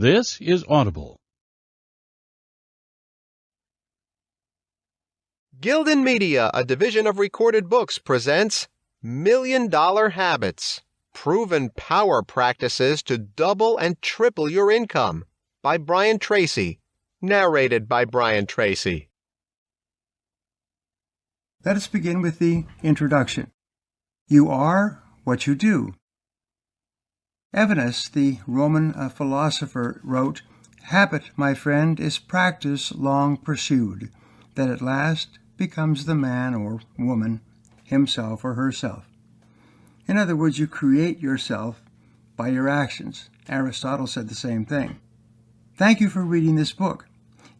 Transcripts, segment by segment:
This is Audible. Gildan Media, a division of Recorded Books, presents Million Dollar Habits, Proven Power Practices to Double and Triple Your Income by Brian Tracy, narrated by Brian Tracy. Let us begin with the introduction. You are what you do. Evenus, the Roman philosopher, wrote, "Habit, my friend, is practice long pursued, that at last becomes the man or woman, himself or herself." In other words, you create yourself by your actions. Aristotle said the same thing. Thank you for reading this book.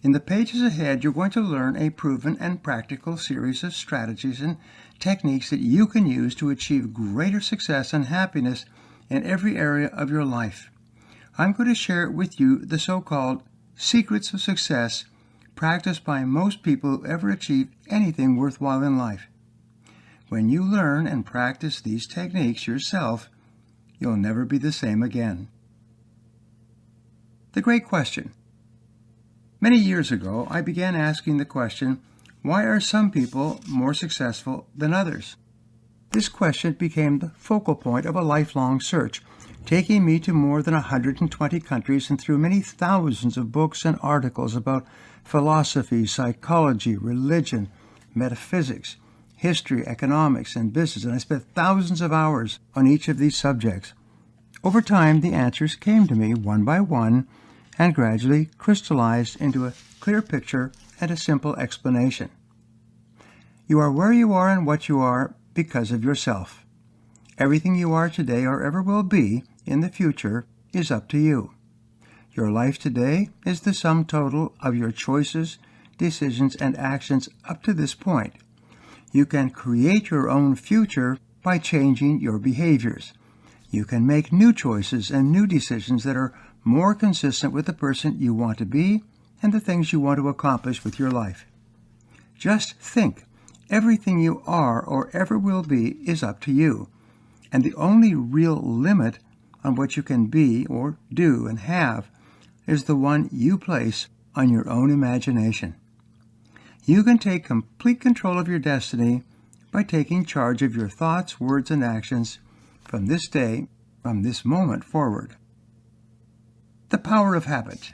In the pages ahead, you're going to learn a proven and practical series of strategies and techniques that you can use to achieve greater success and happiness in every area of your life. I'm going to share with you the so-called secrets of success practiced by most people who ever achieve anything worthwhile in life. When you learn and practice these techniques yourself, you'll never be the same again. The great question. Many years ago, I began asking the question, why are some people more successful than others? This question became the focal point of a lifelong search, taking me to more than 120 countries and through many thousands of books and articles about philosophy, psychology, religion, metaphysics, history, economics, and business, and I spent thousands of hours on each of these subjects. Over time, the answers came to me one by one and gradually crystallized into a clear picture and a simple explanation. You are where you are and what you are because of yourself. Everything you are today or ever will be in the future is up to you. Your life today is the sum total of your choices, decisions, and actions up to this point. You can create your own future by changing your behaviors. You can make new choices and new decisions that are more consistent with the person you want to be and the things you want to accomplish with your life. Just think, everything you are or ever will be is up to you, and the only real limit on what you can be or do and have is the one you place on your own imagination. You can take complete control of your destiny by taking charge of your thoughts, words, and actions from this day, from this moment forward. The power of habit.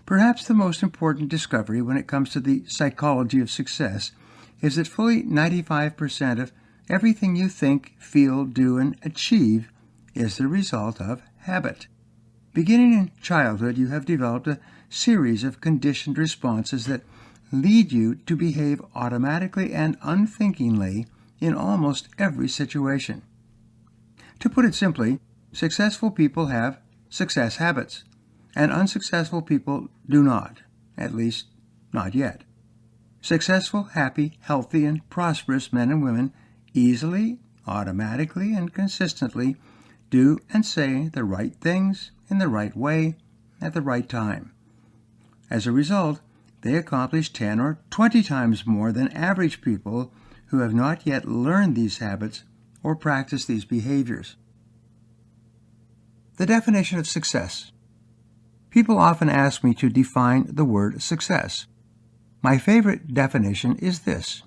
Perhaps the most important discovery when it comes to the psychology of success is that fully 95% of everything you think, feel, do, and achieve is the result of habit. Beginning in childhood, you have developed a series of conditioned responses that lead you to behave automatically and unthinkingly in almost every situation. To put it simply, successful people have success habits, and unsuccessful people do not, at least not yet. Successful, happy, healthy, and prosperous men and women easily, automatically, and consistently do and say the right things in the right way at the right time. As a result, they accomplish 10 or 20 times more than average people who have not yet learned these habits or practiced these behaviors. The definition of success. People often ask me to define the word success. My favorite definition is this.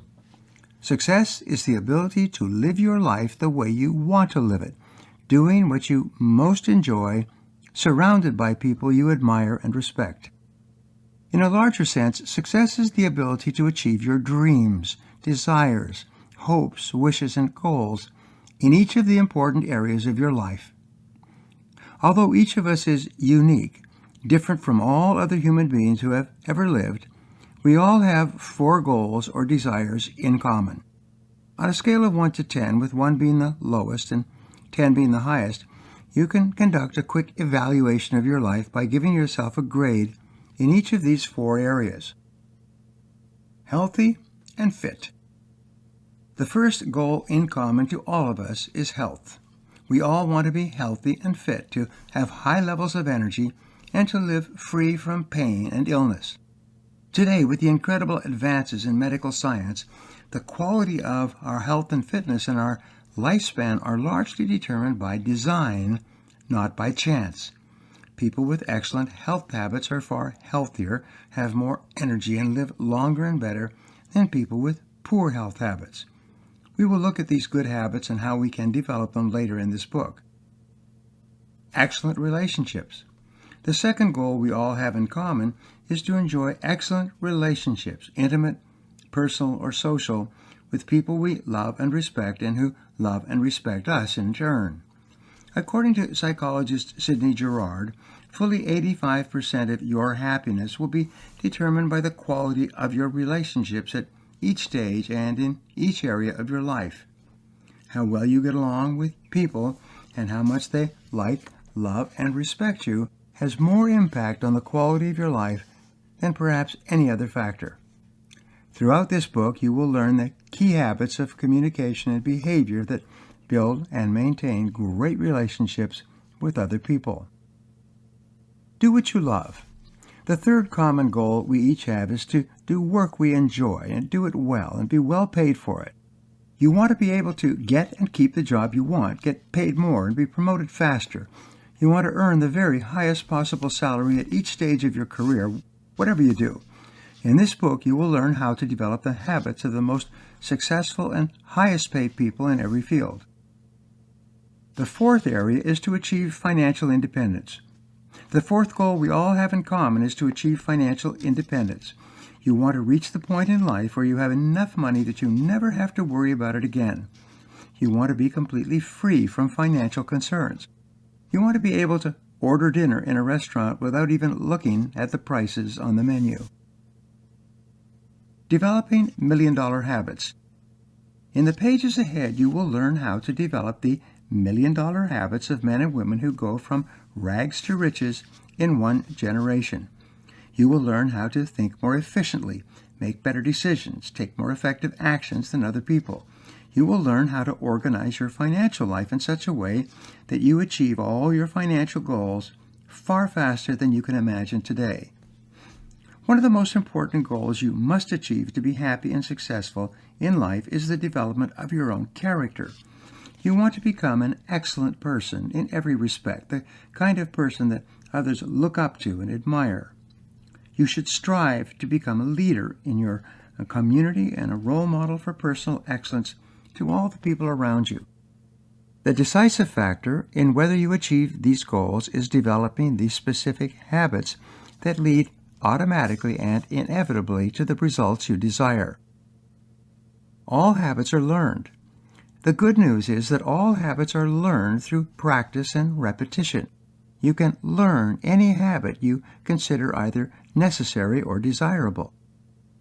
Success is the ability to live your life the way you want to live it, doing what you most enjoy, surrounded by people you admire and respect. In a larger sense, success is the ability to achieve your dreams, desires, hopes, wishes, and goals in each of the important areas of your life. Although each of us is unique, different from all other human beings who have ever lived, we all have 4 goals or desires in common. On a scale of 1 to 10, with 1 being the lowest and 10 being the highest, you can conduct a quick evaluation of your life by giving yourself a grade in each of these 4 areas. Healthy and fit. The first goal in common to all of us is health. We all want to be healthy and fit, to have high levels of energy, and to live free from pain and illness. Today, with the incredible advances in medical science, the quality of our health and fitness and our lifespan are largely determined by design, not by chance. People with excellent health habits are far healthier, have more energy, and live longer and better than people with poor health habits. We will look at these good habits and how we can develop them later in this book. Excellent relationships. The second goal we all have in common is to enjoy excellent relationships, intimate, personal, or social, with people we love and respect and who love and respect us in turn. According to psychologist Sidney Girard, fully 85% of your happiness will be determined by the quality of your relationships at each stage and in each area of your life. How well you get along with people and how much they like, love, and respect you has more impact on the quality of your life than perhaps any other factor. Throughout this book, you will learn the key habits of communication and behavior that build and maintain great relationships with other people. Do what you love. The third common goal we each have is to do work we enjoy and do it well and be well paid for it. You want to be able to get and keep the job you want, get paid more, and be promoted faster. You want to earn the very highest possible salary at each stage of your career, whatever you do. In this book, you will learn how to develop the habits of the most successful and highest paid people in every field. The fourth area is to achieve financial independence. The fourth goal we all have in common is to achieve financial independence. You want to reach the point in life where you have enough money that you never have to worry about it again. You want to be completely free from financial concerns. You want to be able to order dinner in a restaurant without even looking at the prices on the menu. Developing million-dollar habits. In the pages ahead, you will learn how to develop the million-dollar habits of men and women who go from rags to riches in one generation. You will learn how to think more efficiently, make better decisions, take more effective actions than other people. You will learn how to organize your financial life in such a way that you achieve all your financial goals far faster than you can imagine today. One of the most important goals you must achieve to be happy and successful in life is the development of your own character. You want to become an excellent person in every respect, the kind of person that others look up to and admire. You should strive to become a leader in your community and a role model for personal excellence to all the people around you. The decisive factor in whether you achieve these goals is developing the specific habits that lead automatically and inevitably to the results you desire. All habits are learned. The good news is that all habits are learned through practice and repetition. You can learn any habit you consider either necessary or desirable.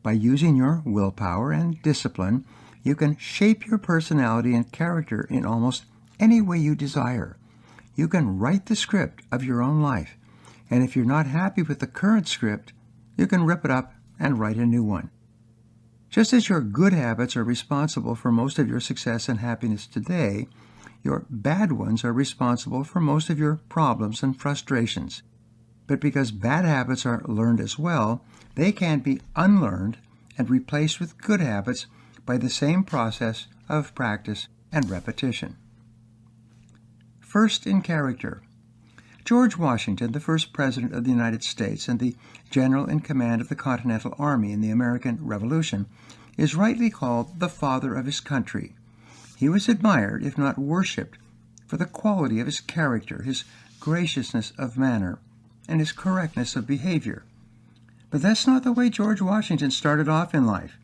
By using your willpower and discipline, you can shape your personality and character in almost any way you desire. You can write the script of your own life, and if you're not happy with the current script, you can rip it up and write a new one. Just as your good habits are responsible for most of your success and happiness today, your bad ones are responsible for most of your problems and frustrations. But because bad habits are learned as well, they can be unlearned and replaced with good habits by the same process of practice and repetition. First in character. George Washington, the first President of the United States and the General in command of the Continental Army in the American Revolution, is rightly called the father of his country. He was admired, if not worshipped, for the quality of his character, his graciousness of manner, and his correctness of behavior. But that's not the way George Washington started off in life.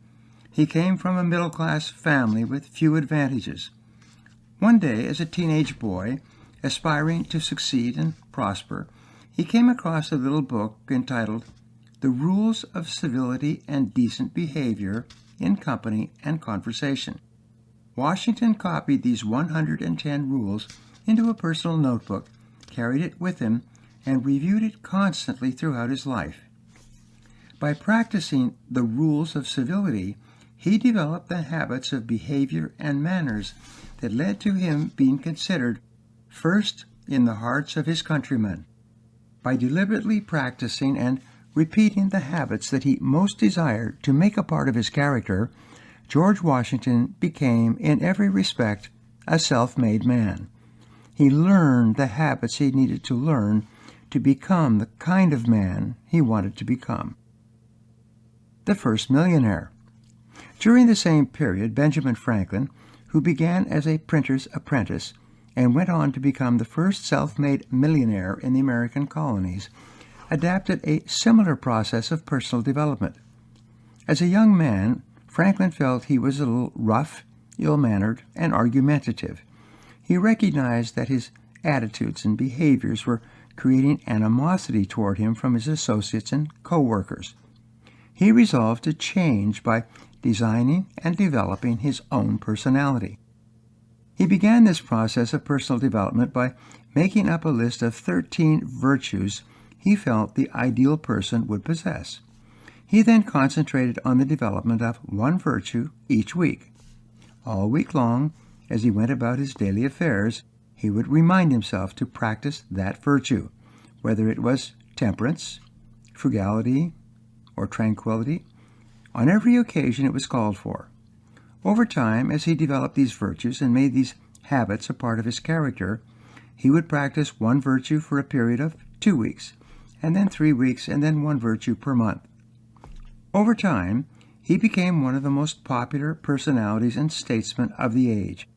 He came from a middle-class family with few advantages. One day, as a teenage boy, aspiring to succeed and prosper, he came across a little book entitled The Rules of Civility and Decent Behavior in Company and Conversation. Washington copied these 110 rules into a personal notebook, carried it with him, and reviewed it constantly throughout his life. By practicing the rules of civility, he developed the habits of behavior and manners that led to him being considered first in the hearts of his countrymen. By deliberately practicing and repeating the habits that he most desired to make a part of his character, George Washington became, in every respect, a self-made man. He learned the habits he needed to learn to become the kind of man he wanted to become. The first millionaire. During the same period, Benjamin Franklin, who began as a printer's apprentice and went on to become the first self-made millionaire in the American colonies, adapted a similar process of personal development. As a young man, Franklin felt he was a little rough, ill-mannered, and argumentative. He recognized that his attitudes and behaviors were creating animosity toward him from his associates and co-workers. He resolved to change by designing and developing his own personality. He began this process of personal development by making up a list of 13 virtues he felt the ideal person would possess. He then concentrated on the development of one virtue each week. All week long, as he went about his daily affairs, he would remind himself to practice that virtue, whether it was temperance, frugality, or tranquility. On every occasion it was called for. Over time, as he developed these virtues and made these habits a part of his character, he would practice one virtue for a period of 2 weeks, and then 3 weeks, and then one virtue per month. Over time, he became one of the most popular personalities and statesmen of the age.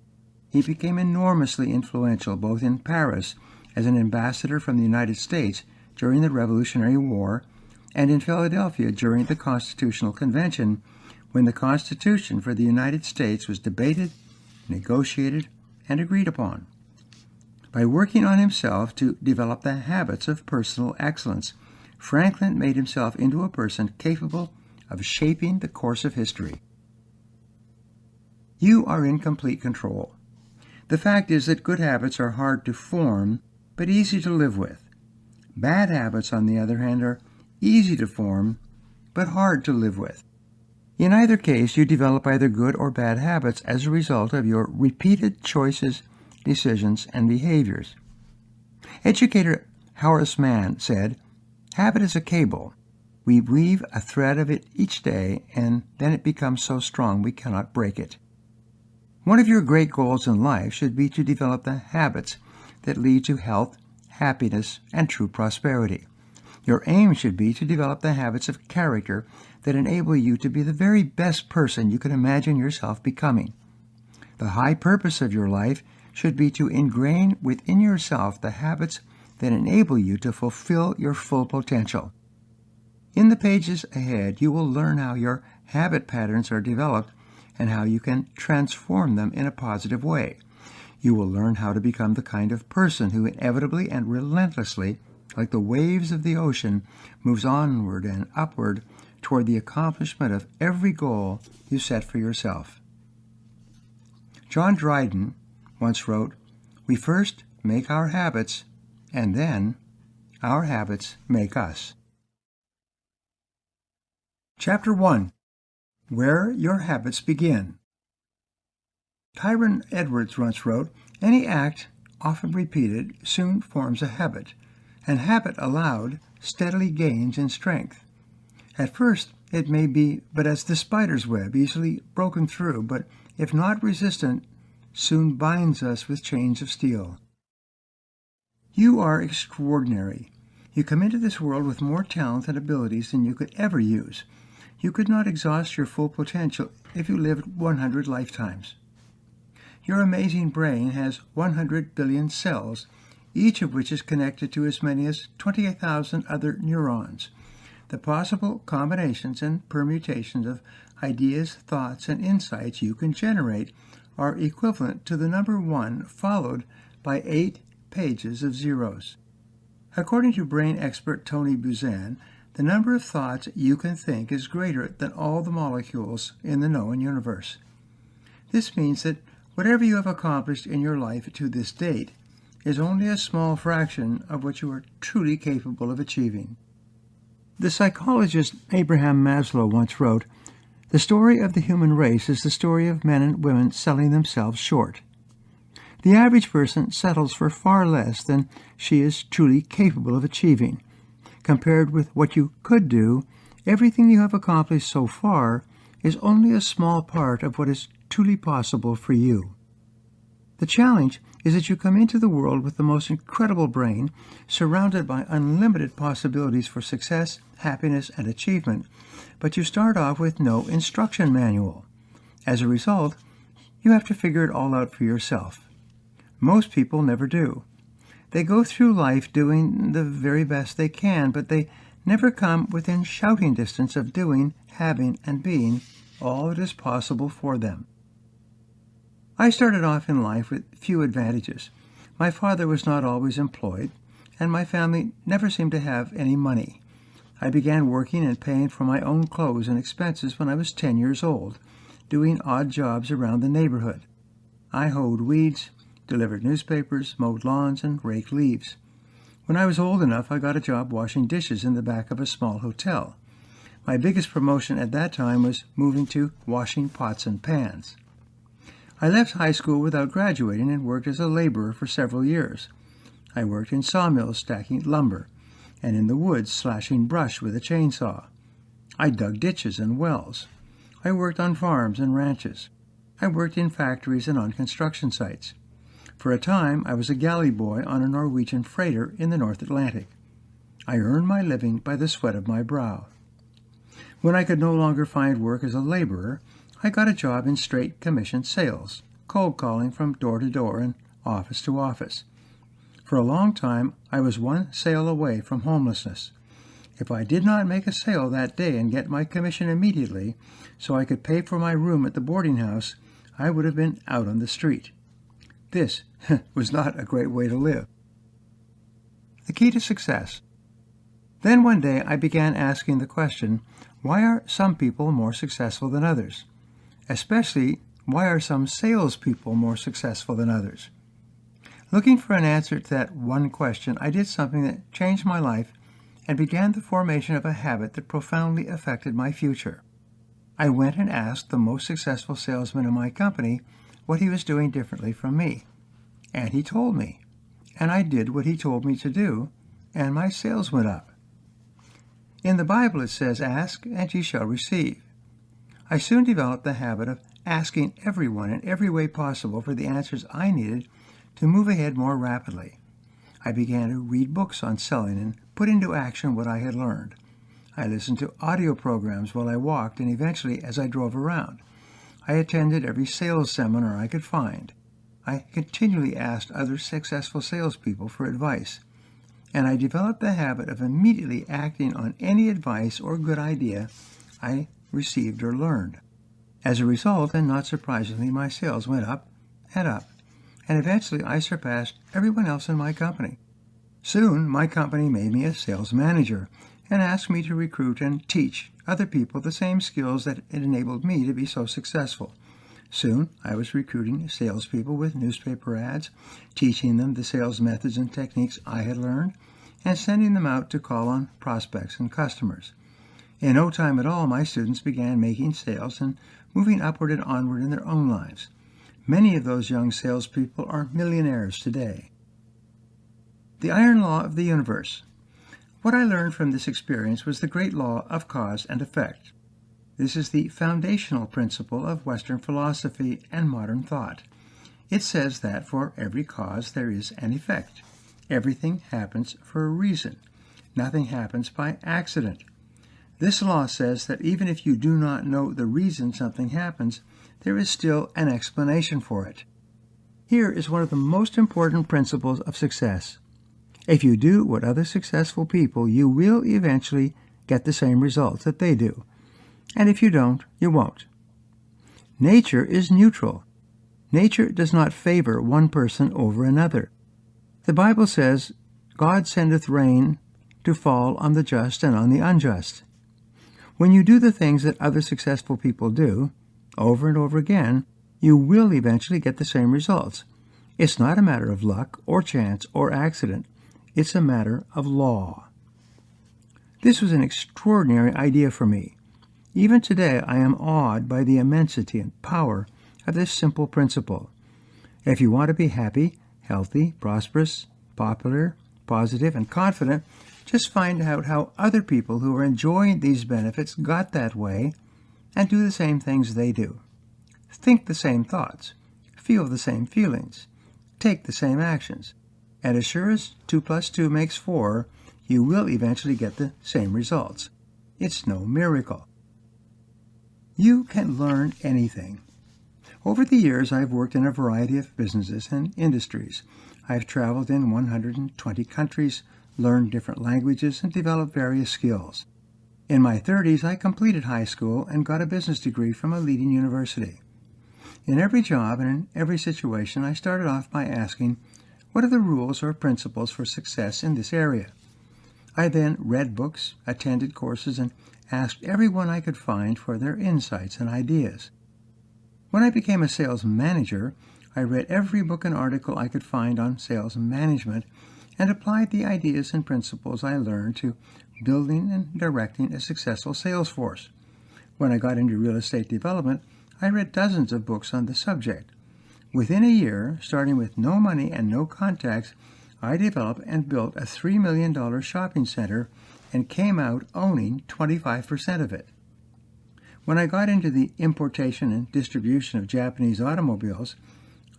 He became enormously influential both in Paris as an ambassador from the United States during the Revolutionary War and in Philadelphia during the Constitutional Convention, when the Constitution for the United States was debated, negotiated, and agreed upon. By working on himself to develop the habits of personal excellence, Franklin made himself into a person capable of shaping the course of history. You are in complete control. The fact is that good habits are hard to form, but easy to live with. Bad habits, on the other hand, are easy to form, but hard to live with. In either case, you develop either good or bad habits as a result of your repeated choices, decisions, and behaviors. Educator Horace Mann said, "Habit is a cable. We weave a thread of it each day, and then it becomes so strong we cannot break it." One of your great goals in life should be to develop the habits that lead to health, happiness, and true prosperity. Your aim should be to develop the habits of character that enable you to be the very best person you can imagine yourself becoming. The high purpose of your life should be to ingrain within yourself the habits that enable you to fulfill your full potential. In the pages ahead, you will learn how your habit patterns are developed and how you can transform them in a positive way. You will learn how to become the kind of person who inevitably and relentlessly, like the waves of the ocean, moves onward and upward toward the accomplishment of every goal you set for yourself. John Dryden once wrote, "We first make our habits, and then our habits make us." Chapter 1. Where Your Habits Begin. Tyrone Edwards once wrote, "Any act, often repeated, soon forms a habit, and habit allowed steadily gains in strength. At first it may be but as the spider's web, easily broken through, but if not resistant, soon binds us with chains of steel." You are extraordinary. You come into this world with more talent and abilities than you could ever use. You could not exhaust your full potential if you lived 100 lifetimes. Your amazing brain has 100 billion cells, each of which is connected to as many as 28,000 other neurons. The possible combinations and permutations of ideas, thoughts, and insights you can generate are equivalent to the number 1 followed by 8 pages of zeros. According to brain expert Tony Buzan, the number of thoughts you can think is greater than all the molecules in the known universe. This means that whatever you have accomplished in your life to this date is only a small fraction of what you are truly capable of achieving. The psychologist Abraham Maslow once wrote, "The story of the human race is the story of men and women selling themselves short. The average person settles for far less than she is truly capable of achieving. Compared with what you could do, everything you have accomplished so far is only a small part of what is truly possible for you." The challenge is that you come into the world with the most incredible brain, surrounded by unlimited possibilities for success, happiness, and achievement, but you start off with no instruction manual. As a result, you have to figure it all out for yourself. Most people never do. They go through life doing the very best they can, but they never come within shouting distance of doing, having, and being all that is possible for them. I started off in life with few advantages. My father was not always employed, and my family never seemed to have any money. I began working and paying for my own clothes and expenses when I was 10 years old, doing odd jobs around the neighborhood. I hoed weeds, delivered newspapers, mowed lawns, and raked leaves. When I was old enough, I got a job washing dishes in the back of a small hotel. My biggest promotion at that time was moving to washing pots and pans. I left high school without graduating and worked as a laborer for several years. I worked in sawmills stacking lumber and in the woods slashing brush with a chainsaw. I dug ditches and wells. I worked on farms and ranches. I worked in factories and on construction sites. For a time, I was a galley boy on a Norwegian freighter in the North Atlantic. I earned my living by the sweat of my brow. When I could no longer find work as a laborer, I got a job in straight commission sales, cold calling from door to door and office to office. For a long time, I was one sale away from homelessness. If I did not make a sale that day and get my commission immediately, so I could pay for my room at the boarding house, I would have been out on the street. This was not a great way to live. The key to success. Then one day I began asking the question, why are some people more successful than others? Especially, why are some salespeople more successful than others? Looking for an answer to that one question, I did something that changed my life and began the formation of a habit that profoundly affected my future. I went and asked the most successful salesman in my company what he was doing differently from me. And he told me. And I did what he told me to do, and my sales went up. In the Bible it says, "Ask, and ye shall receive." I soon developed the habit of asking everyone in every way possible for the answers I needed to move ahead more rapidly. I began to read books on selling and put into action what I had learned. I listened to audio programs while I walked and eventually as I drove around. I attended every sales seminar I could find. I continually asked other successful salespeople for advice. And I developed the habit of immediately acting on any advice or good idea I received or learned. As a result, and not surprisingly, my sales went up, and eventually I surpassed everyone else in my company. Soon, my company made me a sales manager and asked me to recruit and teach other people the same skills that had enabled me to be so successful. Soon, I was recruiting salespeople with newspaper ads, teaching them the sales methods and techniques I had learned, and sending them out to call on prospects and customers. In no time at all, my students began making sales and moving upward and onward in their own lives. Many of those young salespeople are millionaires today. The iron law of the universe. What I learned from this experience was the great law of cause and effect. This is the foundational principle of Western philosophy and modern thought. It says that for every cause there is an effect. Everything happens for a reason. Nothing happens by accident. This law says that even if you do not know the reason something happens, there is still an explanation for it. Here is one of the most important principles of success. If you do what other successful people, you will eventually get the same results that they do. And if you don't, you won't. Nature is neutral. Nature does not favor one person over another. The Bible says, God sendeth rain to fall on the just and on the unjust. When you do the things that other successful people do, over and over again, you will eventually get the same results. It's not a matter of luck or chance or accident. It's a matter of law. This was an extraordinary idea for me. Even today, I am awed by the immensity and power of this simple principle. If you want to be happy, healthy, prosperous, popular, positive, and confident, just find out how other people who are enjoying these benefits got that way and do the same things they do. Think the same thoughts, feel the same feelings, take the same actions. And as sure as 2 plus 2 makes 4, you will eventually get the same results. It's no miracle. You can learn anything. Over the years, I've worked in a variety of businesses and industries. I've traveled in 120 countries, learned different languages, and developed various skills. In my 30s, I completed high school and got a business degree from a leading university. In every job and in every situation, I started off by asking, what are the rules or principles for success in this area? I then read books, attended courses, and asked everyone I could find for their insights and ideas. When I became a sales manager, I read every book and article I could find on sales management and applied the ideas and principles I learned to building and directing a successful sales force. When I got into real estate development, I read dozens of books on the subject. Within a year, starting with no money and no contacts, I developed and built a $3 million shopping center and came out owning 25% of it. When I got into the importation and distribution of Japanese automobiles,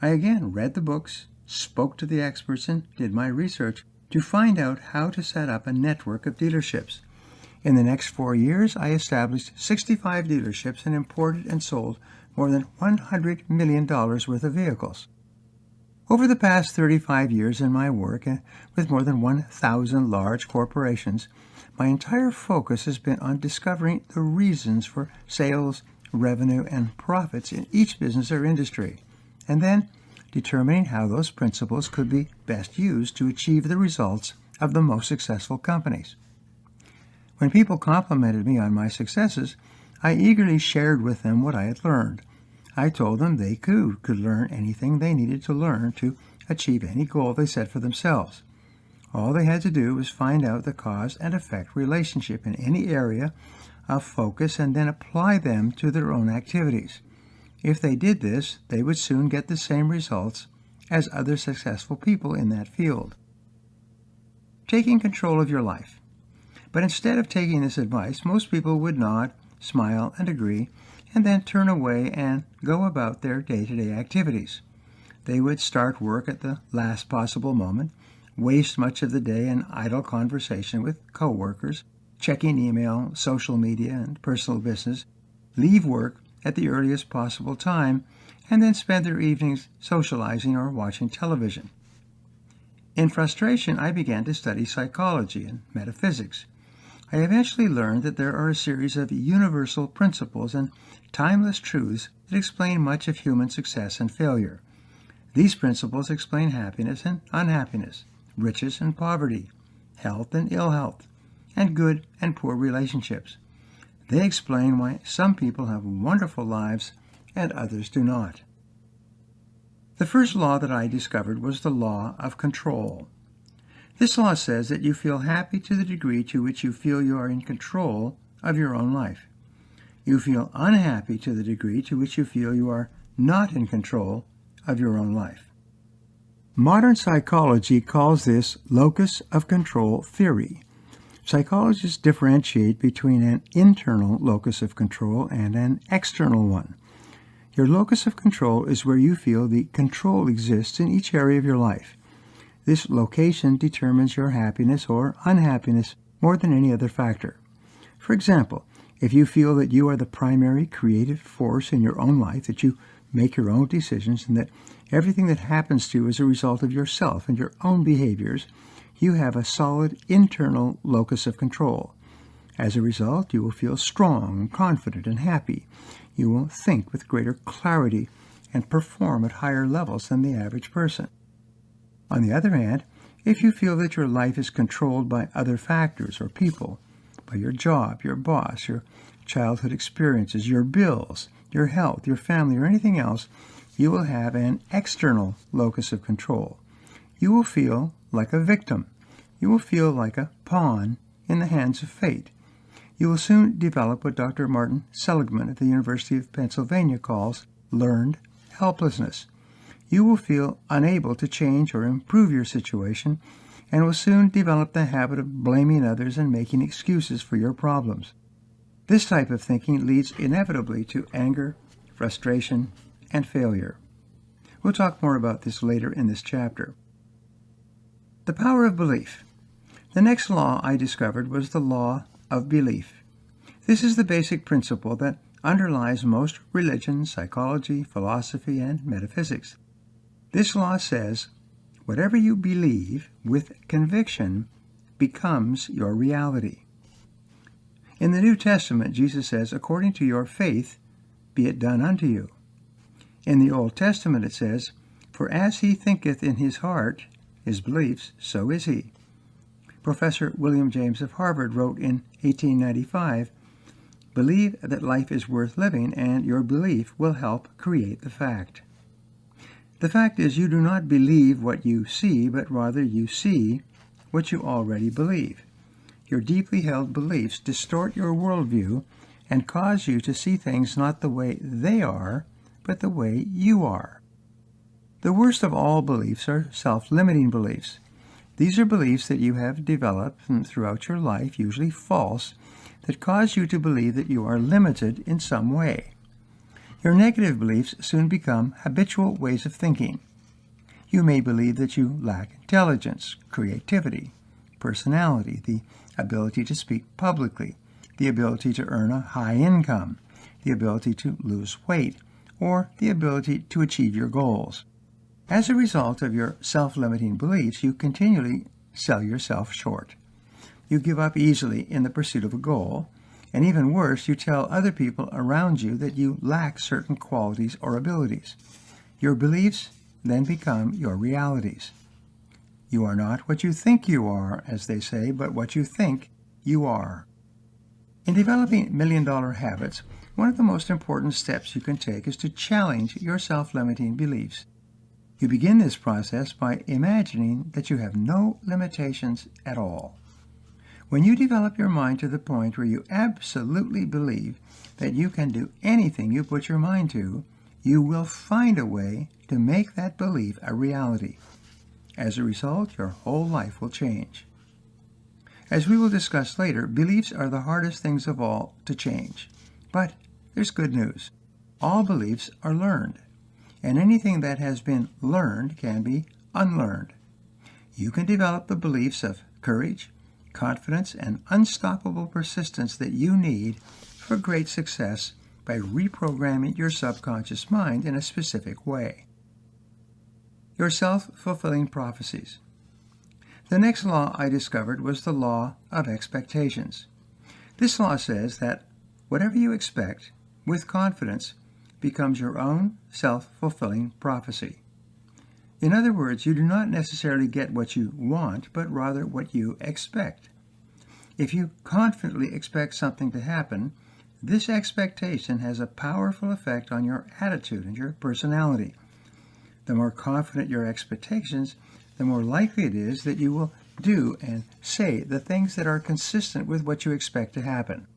I again read the books, spoke to the experts, and did my research to find out how to set up a network of dealerships. In the next 4 years, I established 65 dealerships and imported and sold more than $100 million worth of vehicles. Over the past 35 years in my work with more than 1,000 large corporations, my entire focus has been on discovering the reasons for sales, revenue, and profits in each business or industry, and then determining how those principles could be best used to achieve the results of the most successful companies. When people complimented me on my successes, I eagerly shared with them what I had learned. I told them they could learn anything they needed to learn to achieve any goal they set for themselves. All they had to do was find out the cause and effect relationship in any area of focus and then apply them to their own activities. If they did this, they would soon get the same results as other successful people in that field. Taking control of your life. But instead of taking this advice, most people would nod, smile, and agree, and then turn away and go about their day-to-day activities. They would start work at the last possible moment, waste much of the day in idle conversation with co-workers, checking email, social media, and personal business, leave work at the earliest possible time, and then spend their evenings socializing or watching television. In frustration, I began to study psychology and metaphysics. I eventually learned that there are a series of universal principles and timeless truths that explain much of human success and failure. These principles explain happiness and unhappiness, riches and poverty, health and ill health, and good and poor relationships. They explain why some people have wonderful lives and others do not. The first law that I discovered was the law of control. This law says that you feel happy to the degree to which you feel you are in control of your own life. You feel unhappy to the degree to which you feel you are not in control of your own life. Modern psychology calls this locus of control theory. Psychologists differentiate between an internal locus of control and an external one. Your locus of control is where you feel the control exists in each area of your life. This location determines your happiness or unhappiness more than any other factor. For example, if you feel that you are the primary creative force in your own life, that you make your own decisions, and that everything that happens to you is a result of yourself and your own behaviors, you have a solid internal locus of control. As a result, you will feel strong, confident, and happy. You will think with greater clarity and perform at higher levels than the average person. On the other hand, if you feel that your life is controlled by other factors or people, by your job, your boss, your childhood experiences, your bills, your health, your family, or anything else, you will have an external locus of control. You will feel like a victim. You will feel like a pawn in the hands of fate. You will soon develop what Dr. Martin Seligman at the University of Pennsylvania calls learned helplessness. You will feel unable to change or improve your situation and will soon develop the habit of blaming others and making excuses for your problems. This type of thinking leads inevitably to anger, frustration, and failure. We'll talk more about this later in this chapter. The power of belief. The next law I discovered was the law of belief. This is the basic principle that underlies most religion, psychology, philosophy, and metaphysics. This law says, whatever you believe with conviction becomes your reality. In the New Testament, Jesus says, according to your faith, be it done unto you. In the Old Testament it says, for as he thinketh in his heart, his beliefs, so is he. Professor William James of Harvard wrote in 1895, believe that life is worth living, and your belief will help create the fact. The fact is, you do not believe what you see, but rather you see what you already believe. Your deeply held beliefs distort your worldview and cause you to see things not the way they are, but the way you are. The worst of all beliefs are self-limiting beliefs. These are beliefs that you have developed throughout your life, usually false, that cause you to believe that you are limited in some way. Your negative beliefs soon become habitual ways of thinking. You may believe that you lack intelligence, creativity, personality, the ability to speak publicly, the ability to earn a high income, the ability to lose weight, or the ability to achieve your goals. As a result of your self-limiting beliefs, you continually sell yourself short. You give up easily in the pursuit of a goal, and even worse, you tell other people around you that you lack certain qualities or abilities. Your beliefs then become your realities. You are not what you think you are, as they say, but what you think you are. In developing million-dollar habits, one of the most important steps you can take is to challenge your self-limiting beliefs. You begin this process by imagining that you have no limitations at all. When you develop your mind to the point where you absolutely believe that you can do anything you put your mind to, you will find a way to make that belief a reality. As a result, your whole life will change. As we will discuss later, beliefs are the hardest things of all to change. But there's good news. All beliefs are learned, and anything that has been learned can be unlearned. You can develop the beliefs of courage, confidence, and unstoppable persistence that you need for great success by reprogramming your subconscious mind in a specific way. Your self-fulfilling prophecies. The next law I discovered was the law of expectations. This law says that whatever you expect with confidence becomes your own self-fulfilling prophecy. In other words, you do not necessarily get what you want, but rather what you expect. If you confidently expect something to happen, this expectation has a powerful effect on your attitude and your personality. The more confident your expectations, the more likely it is that you will do and say the things that are consistent with what you expect to happen.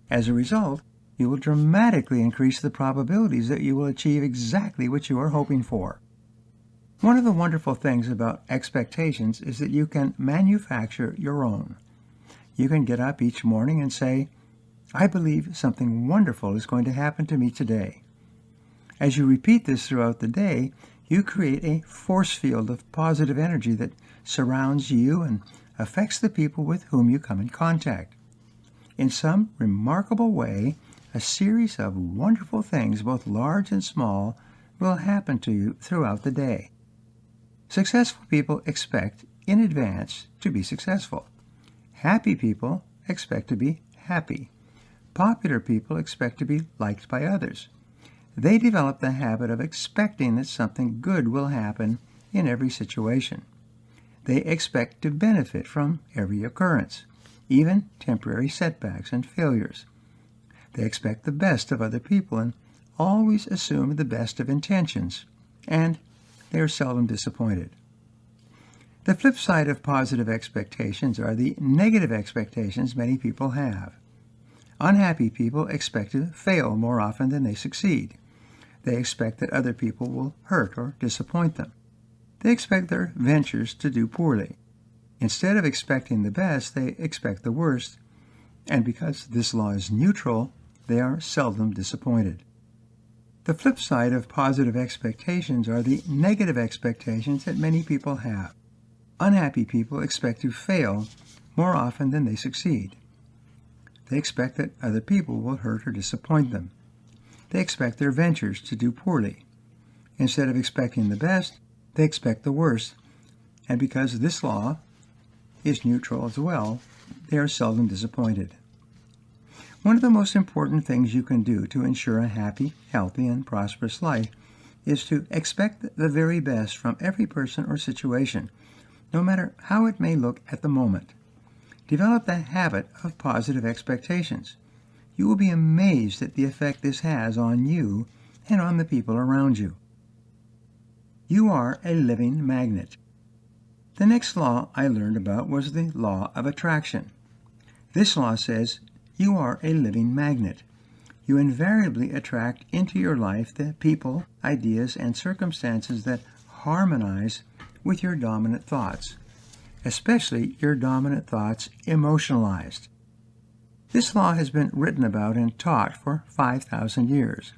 As a result, you will dramatically increase the probabilities that you will achieve exactly what you are hoping for. One of the wonderful things about expectations is that you can manufacture your own. You can get up each morning and say, I believe something wonderful is going to happen to me today. As you repeat this throughout the day, you create a force field of positive energy that surrounds you and affects the people with whom you come in contact. In some remarkable way, a series of wonderful things, both large and small, will happen to you throughout the day. Successful people expect in advance to be successful. Happy people expect to be happy. Popular people expect to be liked by others. They develop the habit of expecting that something good will happen in every situation. They expect to benefit from every occurrence, even temporary setbacks and failures. They expect the best of other people and always assume the best of intentions, and they are seldom disappointed. The flip side of positive expectations are the negative expectations many people have. Unhappy people expect to fail more often than they succeed. They expect that other people will hurt or disappoint them. They expect their ventures to do poorly. Instead of expecting the best, they expect the worst, and because this law is neutral, they are seldom disappointed. The flip side of positive expectations are the negative expectations that many people have. Unhappy people expect to fail more often than they succeed. They expect that other people will hurt or disappoint them. They expect their ventures to do poorly. Instead of expecting the best, they expect the worst. And because this law is neutral as well, they are seldom disappointed. One of the most important things you can do to ensure a happy, healthy, and prosperous life is to expect the very best from every person or situation, no matter how it may look at the moment. Develop the habit of positive expectations. You will be amazed at the effect this has on you and on the people around you. You are a living magnet. The next law I learned about was the law of attraction. This law says you are a living magnet. You invariably attract into your life the people, ideas, and circumstances that harmonize with your dominant thoughts, especially your dominant thoughts emotionalized. This law has been written about and taught for 5,000 years.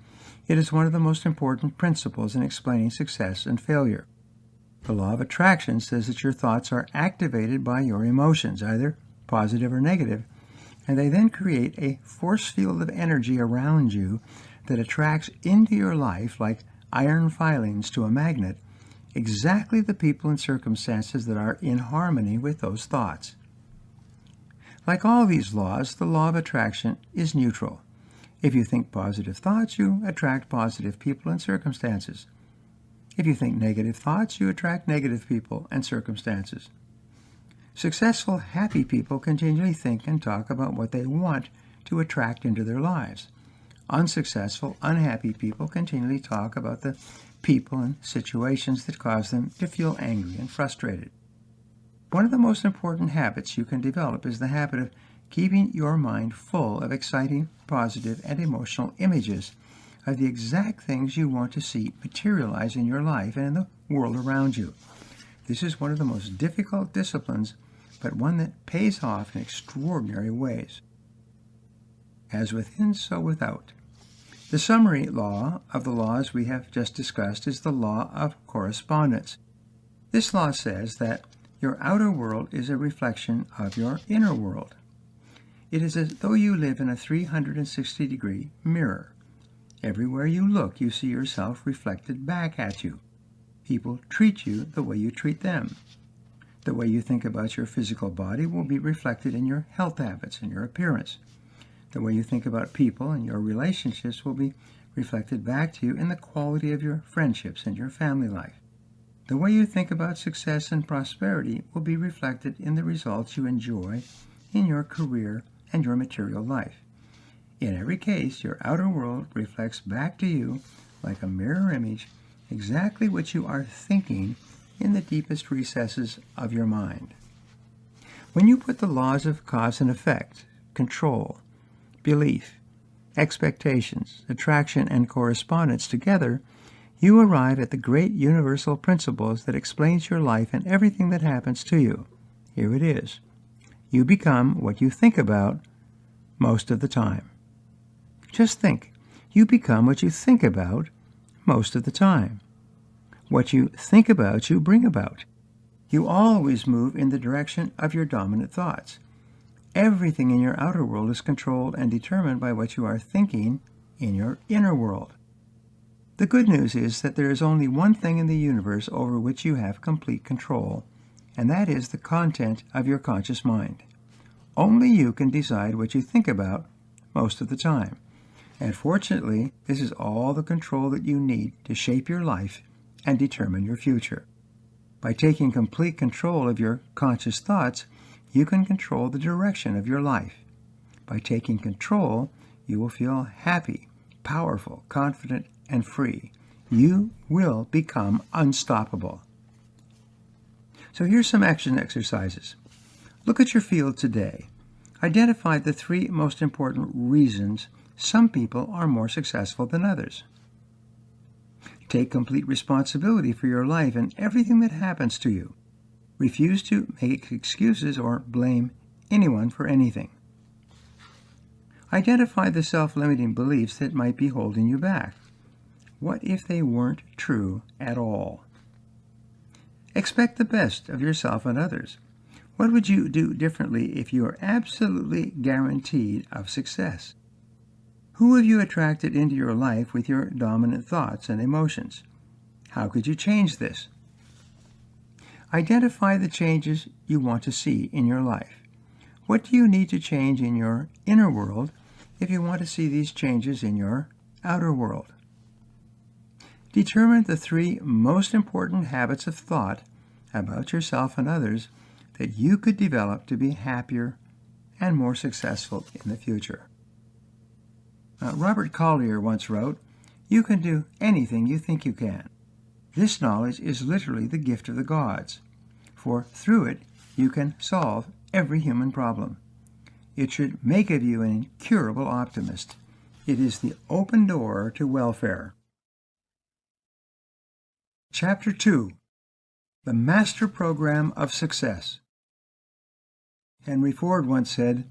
It is one of the most important principles in explaining success and failure. The law of attraction says that your thoughts are activated by your emotions, either positive or negative, and they then create a force field of energy around you that attracts into your life, like iron filings to a magnet, exactly the people and circumstances that are in harmony with those thoughts. Like all these laws, the law of attraction is neutral. If you think positive thoughts, you attract positive people and circumstances. If you think negative thoughts, you attract negative people and circumstances. Successful, happy people continually think and talk about what they want to attract into their lives. Unsuccessful, unhappy people continually talk about the people and situations that cause them to feel angry and frustrated. One of the most important habits you can develop is the habit of keeping your mind full of exciting, positive, and emotional images of the exact things you want to see materialize in your life and in the world around you. This is one of the most difficult disciplines, but one that pays off in extraordinary ways. As within, so without. The summary law of the laws we have just discussed is the law of correspondence. This law says that your outer world is a reflection of your inner world. It is as though you live in a 360-degree mirror. Everywhere you look, you see yourself reflected back at you. People treat you the way you treat them. The way you think about your physical body will be reflected in your health habits and your appearance. The way you think about people and your relationships will be reflected back to you in the quality of your friendships and your family life. The way you think about success and prosperity will be reflected in the results you enjoy in your career and your material life. In every case, your outer world reflects back to you, like a mirror image, exactly what you are thinking in the deepest recesses of your mind. When you put the laws of cause and effect, control, belief, expectations, attraction, and correspondence together, you arrive at the great universal principles that explains your life and everything that happens to you. Here it is. You become what you think about most of the time. Just think. You become what you think about most of the time. What you think about, you bring about. You always move in the direction of your dominant thoughts. Everything in your outer world is controlled and determined by what you are thinking in your inner world. The good news is that there is only one thing in the universe over which you have complete control, and that is the content of your conscious mind. Only you can decide what you think about most of the time. And fortunately, this is all the control that you need to shape your life and determine your future. By taking complete control of your conscious thoughts, you can control the direction of your life. By taking control, you will feel happy, powerful, confident, and free. You will become unstoppable. So here's some action exercises. Look at your field today. Identify the 3 most important reasons some people are more successful than others. Take complete responsibility for your life and everything that happens to you. Refuse to make excuses or blame anyone for anything. Identify the self-limiting beliefs that might be holding you back. What if they weren't true at all? Expect the best of yourself and others. What would you do differently if you are absolutely guaranteed of success? Who have you attracted into your life with your dominant thoughts and emotions? How could you change this? Identify the changes you want to see in your life. What do you need to change in your inner world if you want to see these changes in your outer world? Determine the 3 most important habits of thought about yourself and others that you could develop to be happier and more successful in the future. Robert Collier once wrote, "You can do anything you think you can. This knowledge is literally the gift of the gods, for through it you can solve every human problem. It should make of you an incurable optimist. It is the open door to welfare." Chapter 2. The Master Program of Success. Henry Ford once said,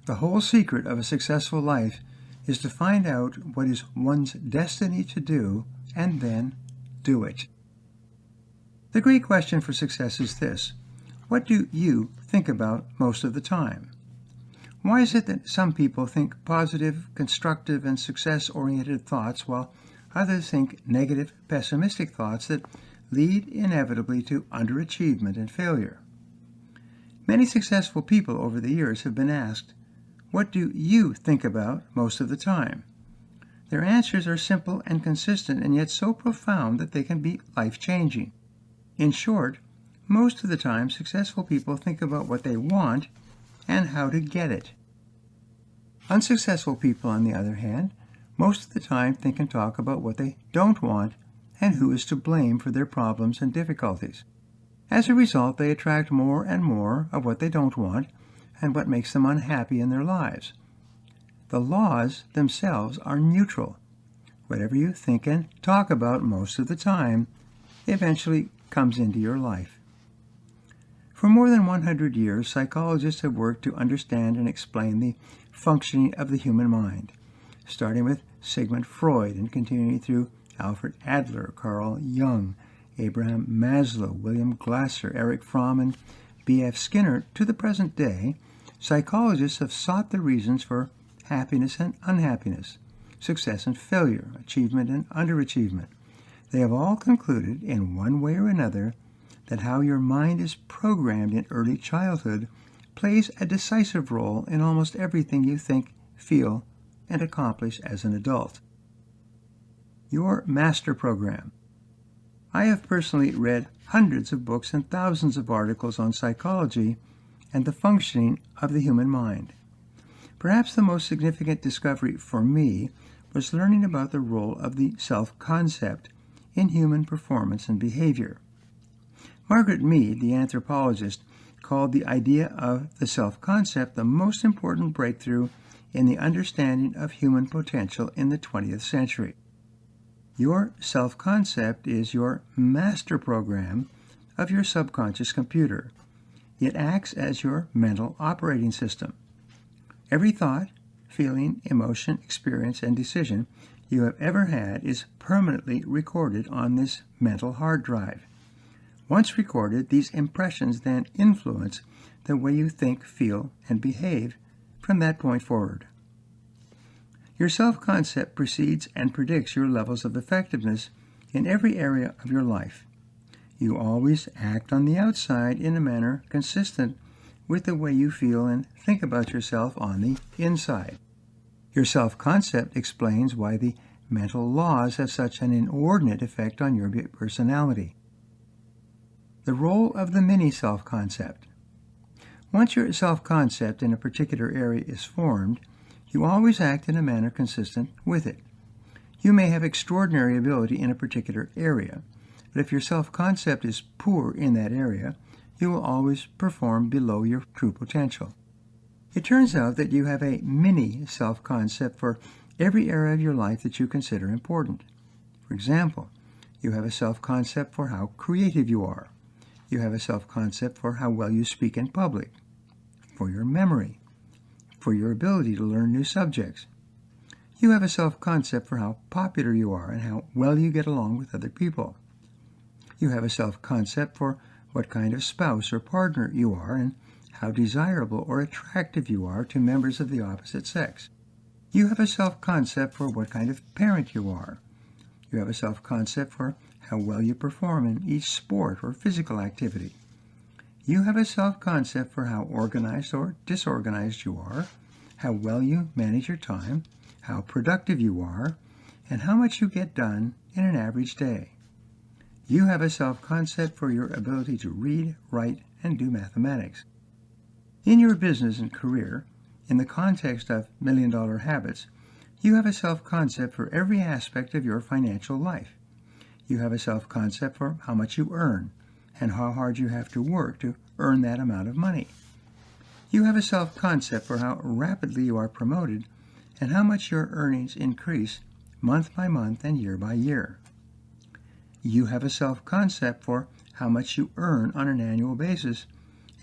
"The whole secret of a successful life is to find out what is one's destiny to do and then do it." The great question for success is this: what do you think about most of the time? Why is it that some people think positive, constructive, and success-oriented thoughts while others think negative, pessimistic thoughts that lead inevitably to underachievement and failure? Many successful people over the years have been asked, "What do you think about most of the time?" Their answers are simple and consistent, and yet so profound that they can be life-changing. In short, most of the time, successful people think about what they want and how to get it. Unsuccessful people, on the other hand, most of the time think and talk about what they don't want and who is to blame for their problems and difficulties. As a result, they attract more and more of what they don't want and what makes them unhappy in their lives. The laws themselves are neutral. Whatever you think and talk about most of the time eventually comes into your life. For more than 100 years, psychologists have worked to understand and explain the functioning of the human mind, starting with Sigmund Freud and continuing through Alfred Adler, Carl Jung, Abraham Maslow, William Glasser, Erich Fromm, and B.F. Skinner. To the present day, psychologists have sought the reasons for happiness and unhappiness, success and failure, achievement and underachievement. They have all concluded, in one way or another, that how your mind is programmed in early childhood plays a decisive role in almost everything you think, feel, and accomplish as an adult. Your master program. I have personally read hundreds of books and thousands of articles on psychology and the functioning of the human mind. Perhaps the most significant discovery for me was learning about the role of the self-concept in human performance and behavior. Margaret Mead, the anthropologist, called the idea of the self-concept the most important breakthrough in the understanding of human potential in the 20th century. Your self-concept is your master program of your subconscious computer. It acts as your mental operating system. Every thought, feeling, emotion, experience, and decision you have ever had is permanently recorded on this mental hard drive. Once recorded, these impressions then influence the way you think, feel, and behave from that point forward. Your self-concept precedes and predicts your levels of effectiveness in every area of your life. You always act on the outside in a manner consistent with the way you feel and think about yourself on the inside. Your self-concept explains why the mental laws have such an inordinate effect on your personality. The role of the mini-self-concept. Once your self-concept in a particular area is formed, you always act in a manner consistent with it. You may have extraordinary ability in a particular area, but if your self-concept is poor in that area, you will always perform below your true potential. It turns out that you have a mini self-concept for every area of your life that you consider important. For example, you have a self-concept for how creative you are. You have a self-concept for how well you speak in public, for your memory, for your ability to learn new subjects. You have a self-concept for how popular you are and how well you get along with other people. You have a self-concept for what kind of spouse or partner you are and how desirable or attractive you are to members of the opposite sex. You have a self-concept for what kind of parent you are. You have a self-concept for how well you perform in each sport or physical activity. You have a self-concept for how organized or disorganized you are, how well you manage your time, how productive you are, and how much you get done in an average day. You have a self-concept for your ability to read, write, and do mathematics. In your business and career, in the context of million-dollar habits, you have a self-concept for every aspect of your financial life. You have a self-concept for how much you earn and how hard you have to work to earn that amount of money. You have a self-concept for how rapidly you are promoted and how much your earnings increase month by month and year by year. You have a self-concept for how much you earn on an annual basis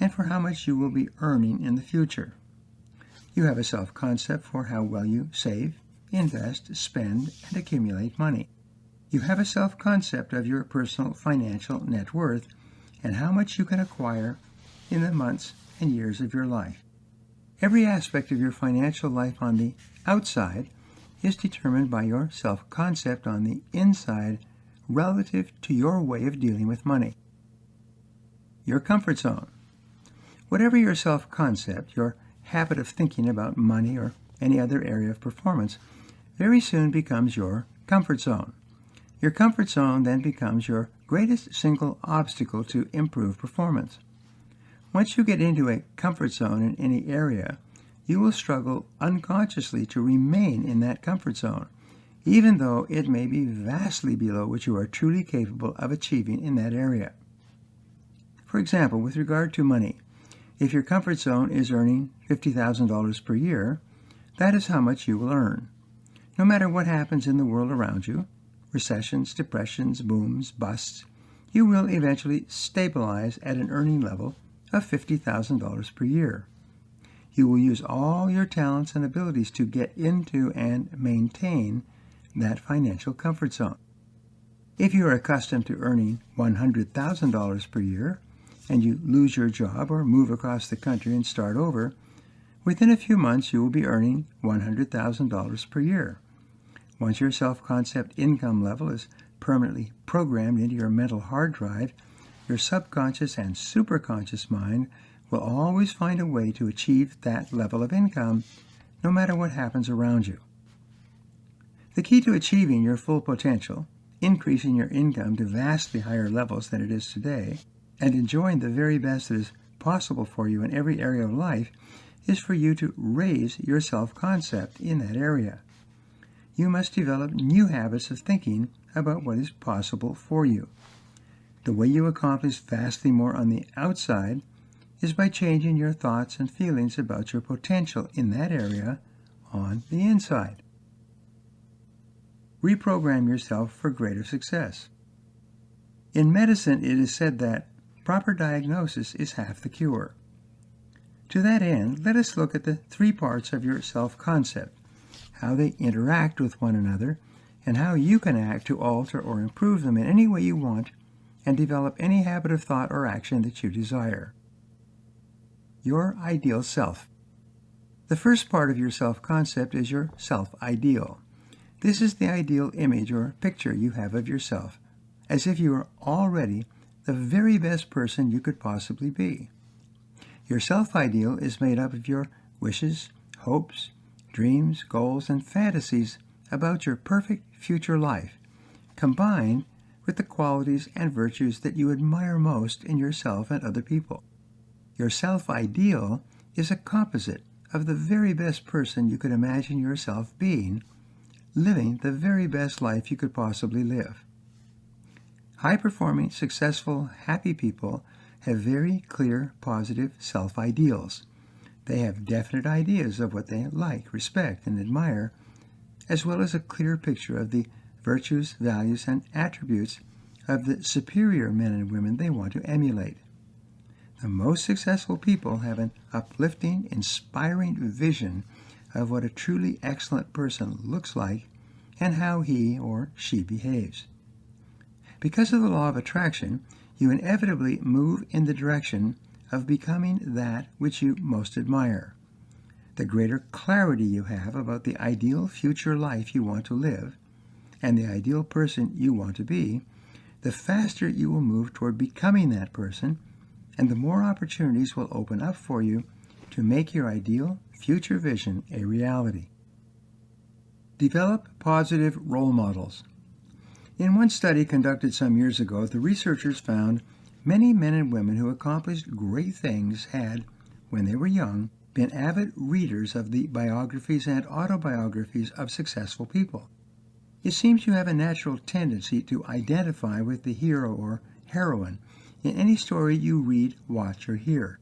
and for how much you will be earning in the future. You have a self-concept for how well you save, invest, spend, and accumulate money. You have a self-concept of your personal financial net worth and how much you can acquire in the months and years of your life. Every aspect of your financial life on the outside is determined by your self-concept on the inside relative to your way of dealing with money. Your comfort zone. Whatever your self-concept, your habit of thinking about money or any other area of performance, very soon becomes your comfort zone. Your comfort zone then becomes your greatest single obstacle to improve performance. Once you get into a comfort zone in any area, you will struggle unconsciously to remain in that comfort zone, even though it may be vastly below what you are truly capable of achieving in that area. For example, with regard to money, if your comfort zone is earning $50,000 per year, that is how much you will earn. No matter what happens in the world around you, recessions, depressions, booms, busts, you will eventually stabilize at an earning level of $50,000 per year. You will use all your talents and abilities to get into and maintain that financial comfort zone. If you are accustomed to earning $100,000 per year and you lose your job or move across the country and start over, within a few months you will be earning $100,000 per year. Once your self-concept income level is permanently programmed into your mental hard drive, your subconscious and superconscious mind will always find a way to achieve that level of income, no matter what happens around you. The key to achieving your full potential, increasing your income to vastly higher levels than it is today, and enjoying the very best that is possible for you in every area of life, is for you to raise your self-concept in that area. You must develop new habits of thinking about what is possible for you. The way you accomplish vastly more on the outside is by changing your thoughts and feelings about your potential in that area on the inside. Reprogram yourself for greater success. In medicine, it is said that proper diagnosis is half the cure. To that end, let us look at the three parts of your self-concept, how they interact with one another, and how you can act to alter or improve them in any way you want and develop any habit of thought or action that you desire. Your ideal self. The first part of your self-concept is your self-ideal. This is the ideal image or picture you have of yourself, as if you are already the very best person you could possibly be. Your self-ideal is made up of your wishes, hopes, dreams, goals, and fantasies about your perfect future life, combined with the qualities and virtues that you admire most in yourself and other people. Your self-ideal is a composite of the very best person you could imagine yourself being, living the very best life you could possibly live. High-performing, successful, happy people have very clear, positive self-ideals. They have definite ideas of what they like, respect, and admire, as well as a clear picture of the virtues, values, and attributes of the superior men and women they want to emulate. The most successful people have an uplifting, inspiring vision of what a truly excellent person looks like and how he or she behaves. Because of the law of attraction, you inevitably move in the direction of becoming that which you most admire. The greater clarity you have about the ideal future life you want to live and the ideal person you want to be, the faster you will move toward becoming that person, and the more opportunities will open up for you to make your ideal future vision a reality. Develop positive role models. In one study conducted some years ago, the researchers found many men and women who accomplished great things had, when they were young, been avid readers of the biographies and autobiographies of successful people. It seems you have a natural tendency to identify with the hero or heroine in any story you read, watch, or hear.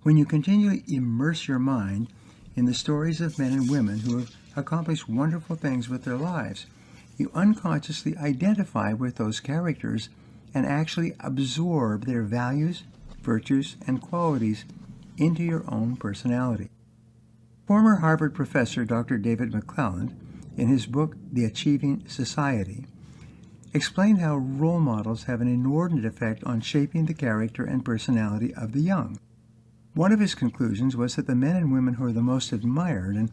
When you continually immerse your mind in the stories of men and women who have accomplished wonderful things with their lives, you unconsciously identify with those characters and actually absorb their values, virtues, and qualities into your own personality. Former Harvard professor Dr. David McClelland, in his book The Achieving Society, explained how role models have an inordinate effect on shaping the character and personality of the young. One of his conclusions was that the men and women who are the most admired and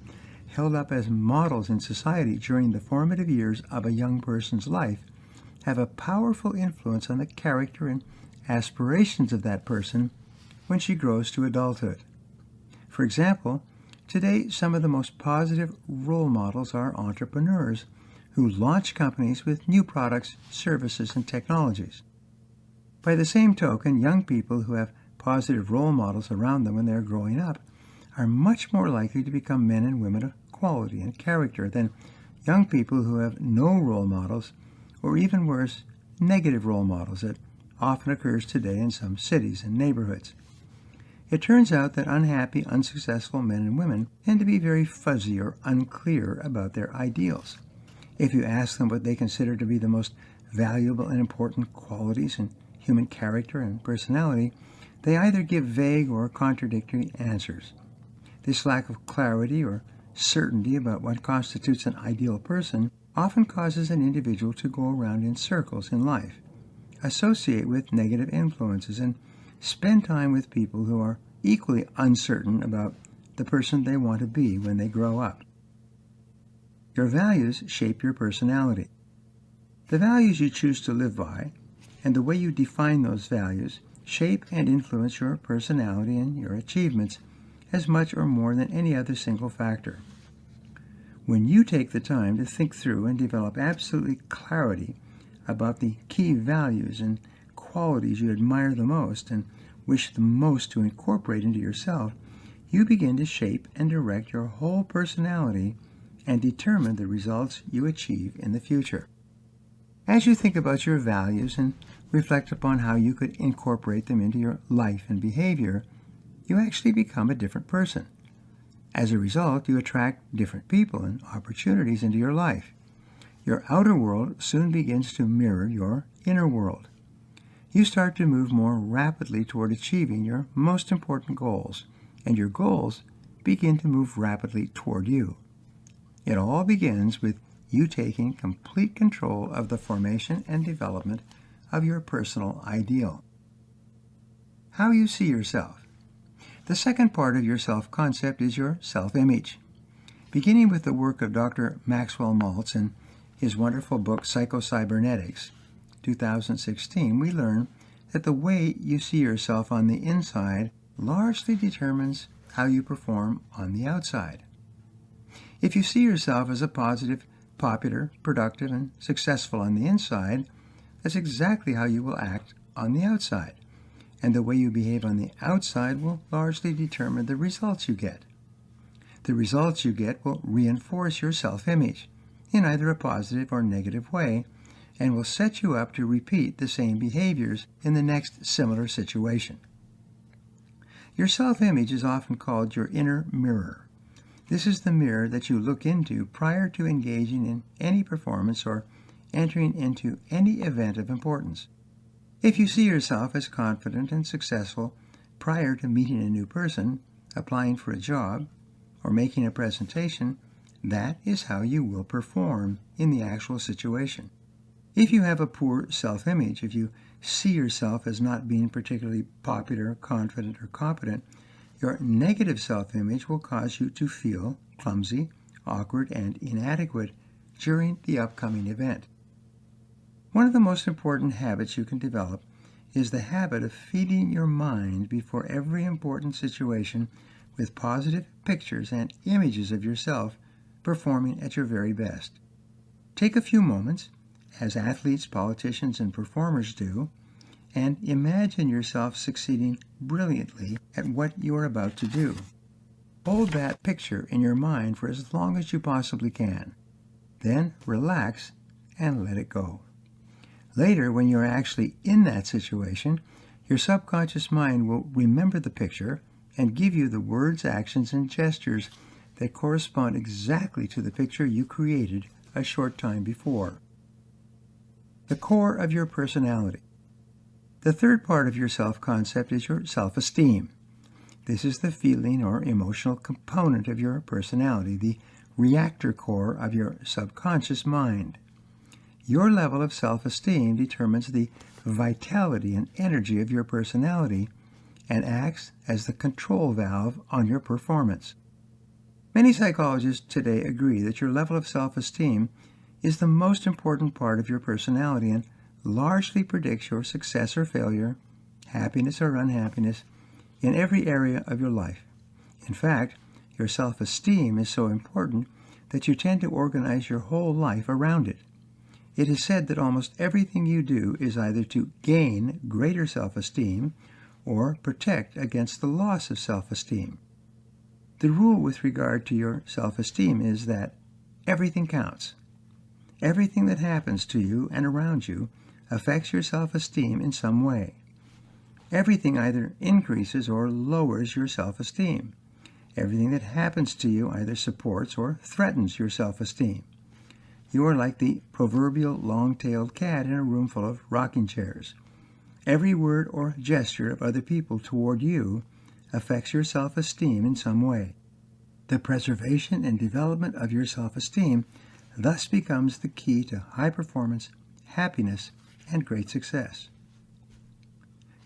held up as models in society during the formative years of a young person's life have a powerful influence on the character and aspirations of that person when she grows to adulthood. For example, today some of the most positive role models are entrepreneurs who launch companies with new products, services, and technologies. By the same token, young people who have positive role models around them when they're growing up are much more likely to become men and women of quality and character than young people who have no role models, or even worse, negative role models that often occurs today in some cities and neighborhoods. It turns out that unhappy, unsuccessful men and women tend to be very fuzzy or unclear about their ideals. If you ask them what they consider to be the most valuable and important qualities in human character and personality, they either give vague or contradictory answers. This lack of clarity or certainty about what constitutes an ideal person often causes an individual to go around in circles in life, associate with negative influences, and spend time with people who are equally uncertain about the person they want to be when they grow up. Your values shape your personality. The values you choose to live by and the way you define those values shape and influence your personality and your achievements as much or more than any other single factor. When you take the time to think through and develop absolute clarity about the key values and qualities you admire the most and wish the most to incorporate into yourself, you begin to shape and direct your whole personality and determine the results you achieve in the future. As you think about your values and reflect upon how you could incorporate them into your life and behavior, you actually become a different person. As a result, you attract different people and opportunities into your life. Your outer world soon begins to mirror your inner world. You start to move more rapidly toward achieving your most important goals, and your goals begin to move rapidly toward you. It all begins with you taking complete control of the formation and development of your personal ideal. How you see yourself. The second part of your self-concept is your self-image. Beginning with the work of Dr. Maxwell Maltz in his wonderful book Psycho-Cybernetics, 2016, we learn that the way you see yourself on the inside largely determines how you perform on the outside. If you see yourself as a positive, popular, productive, and successful on the inside, that's exactly how you will act on the outside. And the way you behave on the outside will largely determine the results you get. The results you get will reinforce your self-image in either a positive or negative way, and will set you up to repeat the same behaviors in the next similar situation. Your self-image is often called your inner mirror. This is the mirror that you look into prior to engaging in any performance or entering into any event of importance. If you see yourself as confident and successful prior to meeting a new person, applying for a job, or making a presentation, that is how you will perform in the actual situation. If you have a poor self-image, if you see yourself as not being particularly popular, confident, or competent, your negative self-image will cause you to feel clumsy, awkward, and inadequate during the upcoming event. One of the most important habits you can develop is the habit of feeding your mind before every important situation with positive pictures and images of yourself performing at your very best. Take a few moments, as athletes, politicians, and performers do, and imagine yourself succeeding brilliantly at what you are about to do. Hold that picture in your mind for as long as you possibly can. Then relax and let it go. Later, when you're actually in that situation, your subconscious mind will remember the picture and give you the words, actions, and gestures that correspond exactly to the picture you created a short time before. The core of your personality. The third part of your self-concept is your self-esteem. This is the feeling or emotional component of your personality, the reactor core of your subconscious mind. Your level of self-esteem determines the vitality and energy of your personality and acts as the control valve on your performance. Many psychologists today agree that your level of self-esteem is the most important part of your personality and largely predicts your success or failure, happiness or unhappiness, in every area of your life. In fact, your self-esteem is so important that you tend to organize your whole life around it. It is said that almost everything you do is either to gain greater self-esteem or protect against the loss of self-esteem. The rule with regard to your self-esteem is that everything counts. Everything that happens to you and around you affects your self-esteem in some way. Everything either increases or lowers your self-esteem. Everything that happens to you either supports or threatens your self-esteem. You are like the proverbial long-tailed cat in a room full of rocking chairs. Every word or gesture of other people toward you affects your self-esteem in some way. The preservation and development of your self-esteem thus becomes the key to high performance, happiness, and great success.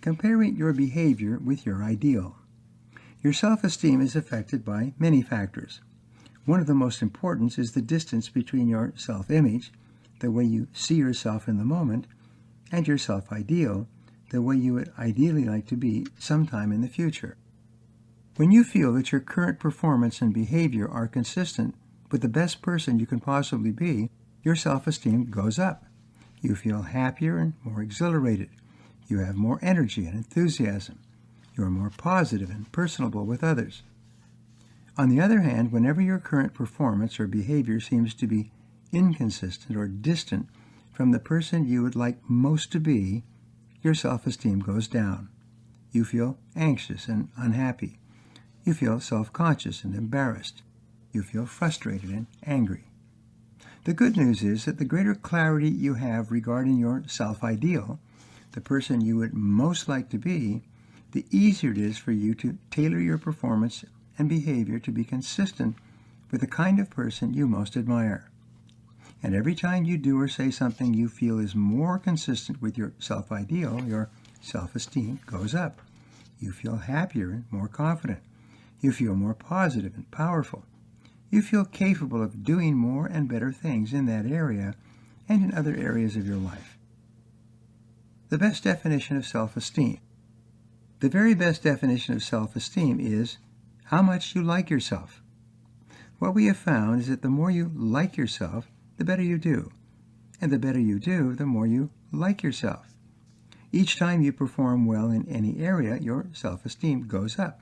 Comparing your behavior with your ideal. Your self-esteem is affected by many factors. One of the most important is the distance between your self-image, the way you see yourself in the moment, and your self-ideal, the way you would ideally like to be sometime in the future. When you feel that your current performance and behavior are consistent with the best person you can possibly be, your self-esteem goes up. You feel happier and more exhilarated. You have more energy and enthusiasm. You are more positive and personable with others. On the other hand, whenever your current performance or behavior seems to be inconsistent or distant from the person you would like most to be, your self-esteem goes down. You feel anxious and unhappy. You feel self-conscious and embarrassed. You feel frustrated and angry. The good news is that the greater clarity you have regarding your self-ideal, the person you would most like to be, the easier it is for you to tailor your performance and behavior to be consistent with the kind of person you most admire. And every time you do or say something you feel is more consistent with your self-ideal, your self-esteem goes up. You feel happier and more confident. You feel more positive and powerful. You feel capable of doing more and better things in that area and in other areas of your life. The best definition of self-esteem. The very best definition of self-esteem is how much you like yourself. What we have found is that the more you like yourself, the better you do. And the better you do, the more you like yourself. Each time you perform well in any area, your self-esteem goes up.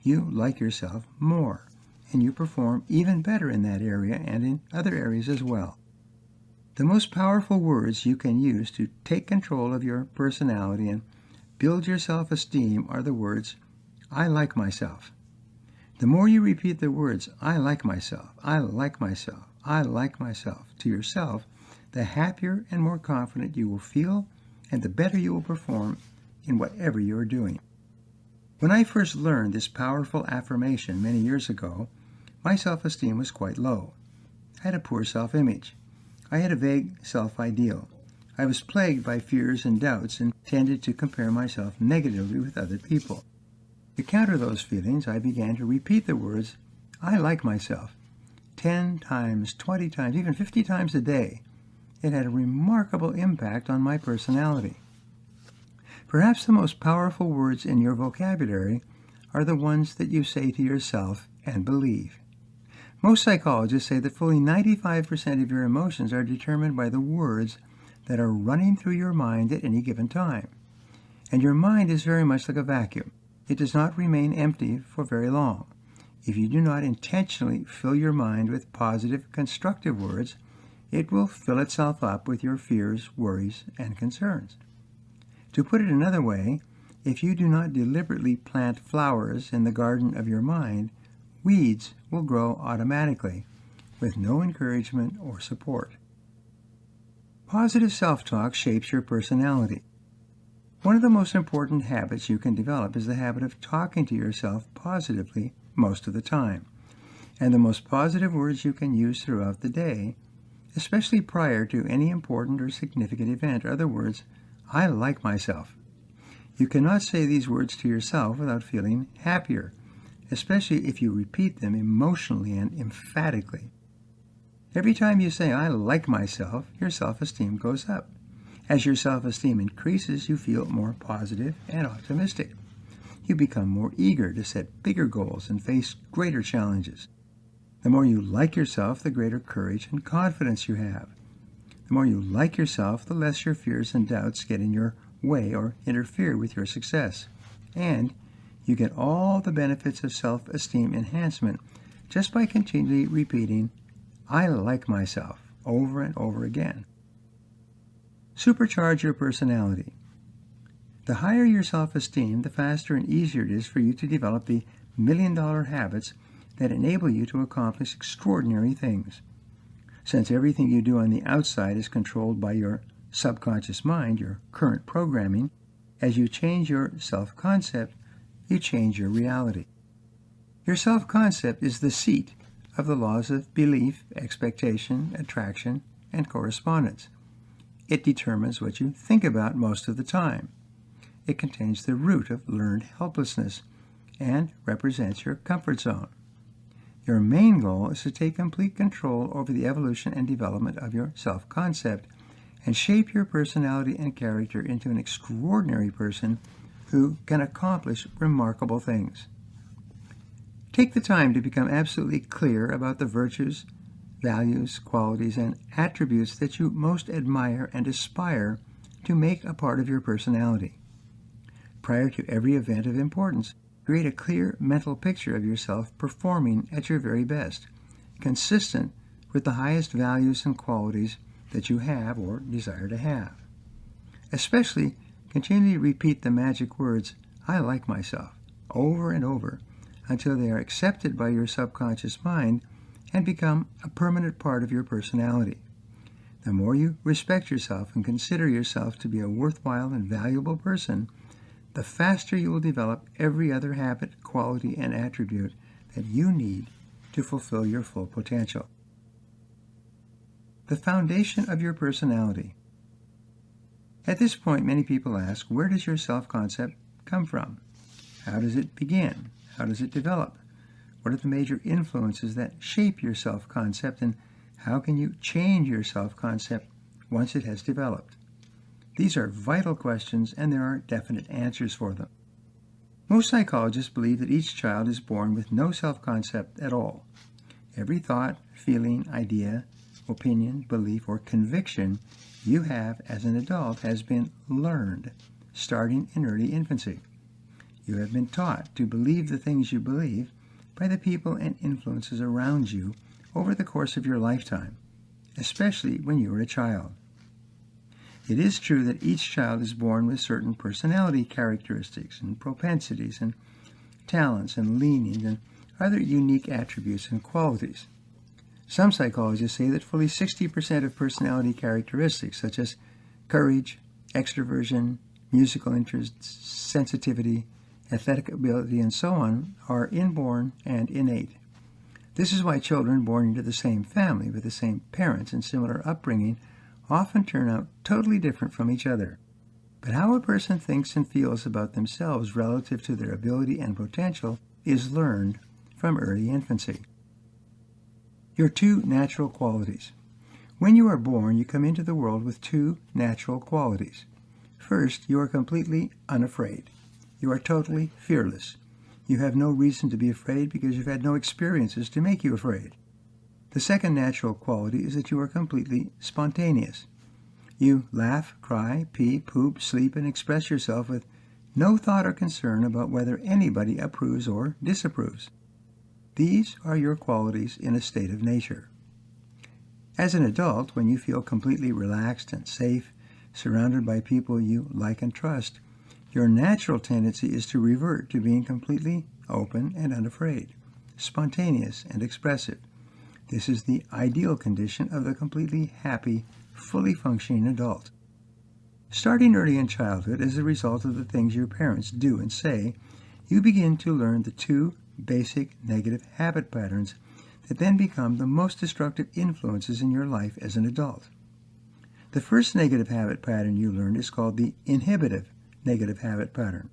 You like yourself more, and you perform even better in that area and in other areas as well. The most powerful words you can use to take control of your personality and build your self-esteem are the words, I like myself. The more you repeat the words, I like myself, I like myself, I like myself to yourself, the happier and more confident you will feel and the better you will perform in whatever you are doing. When I first learned this powerful affirmation many years ago, my self-esteem was quite low. I had a poor self-image. I had a vague self-ideal. I was plagued by fears and doubts and tended to compare myself negatively with other people. To counter those feelings, I began to repeat the words, "I like myself," 10 times, 20 times, even 50 times a day. It had a remarkable impact on my personality. Perhaps the most powerful words in your vocabulary are the ones that you say to yourself and believe. Most psychologists say that fully 95% of your emotions are determined by the words that are running through your mind at any given time. And your mind is very much like a vacuum. It does not remain empty for very long. If you do not intentionally fill your mind with positive, constructive words, it will fill itself up with your fears, worries, and concerns. To put it another way, if you do not deliberately plant flowers in the garden of your mind, weeds will grow automatically, with no encouragement or support. Positive self-talk shapes your personality. One of the most important habits you can develop is the habit of talking to yourself positively most of the time. And the most positive words you can use throughout the day, especially prior to any important or significant event, are the words, "I like myself." You cannot say these words to yourself without feeling happier, especially if you repeat them emotionally and emphatically. Every time you say, "I like myself," your self-esteem goes up. As your self-esteem increases, you feel more positive and optimistic. You become more eager to set bigger goals and face greater challenges. The more you like yourself, the greater courage and confidence you have. The more you like yourself, the less your fears and doubts get in your way or interfere with your success. And you get all the benefits of self-esteem enhancement just by continually repeating, "I like myself," over and over again. Supercharge your personality. The higher your self-esteem, the faster and easier it is for you to develop the million-dollar habits that enable you to accomplish extraordinary things. Since everything you do on the outside is controlled by your subconscious mind, your current programming, as you change your self-concept, you change your reality. Your self-concept is the seat of the laws of belief, expectation, attraction, and correspondence. It determines what you think about most of the time. It contains the root of learned helplessness and represents your comfort zone. Your main goal is to take complete control over the evolution and development of your self-concept and shape your personality and character into an extraordinary person who can accomplish remarkable things. Take the time to become absolutely clear about the virtues, values, qualities, and attributes that you most admire and aspire to make a part of your personality. Prior to every event of importance, create a clear mental picture of yourself performing at your very best, consistent with the highest values and qualities that you have or desire to have. Especially, continually repeat the magic words, "I like myself," over and over until they are accepted by your subconscious mind and become a permanent part of your personality. The more you respect yourself and consider yourself to be a worthwhile and valuable person, the faster you will develop every other habit, quality, and attribute that you need to fulfill your full potential. The foundation of your personality. At this point, many people ask, where does your self-concept come from? How does it begin? How does it develop? What are the major influences that shape your self-concept, and how can you change your self-concept once it has developed? These are vital questions, and there are definite answers for them. Most psychologists believe that each child is born with no self-concept at all. Every thought, feeling, idea, opinion, belief, or conviction you have as an adult has been learned, starting in early infancy. You have been taught to believe the things you believe by the people and influences around you over the course of your lifetime, especially when you were a child. It is true that each child is born with certain personality characteristics and propensities and talents and leanings and other unique attributes and qualities. Some psychologists say that fully 60% of personality characteristics such as courage, extroversion, musical interests, sensitivity, athletic ability, and so on are inborn and innate. This is why children born into the same family with the same parents and similar upbringing often turn out totally different from each other. But how a person thinks and feels about themselves relative to their ability and potential is learned from early infancy. Your two natural qualities. When you are born, you come into the world with two natural qualities. First, you are completely unafraid. You are totally fearless. You have no reason to be afraid because you've had no experiences to make you afraid. The second natural quality is that you are completely spontaneous. You laugh, cry, pee, poop, sleep, and express yourself with no thought or concern about whether anybody approves or disapproves. These are your qualities in a state of nature. As an adult, when you feel completely relaxed and safe, surrounded by people you like and trust, your natural tendency is to revert to being completely open and unafraid, spontaneous and expressive. This is the ideal condition of the completely happy, fully functioning adult. Starting early in childhood, as a result of the things your parents do and say, you begin to learn the two basic negative habit patterns that then become the most destructive influences in your life as an adult. The first negative habit pattern you learn is called the inhibitive negative habit pattern.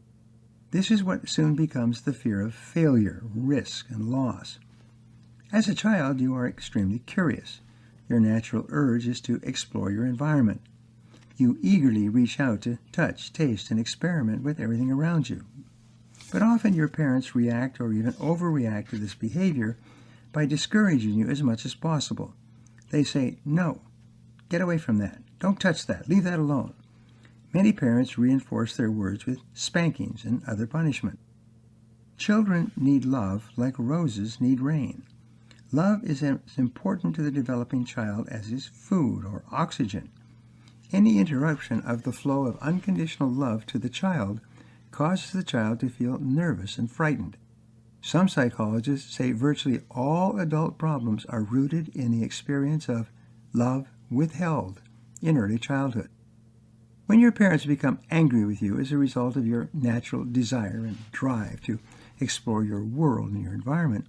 This is what soon becomes the fear of failure, risk, and loss. As a child, you are extremely curious. Your natural urge is to explore your environment. You eagerly reach out to touch, taste, and experiment with everything around you. But often your parents react or even overreact to this behavior by discouraging you as much as possible. They say, "No, get away from that. Don't touch that. Leave that alone." Many parents reinforce their words with spankings and other punishment. Children need love like roses need rain. Love is as important to the developing child as is food or oxygen. Any interruption of the flow of unconditional love to the child causes the child to feel nervous and frightened. Some psychologists say virtually all adult problems are rooted in the experience of love withheld in early childhood. When your parents become angry with you as a result of your natural desire and drive to explore your world and your environment,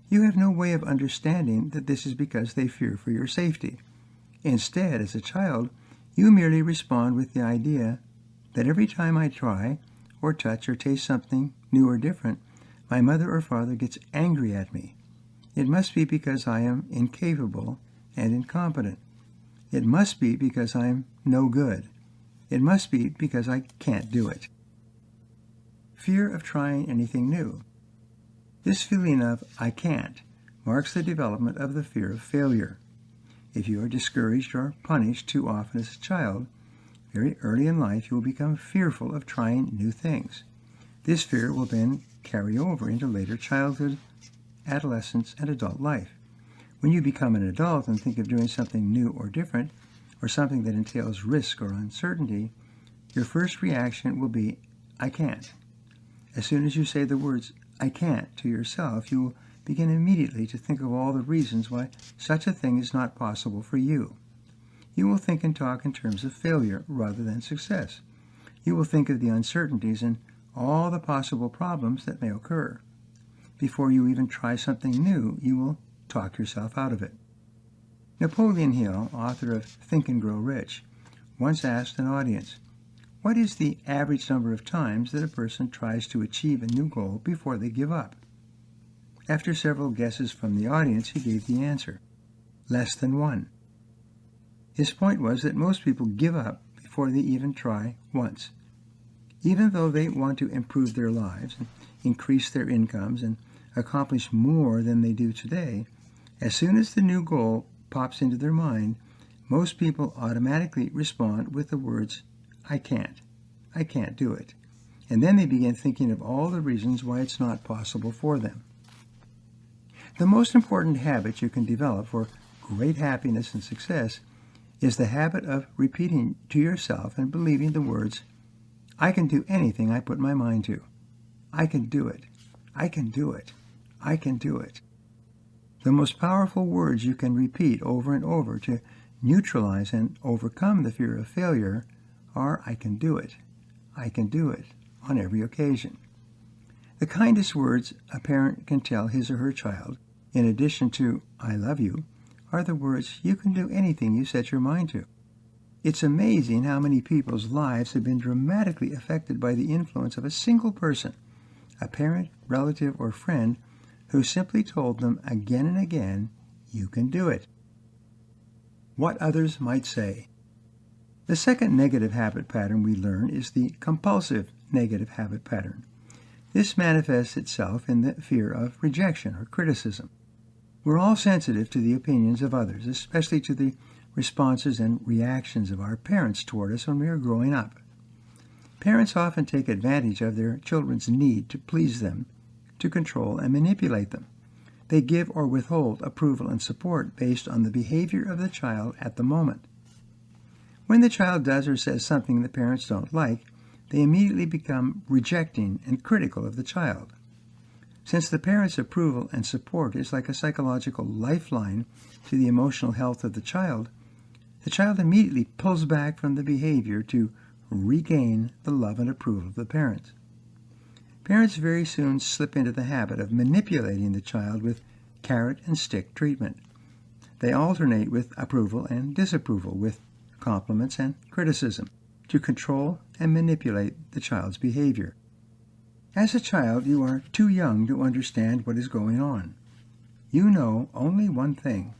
you have no way of understanding that this is because they fear for your safety. Instead, as a child, you merely respond with the idea that every time I try or touch or taste something new or different, my mother or father gets angry at me. It must be because I am incapable and incompetent. It must be because I'm no good. It must be because I can't do it. Fear of trying anything new. This feeling of I can't marks the development of the fear of failure. If you are discouraged or punished too often as a child, very early in life you will become fearful of trying new things. This fear will then carry over into later childhood, adolescence, and adult life. When you become an adult and think of doing something new or different, or something that entails risk or uncertainty, your first reaction will be, I can't. As soon as you say the words, I can't, to yourself, you will begin immediately to think of all the reasons why such a thing is not possible for you. You will think and talk in terms of failure rather than success. You will think of the uncertainties and all the possible problems that may occur. Before you even try something new, you will talk yourself out of it. Napoleon Hill, author of Think and Grow Rich, once asked an audience, what is the average number of times that a person tries to achieve a new goal before they give up? After several guesses from the audience, he gave the answer, less than one. His point was that most people give up before they even try once. Even though they want to improve their lives, and increase their incomes, and accomplish more than they do today, as soon as the new goal pops into their mind, most people automatically respond with the words, I can't do it. And then they begin thinking of all the reasons why it's not possible for them. The most important habit you can develop for great happiness and success is the habit of repeating to yourself and believing the words, I can do anything I put my mind to. I can do it. I can do it. I can do it. The most powerful words you can repeat over and over to neutralize and overcome the fear of failure are I can do it. I can do it on every occasion. The kindest words a parent can tell his or her child in addition to "I love you," are the words "You can do anything you set your mind to." It's amazing how many people's lives have been dramatically affected by the influence of a single person, a parent, relative, or friend, who simply told them again and again, "You can do it." What others might say. The second negative habit pattern we learn is the compulsive negative habit pattern. This manifests itself in the fear of rejection or criticism. We're all sensitive to the opinions of others, especially to the responses and reactions of our parents toward us when we are growing up. Parents often take advantage of their children's need to please them, to control and manipulate them. They give or withhold approval and support based on the behavior of the child at the moment. When the child does or says something the parents don't like, they immediately become rejecting and critical of the child. Since the parent's approval and support is like a psychological lifeline to the emotional health of the child immediately pulls back from the behavior to regain the love and approval of the parents. Parents very soon slip into the habit of manipulating the child with carrot and stick treatment. They alternate with approval and disapproval, with compliments and criticism, to control and manipulate the child's behavior. As a child, you are too young to understand what is going on. You know only one thing: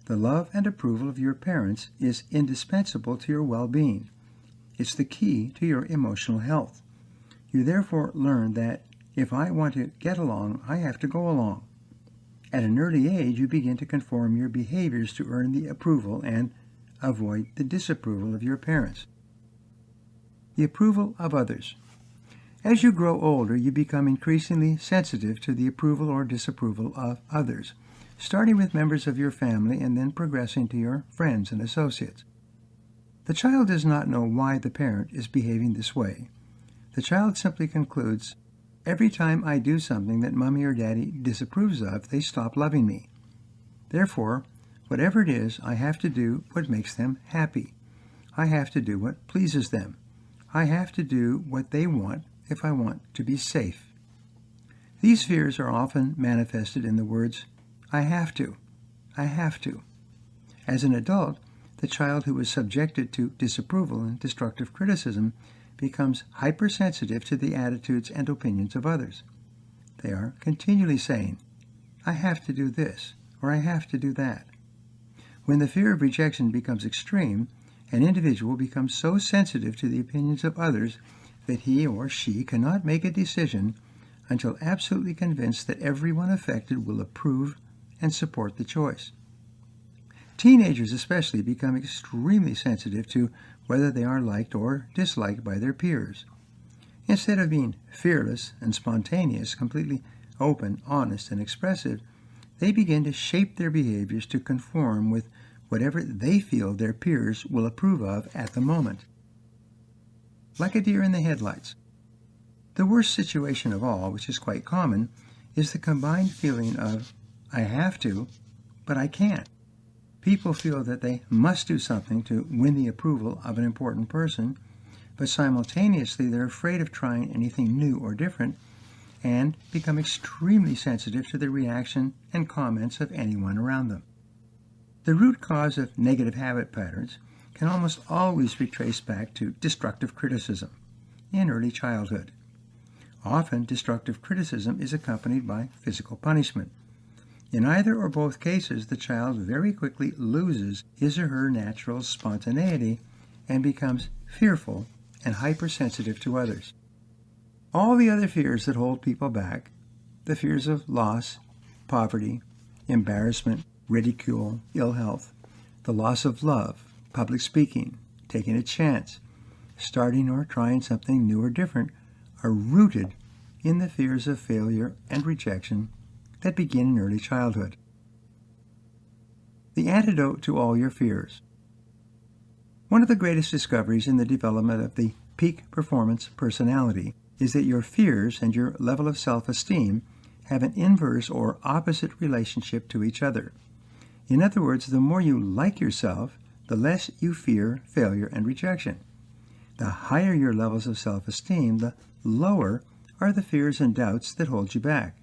the love and approval of your parents is indispensable to your well-being. It's the key to your emotional health. You therefore learn that if I want to get along, I have to go along. At an early age, you begin to conform your behaviors to earn the approval and avoid the disapproval of your parents. The approval of others. As you grow older, you become increasingly sensitive to the approval or disapproval of others, starting with members of your family and then progressing to your friends and associates. The child does not know why the parent is behaving this way. The child simply concludes, "Every time I do something that mommy or daddy disapproves of, they stop loving me. Therefore, whatever it is, I have to do what makes them happy. I have to do what pleases them. I have to do what they want if I want to be safe." These fears are often manifested in the words, "I have to. I have to." As an adult, the child who is subjected to disapproval and destructive criticism becomes hypersensitive to the attitudes and opinions of others. They are continually saying, "I have to do this," or "I have to do that." When the fear of rejection becomes extreme, an individual becomes so sensitive to the opinions of others that he or she cannot make a decision until absolutely convinced that everyone affected will approve and support the choice. Teenagers especially become extremely sensitive to whether they are liked or disliked by their peers. Instead of being fearless and spontaneous, completely open, honest, and expressive, they begin to shape their behaviors to conform with whatever they feel their peers will approve of at the moment. Like a deer in the headlights. The worst situation of all, which is quite common, is the combined feeling of "I have to, but I can't." People feel that they must do something to win the approval of an important person, but simultaneously they're afraid of trying anything new or different and become extremely sensitive to the reaction and comments of anyone around them. The root cause of negative habit patterns can almost always be traced back to destructive criticism in early childhood. Often, destructive criticism is accompanied by physical punishment. In either or both cases, the child very quickly loses his or her natural spontaneity and becomes fearful and hypersensitive to others. All the other fears that hold people back, the fears of loss, poverty, embarrassment, ridicule, ill health, the loss of love, public speaking, taking a chance, starting or trying something new or different, are rooted in the fears of failure and rejection that begin in early childhood. The antidote to all your fears. One of the greatest discoveries in the development of the peak performance personality is that your fears and your level of self-esteem have an inverse or opposite relationship to each other. In other words, the more you like yourself, the less you fear failure and rejection. The higher your levels of self-esteem, the lower are the fears and doubts that hold you back.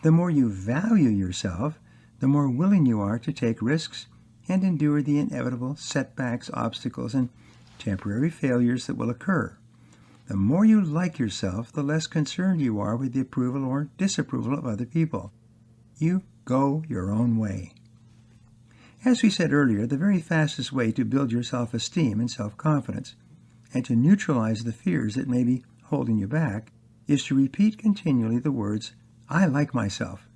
The more you value yourself, the more willing you are to take risks and endure the inevitable setbacks, obstacles, and temporary failures that will occur. The more you like yourself, the less concerned you are with the approval or disapproval of other people. You go your own way. As we said earlier, the very fastest way to build your self-esteem and self-confidence and to neutralize the fears that may be holding you back is to repeat continually the words, "I like myself."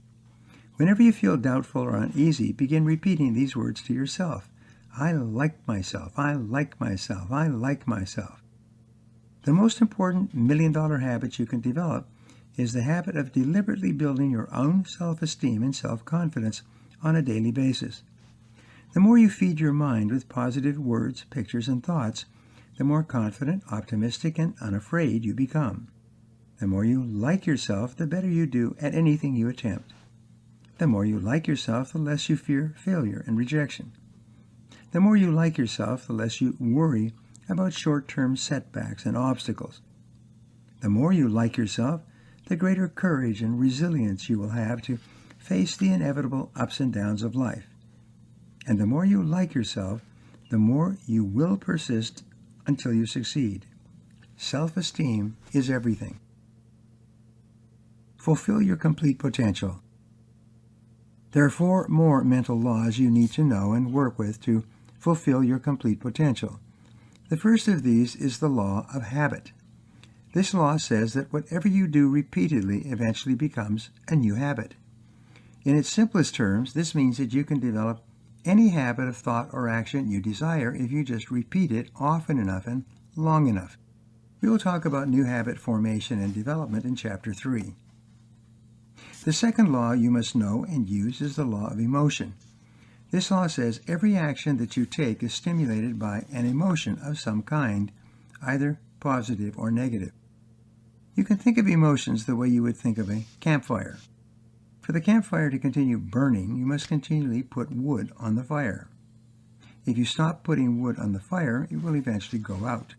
Whenever you feel doubtful or uneasy, begin repeating these words to yourself. I like myself. I like myself. I like myself. The most important million-dollar habit you can develop is the habit of deliberately building your own self-esteem and self-confidence on a daily basis. The more you feed your mind with positive words, pictures, and thoughts, the more confident, optimistic, and unafraid you become. The more you like yourself, the better you do at anything you attempt. The more you like yourself, the less you fear failure and rejection. The more you like yourself, the less you worry about short-term setbacks and obstacles. The more you like yourself, the greater courage and resilience you will have to face the inevitable ups and downs of life. And the more you like yourself, the more you will persist until you succeed. Self-esteem is everything. Fulfill your complete potential. There are 4 more mental laws you need to know and work with to fulfill your complete potential. The first of these is the law of habit. This law says that whatever you do repeatedly eventually becomes a new habit. In its simplest terms, this means that you can develop any habit of thought or action you desire if you just repeat it often enough and long enough. We will talk about new habit formation and development in Chapter 3. The second law you must know and use is the law of emotion. This law says every action that you take is stimulated by an emotion of some kind, either positive or negative. You can think of emotions the way you would think of a campfire. For the campfire to continue burning, you must continually put wood on the fire. If you stop putting wood on the fire, it will eventually go out.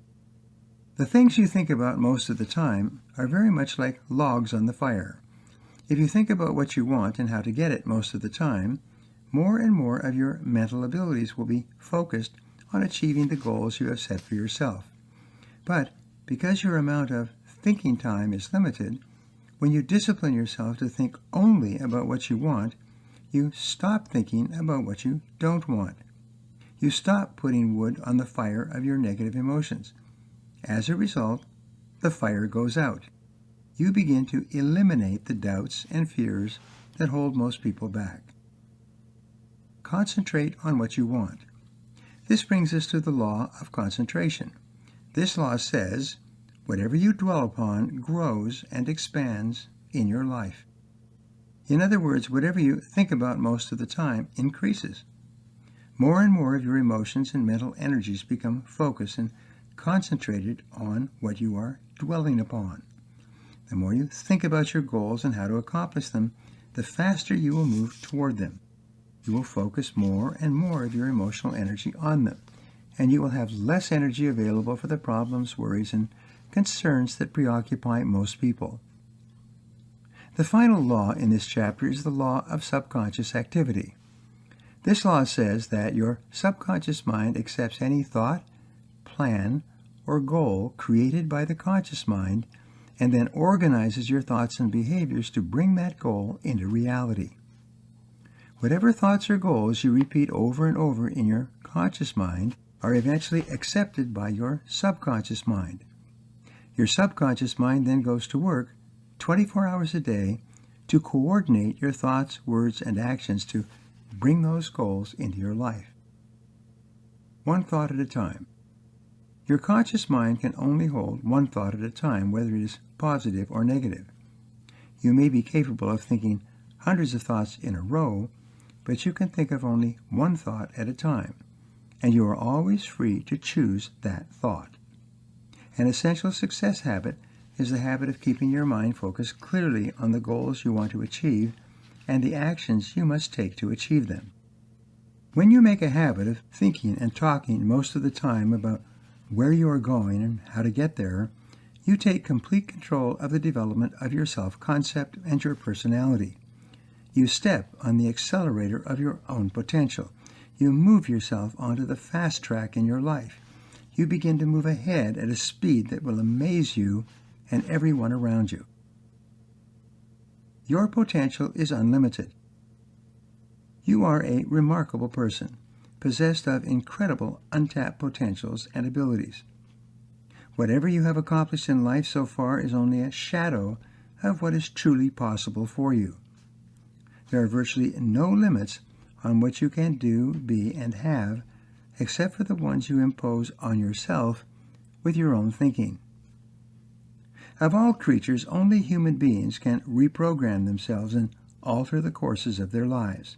The things you think about most of the time are very much like logs on the fire. If you think about what you want and how to get it most of the time, more and more of your mental abilities will be focused on achieving the goals you have set for yourself. But because your amount of thinking time is limited, when you discipline yourself to think only about what you want, you stop thinking about what you don't want. You stop putting wood on the fire of your negative emotions. As a result, the fire goes out. You begin to eliminate the doubts and fears that hold most people back. Concentrate on what you want. This brings us to the law of concentration. This law says, whatever you dwell upon grows and expands in your life. In other words, whatever you think about most of the time increases. More and more of your emotions and mental energies become focused and concentrated on what you are dwelling upon. The more you think about your goals and how to accomplish them, the faster you will move toward them. You will focus more and more of your emotional energy on them, and you will have less energy available for the problems, worries, and concerns that preoccupy most people. The final law in this chapter is the law of subconscious activity. This law says that your subconscious mind accepts any thought, plan, or goal created by the conscious mind and then organizes your thoughts and behaviors to bring that goal into reality. Whatever thoughts or goals you repeat over and over in your conscious mind are eventually accepted by your subconscious mind. Your subconscious mind then goes to work 24 hours a day to coordinate your thoughts, words, and actions to bring those goals into your life. One thought at a time. Your conscious mind can only hold one thought at a time, whether it is positive or negative. You may be capable of thinking hundreds of thoughts in a row, but you can think of only one thought at a time, and you are always free to choose that thought. An essential success habit is the habit of keeping your mind focused clearly on the goals you want to achieve and the actions you must take to achieve them. When you make a habit of thinking and talking most of the time about where you are going and how to get there, you take complete control of the development of your self-concept and your personality. You step on the accelerator of your own potential. You move yourself onto the fast track in your life. You begin to move ahead at a speed that will amaze you and everyone around you. Your potential is unlimited. You are a remarkable person, possessed of incredible untapped potentials and abilities. Whatever you have accomplished in life so far is only a shadow of what is truly possible for you. There are virtually no limits on what you can do, be, and have, except for the ones you impose on yourself with your own thinking. Of all creatures, only human beings can reprogram themselves and alter the courses of their lives.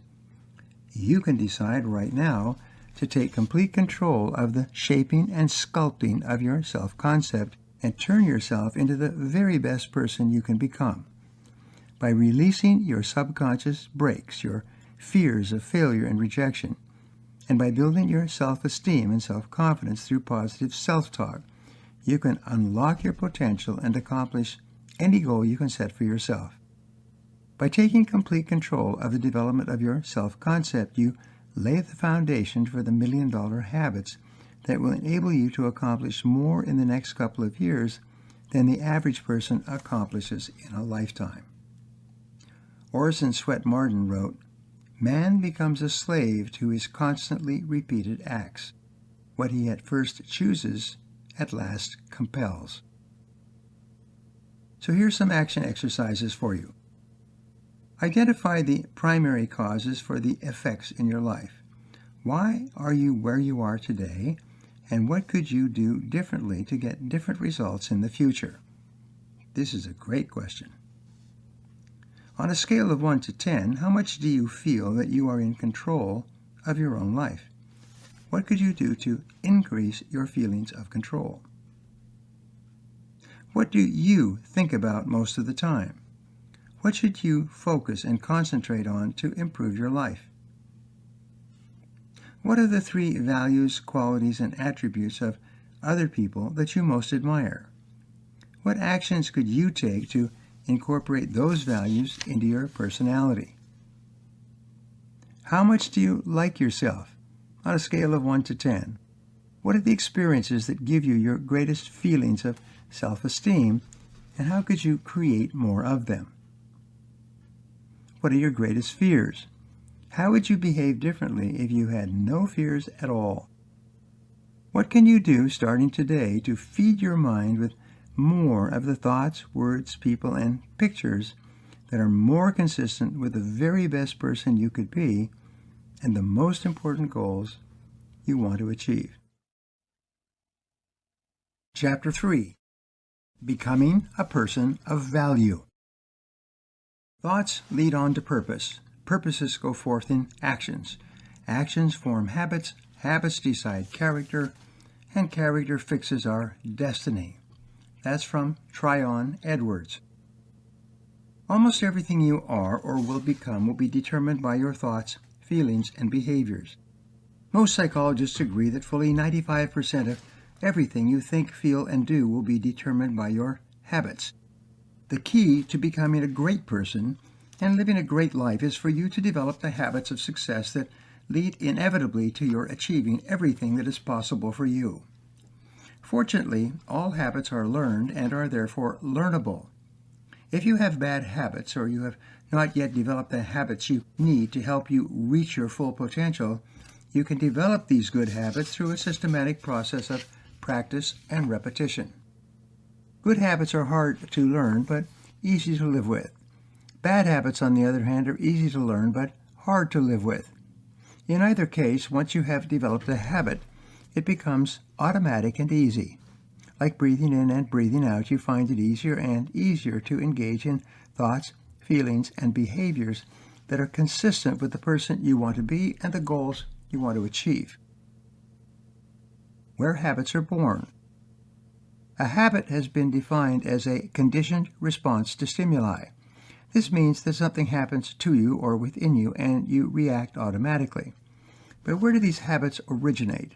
You can decide right now to take complete control of the shaping and sculpting of your self-concept and turn yourself into the very best person you can become. By releasing your subconscious brakes, your fears of failure and rejection, and by building your self-esteem and self-confidence through positive self-talk, you can unlock your potential and accomplish any goal you can set for yourself. By taking complete control of the development of your self-concept, you lay the foundation for the million-dollar habits that will enable you to accomplish more in the next couple of years than the average person accomplishes in a lifetime. Orson Swett Marden wrote, "Man becomes a slave to his constantly repeated acts. What he at first chooses, at last compels." So here's some action exercises for you. Identify the primary causes for the effects in your life. Why are you where you are today, and what could you do differently to get different results in the future? This is a great question. On a scale of 1 to 10, how much do you feel that you are in control of your own life? What could you do to increase your feelings of control? What do you think about most of the time? What should you focus and concentrate on to improve your life? What are the 3 values, qualities, and attributes of other people that you most admire? What actions could you take to incorporate those values into your personality? How much do you like yourself? On a scale of 1 to 10, what are the experiences that give you your greatest feelings of self-esteem, and how could you create more of them? What are your greatest fears? How would you behave differently if you had no fears at all? What can you do starting today to feed your mind with more of the thoughts, words, people, and pictures that are more consistent with the very best person you could be and the most important goals you want to achieve? Chapter 3. Becoming a person of value. Thoughts lead on to purpose. Purposes go forth in actions. Actions form habits. Habits decide character. And character fixes our destiny. That's from Tryon Edwards. Almost everything you are or will become will be determined by your thoughts, feelings, and behaviors. Most psychologists agree that fully 95% of everything you think, feel, and do will be determined by your habits. The key to becoming a great person and living a great life is for you to develop the habits of success that lead inevitably to your achieving everything that is possible for you. Fortunately, all habits are learned and are therefore learnable. If you have bad habits or you have not yet developed the habits you need to help you reach your full potential, you can develop these good habits through a systematic process of practice and repetition. Good habits are hard to learn, but easy to live with. Bad habits, on the other hand, are easy to learn, but hard to live with. In either case, once you have developed a habit, it becomes automatic and easy. Like breathing in and breathing out, you find it easier and easier to engage in thoughts, feelings, and behaviors that are consistent with the person you want to be and the goals you want to achieve. Where habits are born. A habit has been defined as a conditioned response to stimuli. This means that something happens to you or within you and you react automatically. But where do these habits originate?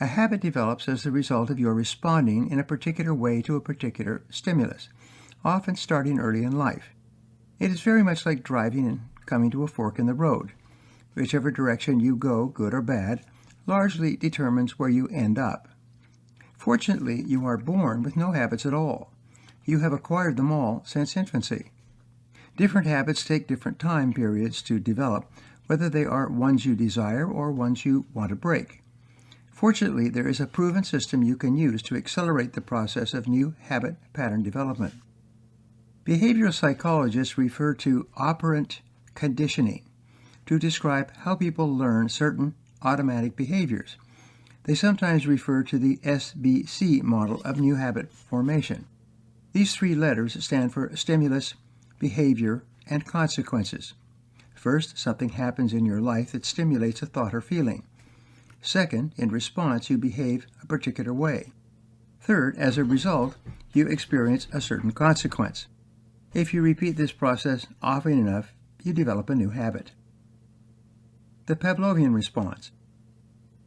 A habit develops as the result of your responding in a particular way to a particular stimulus, often starting early in life. It is very much like driving in coming to a fork in the road. Whichever direction you go, good or bad, largely determines where you end up. Fortunately, you are born with no habits at all. You have acquired them all since infancy. Different habits take different time periods to develop, whether they are ones you desire or ones you want to break. Fortunately, there is a proven system you can use to accelerate the process of new habit pattern development. Behavioral psychologists refer to operant conditioning to describe how people learn certain automatic behaviors. They sometimes refer to the SBC model of new habit formation. These three letters stand for stimulus, behavior, and consequences. First, something happens in your life that stimulates a thought or feeling. Second, in response, you behave a particular way. Third, as a result, you experience a certain consequence. If you repeat this process often enough, you develop a new habit. The Pavlovian response.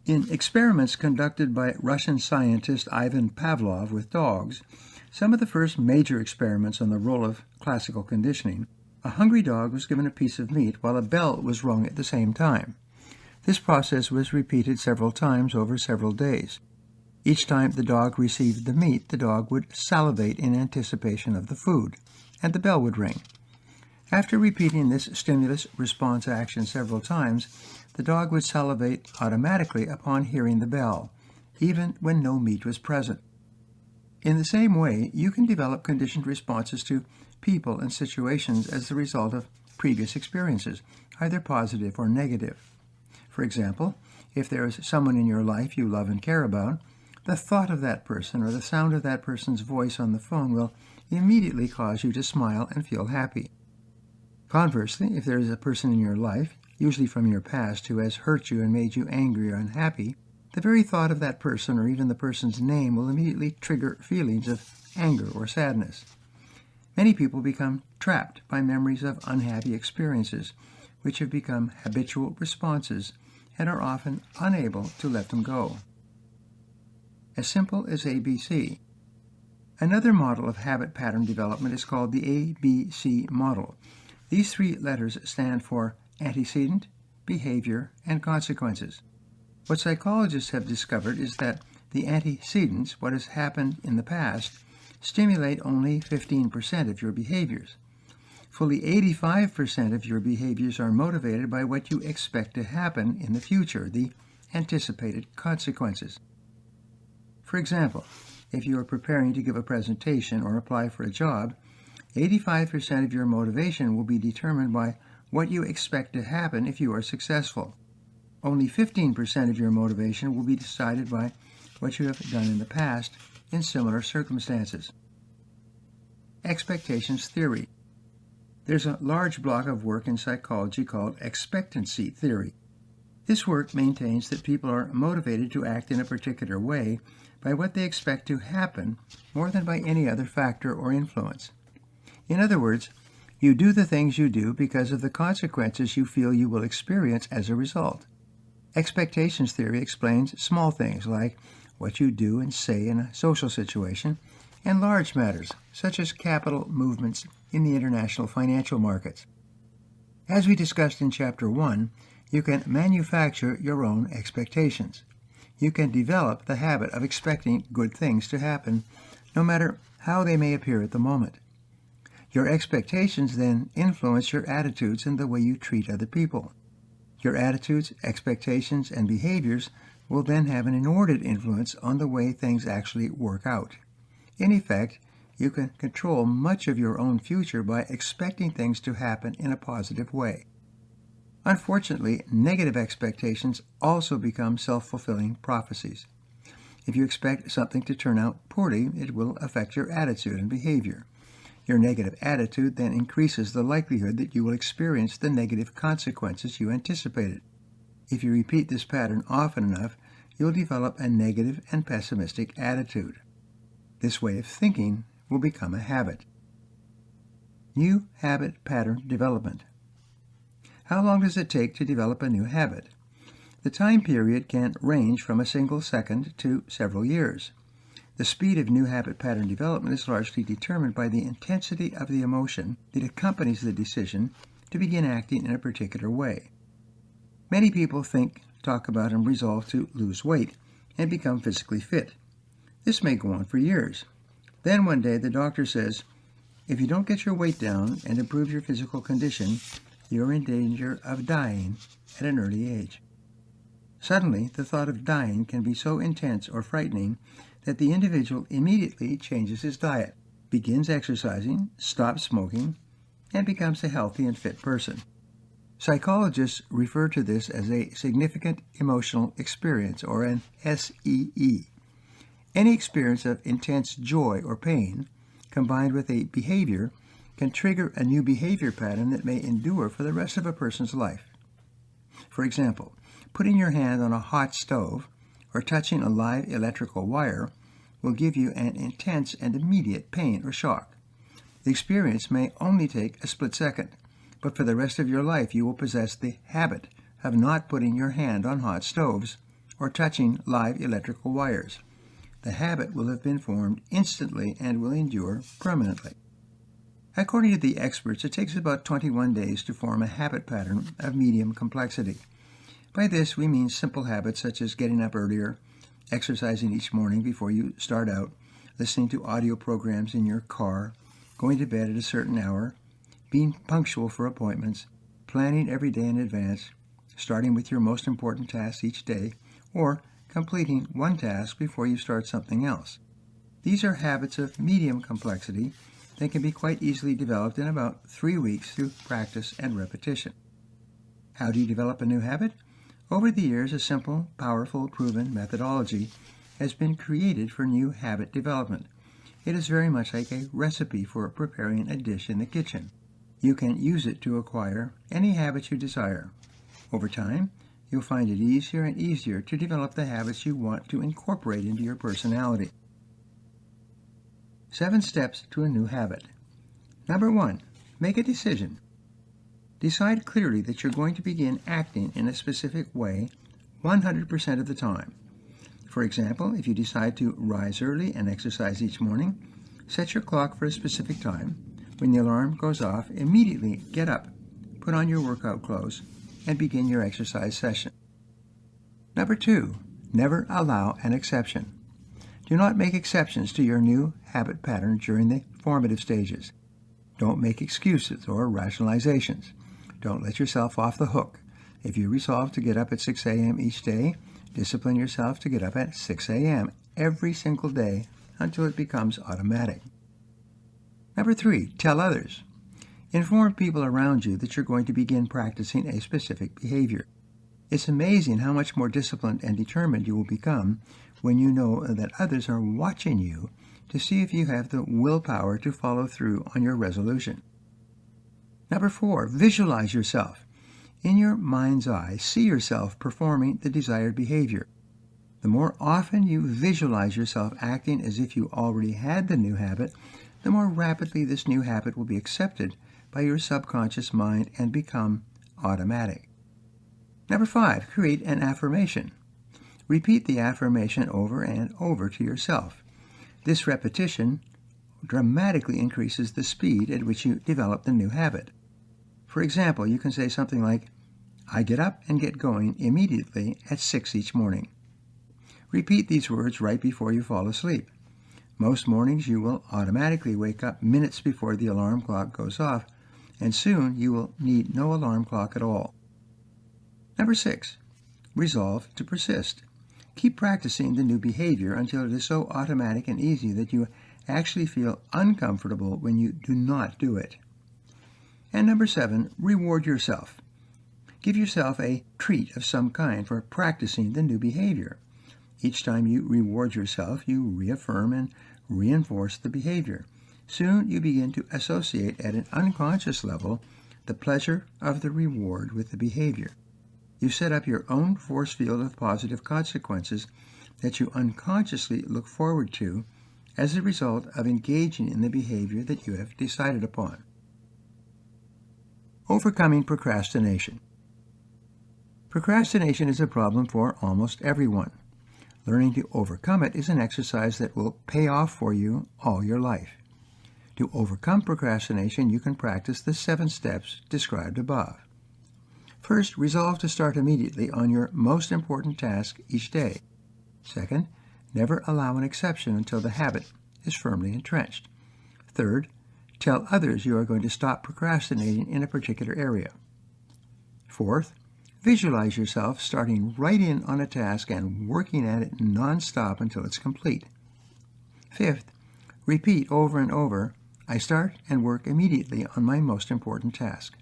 In experiments conducted by Russian scientist Ivan Pavlov with dogs, some of the first major experiments on the role of classical conditioning, a hungry dog was given a piece of meat while a bell was rung at the same time. This process was repeated several times over several days. Each time the dog received the meat, the dog would salivate in anticipation of the food, and the bell would ring. After repeating this stimulus-response action several times, the dog would salivate automatically upon hearing the bell, even when no meat was present. In the same way, you can develop conditioned responses to people and situations as the result of previous experiences, either positive or negative. For example, if there is someone in your life you love and care about, the thought of that person or the sound of that person's voice on the phone will immediately cause you to smile and feel happy. Conversely, if there is a person in your life, usually from your past, who has hurt you and made you angry or unhappy, the very thought of that person or even the person's name will immediately trigger feelings of anger or sadness. Many people become trapped by memories of unhappy experiences, which have become habitual responses and are often unable to let them go. As simple as ABC. Another model of habit pattern development is called the ABC model. These three letters stand for antecedent, behavior, and consequences. What psychologists have discovered is that the antecedents, what has happened in the past, stimulate only 15% of your behaviors. Fully 85% of your behaviors are motivated by what you expect to happen in the future, the anticipated consequences. For example, if you are preparing to give a presentation or apply for a job, 85% of your motivation will be determined by what you expect to happen if you are successful. Only 15% of your motivation will be decided by what you have done in the past in similar circumstances. Expectations theory. There's a large block of work in psychology called expectancy theory. This work maintains that people are motivated to act in a particular way by what they expect to happen more than by any other factor or influence. In other words, you do the things you do because of the consequences you feel you will experience as a result. Expectations theory explains small things like what you do and say in a social situation, and large matters such as capital movements in the international financial markets. As we discussed in Chapter 1, you can manufacture your own expectations. You can develop the habit of expecting good things to happen, no matter how they may appear at the moment. Your expectations then influence your attitudes and the way you treat other people. Your attitudes, expectations, and behaviors will then have an inordinate influence on the way things actually work out. In effect, you can control much of your own future by expecting things to happen in a positive way. Unfortunately, negative expectations also become self-fulfilling prophecies. If you expect something to turn out poorly, it will affect your attitude and behavior. Your negative attitude then increases the likelihood that you will experience the negative consequences you anticipated. If you repeat this pattern often enough, you'll develop a negative and pessimistic attitude. This way of thinking will become a habit. New habit pattern development. How long does it take to develop a new habit? The time period can range from a single second to several years. The speed of new habit pattern development is largely determined by the intensity of the emotion that accompanies the decision to begin acting in a particular way. Many people think, talk about, and resolve to lose weight and become physically fit. This may go on for years. Then one day the doctor says, if you don't get your weight down and improve your physical condition, you're in danger of dying at an early age. Suddenly, the thought of dying can be so intense or frightening that the individual immediately changes his diet, begins exercising, stops smoking, and becomes a healthy and fit person. Psychologists refer to this as a significant emotional experience, or an SEE. Any experience of intense joy or pain, combined with a behavior, can trigger a new behavior pattern that may endure for the rest of a person's life. For example, putting your hand on a hot stove or touching a live electrical wire will give you an intense and immediate pain or shock. The experience may only take a split second, but for the rest of your life you will possess the habit of not putting your hand on hot stoves or touching live electrical wires. The habit will have been formed instantly and will endure permanently. According to the experts, it takes about 21 days to form a habit pattern of medium complexity. By this, we mean simple habits such as getting up earlier, exercising each morning before you start out, listening to audio programs in your car, going to bed at a certain hour, being punctual for appointments, planning every day in advance, starting with your most important tasks each day, or completing one task before you start something else. These are habits of medium complexity that can be quite easily developed in about 3 weeks through practice and repetition. How do you develop a new habit? Over the years, a simple, powerful, proven methodology has been created for new habit development. It is very much like a recipe for preparing a dish in the kitchen. You can use it to acquire any habit you desire. Over time, you'll find it easier and easier to develop the habits you want to incorporate into your personality. 7 steps to a new habit. Number 1, make a decision. Decide clearly that you're going to begin acting in a specific way 100% of the time. For example, if you decide to rise early and exercise each morning, set your clock for a specific time. When the alarm goes off, immediately get up, put on your workout clothes, and begin your exercise session. Number 2, never allow an exception. Do not make exceptions to your new habit pattern during the formative stages. Don't make excuses or rationalizations. Don't let yourself off the hook. If you resolve to get up at 6 a.m. each day, discipline yourself to get up at 6 a.m. every single day until it becomes automatic. Number 3, tell others. Inform people around you that you're going to begin practicing a specific behavior. It's amazing how much more disciplined and determined you will become when you know that others are watching you to see if you have the willpower to follow through on your resolution. Number 4, visualize yourself. In your mind's eye, see yourself performing the desired behavior. The more often you visualize yourself acting as if you already had the new habit, the more rapidly this new habit will be accepted by your subconscious mind and become automatic. Number 5, create an affirmation. Repeat the affirmation over and over to yourself. This repetition dramatically increases the speed at which you develop the new habit. For example, you can say something like, I get up and get going immediately at 6 each morning. Repeat these words right before you fall asleep. Most mornings you will automatically wake up minutes before the alarm clock goes off, and soon you will need no alarm clock at all. Number 6, resolve to persist. Keep practicing the new behavior until it is so automatic and easy that you actually feel uncomfortable when you do not do it. And number 7, reward yourself. Give yourself a treat of some kind for practicing the new behavior. Each time you reward yourself, you reaffirm and reinforce the behavior. Soon you begin to associate at an unconscious level the pleasure of the reward with the behavior. You set up your own force field of positive consequences that you unconsciously look forward to as a result of engaging in the behavior that you have decided upon. Overcoming procrastination. Procrastination is a problem for almost everyone. Learning to overcome it is an exercise that will pay off for you all your life. To overcome procrastination, you can practice the 7 steps described above. First, resolve to start immediately on your most important task each day. Second, never allow an exception until the habit is firmly entrenched. Third, tell others you are going to stop procrastinating in a particular area. Fourth, visualize yourself starting right in on a task and working at it non-stop until it's complete. Fifth, repeat over and over, I start and work immediately on my most important task.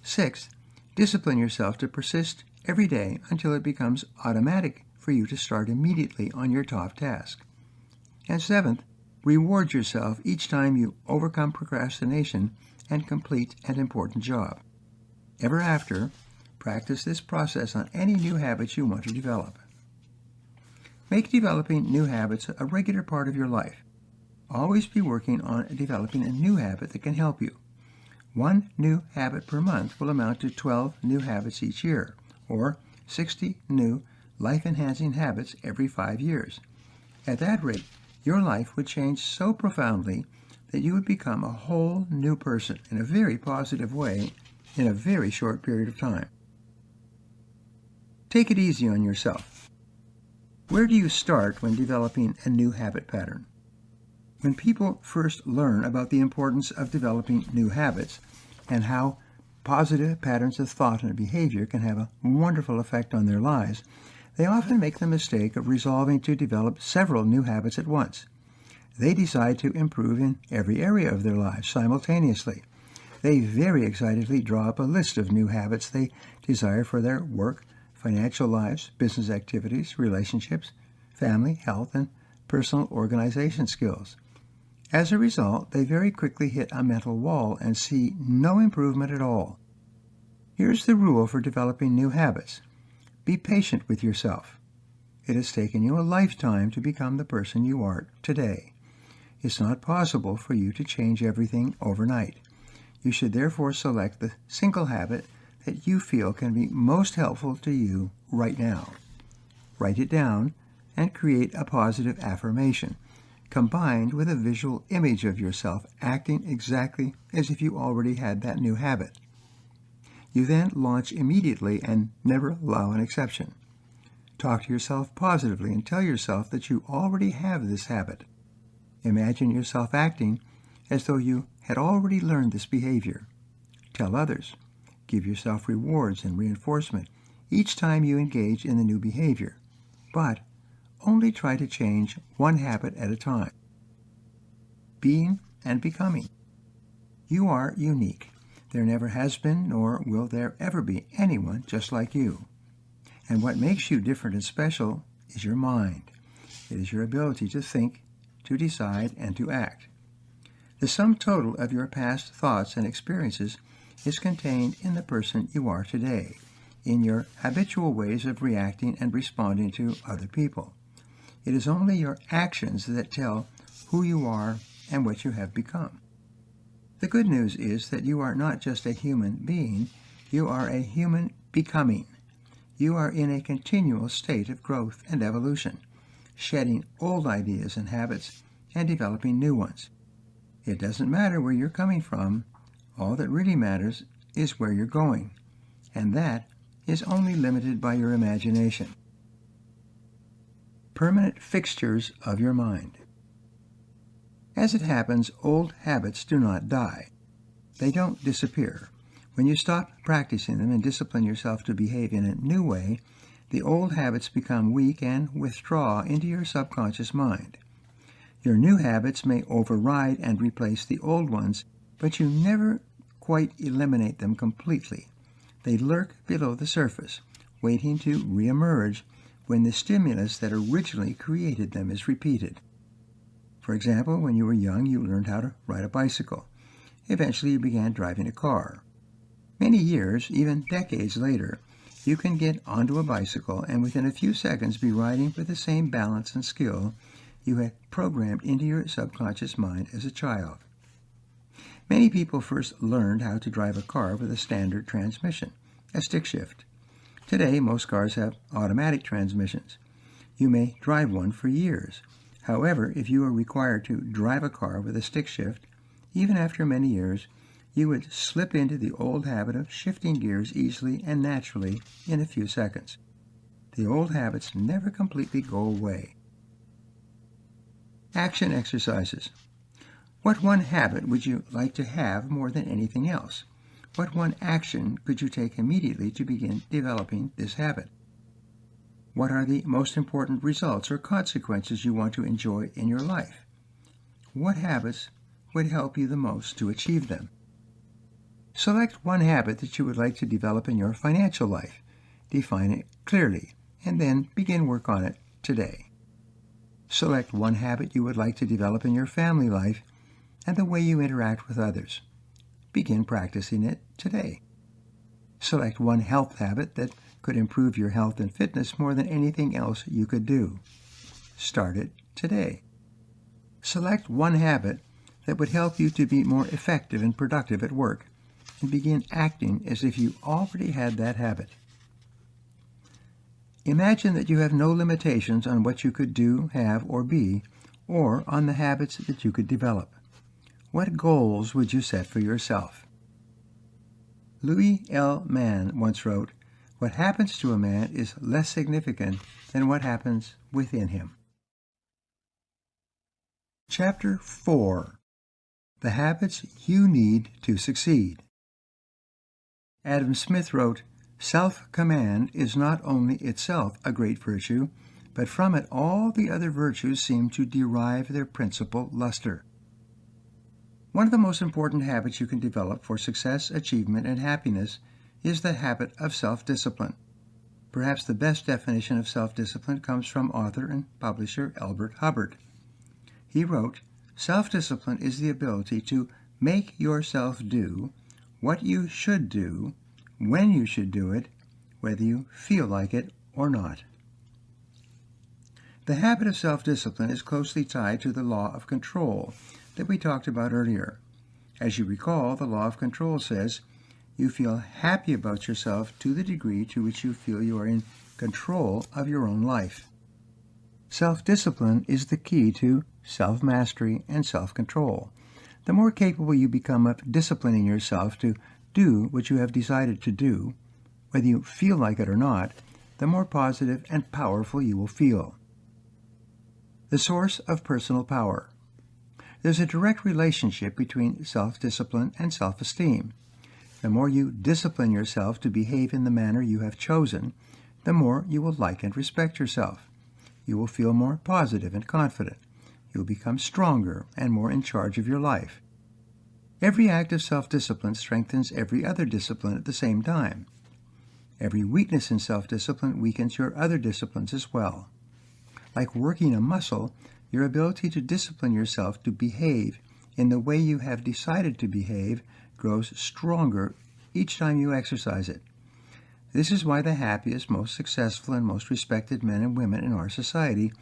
Sixth, discipline yourself to persist every day until it becomes automatic for you to start immediately on your top task. And seventh, reward yourself each time you overcome procrastination and complete an important job. Ever after, practice this process on any new habits you want to develop. Make developing new habits a regular part of your life. Always be working on developing a new habit that can help you. 1 new habit per month will amount to 12 new habits each year, or 60 new life-enhancing habits every 5 years. At that rate, your life would change so profoundly that you would become a whole new person in a very positive way in a very short period of time. Take it easy on yourself. Where do you start when developing a new habit pattern? When people first learn about the importance of developing new habits and how positive patterns of thought and behavior can have a wonderful effect on their lives, they often make the mistake of resolving to develop several new habits at once. They decide to improve in every area of their lives simultaneously. They very excitedly draw up a list of new habits they desire for their work, financial lives, business activities, relationships, family, health, and personal organization skills. As a result, they very quickly hit a mental wall and see no improvement at all. Here's the rule for developing new habits. Be patient with yourself. It has taken you a lifetime to become the person you are today. It's not possible for you to change everything overnight. You should therefore select the single habit that you feel can be most helpful to you right now. Write it down and create a positive affirmation, combined with a visual image of yourself acting exactly as if you already had that new habit. You then launch immediately and never allow an exception. Talk to yourself positively and tell yourself that you already have this habit. Imagine yourself acting as though you had already learned this behavior. Tell others. Give yourself rewards and reinforcement each time you engage in the new behavior, but only try to change one habit at a time. Being and becoming. You are unique. There never has been nor will there ever be anyone just like you. And what makes you different and special is your mind. It is your ability to think, to decide, and to act. The sum total of your past thoughts and experiences is contained in the person you are today, in your habitual ways of reacting and responding to other people. It is only your actions that tell who you are and what you have become. The good news is that you are not just a human being, you are a human becoming. You are in a continual state of growth and evolution, shedding old ideas and habits and developing new ones. It doesn't matter where you're coming from. All that really matters is where you're going, and that is only limited by your imagination. Permanent fixtures of your mind. As it happens, old habits do not die. They don't disappear. When you stop practicing them and discipline yourself to behave in a new way, the old habits become weak and withdraw into your subconscious mind. Your new habits may override and replace the old ones, but you never quite eliminate them completely. They lurk below the surface, waiting to reemerge when the stimulus that originally created them is repeated. For example, when you were young, you learned how to ride a bicycle. Eventually, you began driving a car. Many years, even decades later, you can get onto a bicycle and within a few seconds be riding with the same balance and skill you had programmed into your subconscious mind as a child. Many people first learned how to drive a car with a standard transmission, a stick shift. Today, most cars have automatic transmissions. You may drive one for years. However, if you are required to drive a car with a stick shift, Even after many years, you would slip into the old habit of shifting gears easily and naturally in a few seconds. The old habits never completely go away. Action exercises. What one habit would you like to have more than anything else? What one action could you take immediately to begin developing this habit? What are the most important results or consequences you want to enjoy in your life? What habits would help you the most to achieve them? Select one habit that you would like to develop in your financial life. Define it clearly, and then begin work on it today. Select one habit you would like to develop in your family life and the way you interact with others. Begin practicing it today. Select one health habit that could improve your health and fitness more than anything else you could do. Start it today. Select one habit that would help you to be more effective and productive at work, and begin acting as if you already had that habit. Imagine that you have no limitations on what you could do, have, or be, or on the habits that you could develop. What goals would you set for yourself? Louis L. Mann once wrote, "What happens to a man is less significant than what happens within him." Chapter 4. The Habits You Need to Succeed. Adam Smith wrote, "Self-command is not only itself a great virtue, but from it all the other virtues seem to derive their principal luster." One of the most important habits you can develop for success, achievement, and happiness is the habit of self-discipline. Perhaps the best definition of self-discipline comes from author and publisher Elbert Hubbard. He wrote, "Self-discipline is the ability to make yourself do what you should do, when you should do it, whether you feel like it or not." The habit of self-discipline is closely tied to the law of control that we talked about earlier. As you recall, the law of control says you feel happy about yourself to the degree to which you feel you are in control of your own life. Self-discipline is the key to self-mastery and self-control. The more capable you become of disciplining yourself to do what you have decided to do, whether you feel like it or not, the more positive and powerful you will feel. The source of personal power. There's a direct relationship between self-discipline and self-esteem. The more you discipline yourself to behave in the manner you have chosen, the more you will like and respect yourself. You will feel more positive and confident. You will become stronger and more in charge of your life. Every act of self-discipline strengthens every other discipline at the same time. Every weakness in self-discipline weakens your other disciplines as well. Like working a muscle, your ability to discipline yourself to behave in the way you have decided to behave grows stronger each time you exercise it. This is why the happiest, most successful, and most respected men and women in our society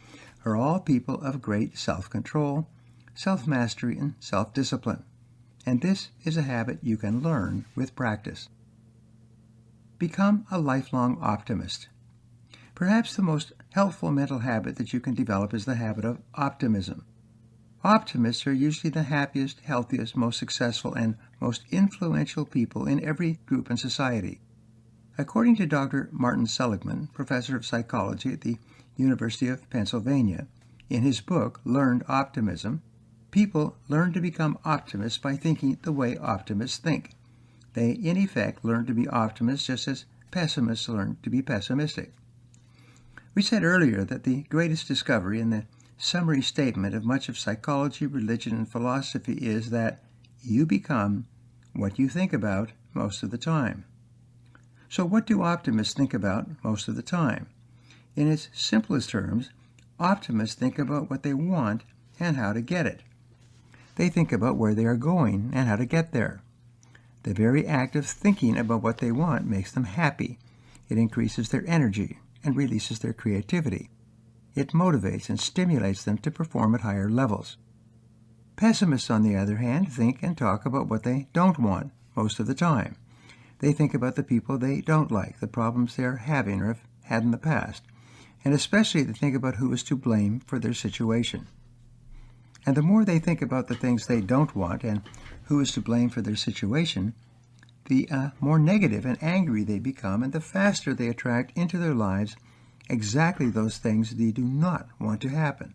are all people of great self-control, self-mastery, and self-discipline. And this is a habit you can learn with practice. Become a lifelong optimist. Perhaps the most helpful mental habit that you can develop is the habit of optimism. Optimists are usually the happiest, healthiest, most successful, and most influential people in every group in society. According to Dr. Martin Seligman, professor of psychology at the University of Pennsylvania, in his book, Learned Optimism, people learn to become optimists by thinking the way optimists think. They, in effect, learn to be optimists just as pessimists learn to be pessimistic. We said earlier that the greatest discovery in the summary statement of much of psychology, religion, and philosophy is that you become what you think about most of the time. So what do optimists think about most of the time? In its simplest terms, optimists think about what they want and how to get it. They think about where they are going and how to get there. The very act of thinking about what they want makes them happy. It increases their energy and releases their creativity. It motivates and stimulates them to perform at higher levels. Pessimists, on the other hand, think and talk about what they don't want most of the time. They think about the people they don't like, the problems they are having or have had in the past, and especially they think about who is to blame for their situation. And the more they think about the things they don't want and who is to blame for their situation, the more negative and angry they become, and the faster they attract into their lives exactly those things they do not want to happen.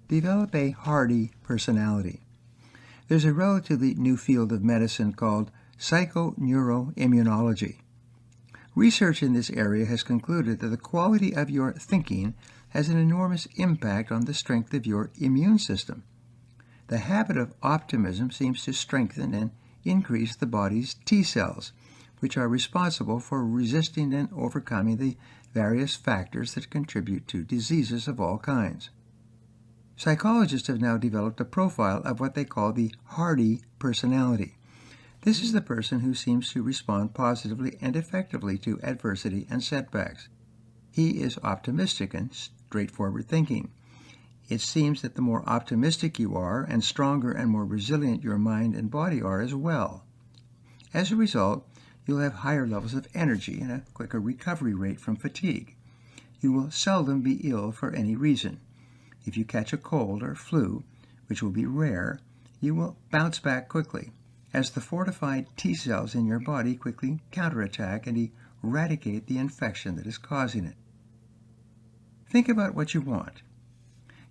Develop a hardy personality. There's a relatively new field of medicine called psychoneuroimmunology. Research in this area has concluded that the quality of your thinking has an enormous impact on the strength of your immune system. The habit of optimism seems to strengthen and increase the body's T cells, which are responsible for resisting and overcoming the various factors that contribute to diseases of all kinds. Psychologists have now developed a profile of what they call the hardy personality. This is the person who seems to respond positively and effectively to adversity and setbacks. He is optimistic and straightforward thinking. It seems that the more optimistic you are, and stronger and more resilient your mind and body are as well. As a result, you'll have higher levels of energy and a quicker recovery rate from fatigue. You will seldom be ill for any reason. If you catch a cold or flu, which will be rare, you will bounce back quickly, as the fortified T cells in your body quickly counterattack and eradicate the infection that is causing it. Think about what you want.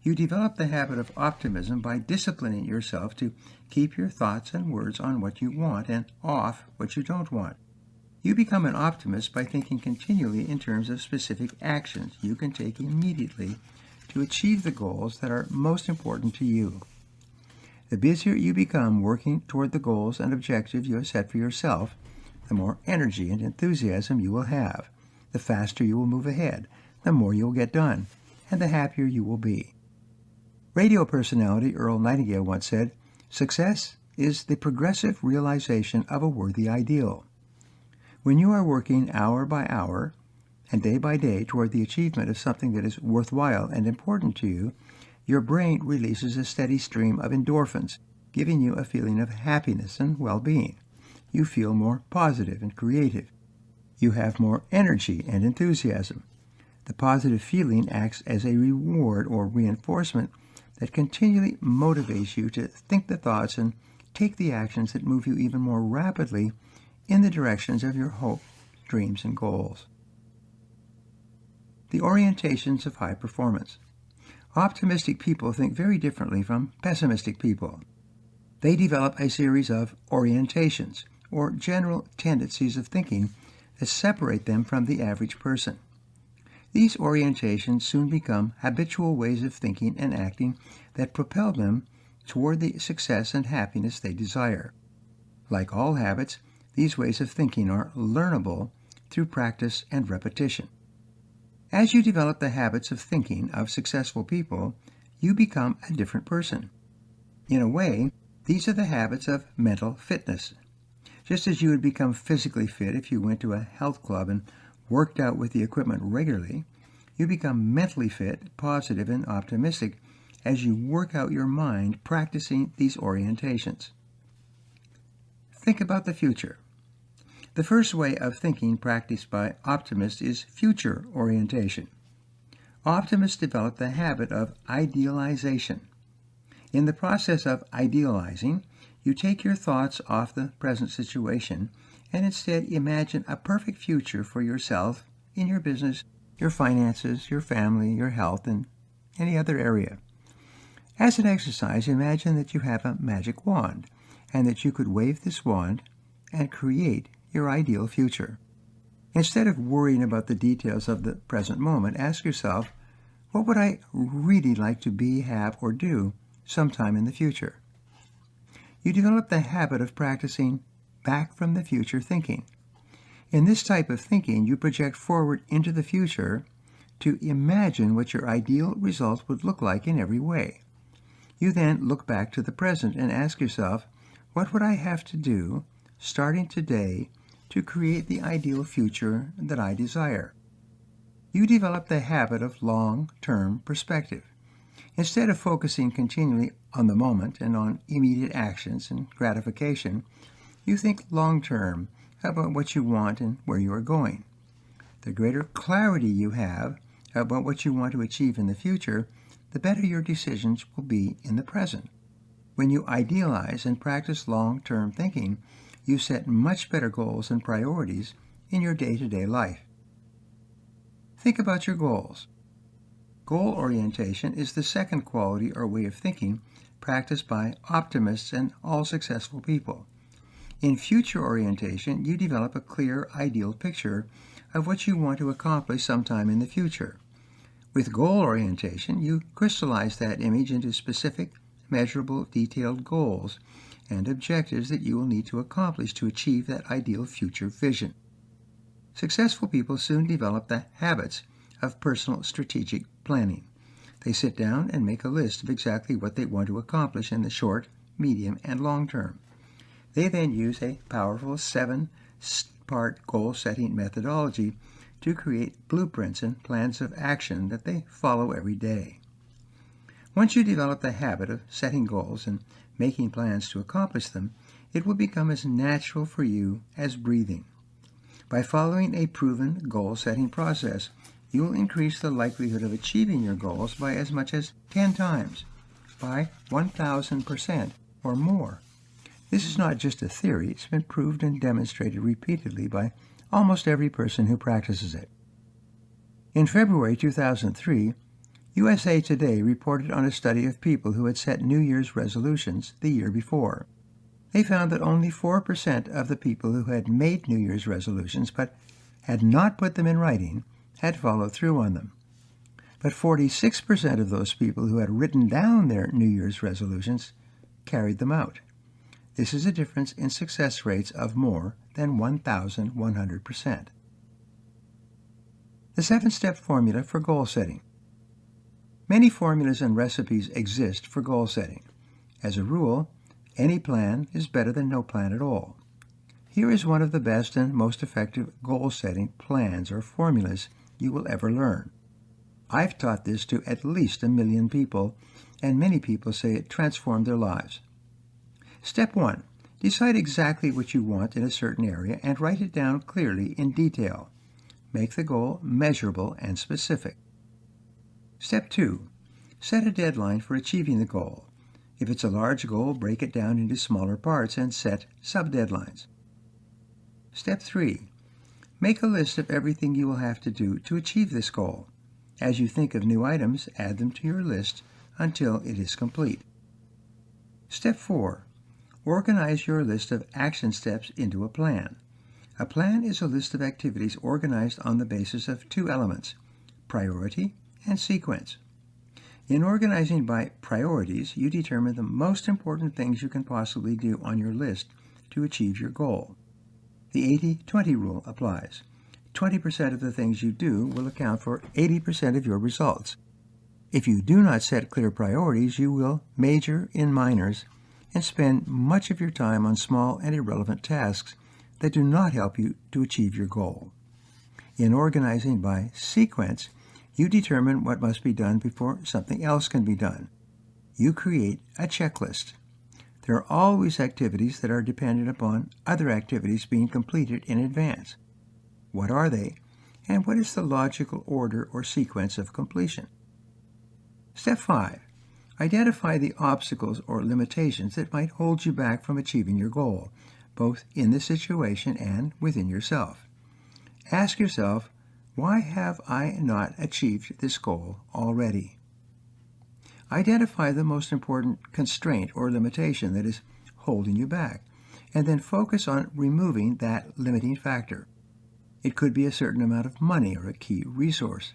You develop the habit of optimism by disciplining yourself to keep your thoughts and words on what you want and off what you don't want. You become an optimist by thinking continually in terms of specific actions you can take immediately to achieve the goals that are most important to you. The busier you become working toward the goals and objectives you have set for yourself, the more energy and enthusiasm you will have, the faster you will move ahead, the more you will get done, and the happier you will be. Radio personality Earl Nightingale once said, "Success is the progressive realization of a worthy ideal." When you are working hour by hour and day by day toward the achievement of something that is worthwhile and important to you, your brain releases a steady stream of endorphins, giving you a feeling of happiness and well-being. You feel more positive and creative. You have more energy and enthusiasm. The positive feeling acts as a reward or reinforcement that continually motivates you to think the thoughts and take the actions that move you even more rapidly in the directions of your hopes, dreams, and goals. The orientations of high performance. Optimistic people think very differently from pessimistic people. They develop a series of orientations, or general tendencies of thinking, that separate them from the average person. These orientations soon become habitual ways of thinking and acting that propel them toward the success and happiness they desire. Like all habits, these ways of thinking are learnable through practice and repetition. As you develop the habits of thinking of successful people, you become a different person. In a way, these are the habits of mental fitness. Just as you would become physically fit if you went to a health club and worked out with the equipment regularly, you become mentally fit, positive, and optimistic as you work out your mind practicing these orientations. Think about the future. The first way of thinking practiced by optimists is future orientation. Optimists develop the habit of idealization. In the process of idealizing, you take your thoughts off the present situation and instead imagine a perfect future for yourself in your business, your finances, your family, your health, and any other area. As an exercise, imagine that you have a magic wand and that you could wave this wand and create your ideal future. Instead of worrying about the details of the present moment, ask yourself, what would I really like to be, have, or do sometime in the future? You develop the habit of practicing back from the future thinking. In this type of thinking, you project forward into the future to imagine what your ideal results would look like in every way. You then look back to the present and ask yourself, what would I have to do, starting today, to create the ideal future that I desire? You develop the habit of long-term perspective. Instead of focusing continually on the moment and on immediate actions and gratification, you think long-term about what you want and where you are going. The greater clarity you have about what you want to achieve in the future, the better your decisions will be in the present. When you idealize and practice long-term thinking, you set much better goals and priorities in your day-to-day life. Think about your goals. Goal orientation is the second quality or way of thinking practiced by optimists and all successful people. In future orientation, you develop a clear, ideal picture of what you want to accomplish sometime in the future. With goal orientation, you crystallize that image into specific, measurable, detailed goals and objectives that you will need to accomplish to achieve that ideal future vision. Successful people soon develop the habits of personal strategic planning. They sit down and make a list of exactly what they want to accomplish in the short, medium, and long term. They then use a powerful 7-part goal-setting methodology to create blueprints and plans of action that they follow every day. Once you develop the habit of setting goals and making plans to accomplish them, it will become as natural for you as breathing. By following a proven goal-setting process, you will increase the likelihood of achieving your goals by as much as 10 times, by 1,000% or more. This is not just a theory, it's been proved and demonstrated repeatedly by almost every person who practices it. In February 2003, USA Today reported on a study of people who had set New Year's resolutions the year before. They found that only 4% of the people who had made New Year's resolutions but had not put them in writing had followed through on them. But 46% of those people who had written down their New Year's resolutions carried them out. This is a difference in success rates of more than 1,100%. The 7-step formula for goal setting. Many formulas and recipes exist for goal setting. As a rule, any plan is better than no plan at all. Here is one of the best and most effective goal-setting plans or formulas you will ever learn. I've taught this to at least 1 million people, and many people say it transformed their lives. Step 1. Decide exactly what you want in a certain area and write it down clearly in detail. Make the goal measurable and specific. Step 2. Set a deadline for achieving the goal. If it's a large goal, break it down into smaller parts and set sub-deadlines. Step 3. Make a list of everything you will have to do to achieve this goal. As you think of new items, add them to your list until it is complete. Step 4. Organize your list of action steps into a plan. A plan is a list of activities organized on the basis of 2 elements, priority and sequence. In organizing by priorities, you determine the most important things you can possibly do on your list to achieve your goal. The 80-20 rule applies. 20% of the things you do will account for 80% of your results. If you do not set clear priorities, you will major in minors and spend much of your time on small and irrelevant tasks that do not help you to achieve your goal. In organizing by sequence, you determine what must be done before something else can be done. You create a checklist. There are always activities that are dependent upon other activities being completed in advance. What are they, and what is the logical order or sequence of completion? Step 5. Identify the obstacles or limitations that might hold you back from achieving your goal, both in the situation and within yourself. Ask yourself, why have I not achieved this goal already? Identify the most important constraint or limitation that is holding you back, and then focus on removing that limiting factor. It could be a certain amount of money or a key resource.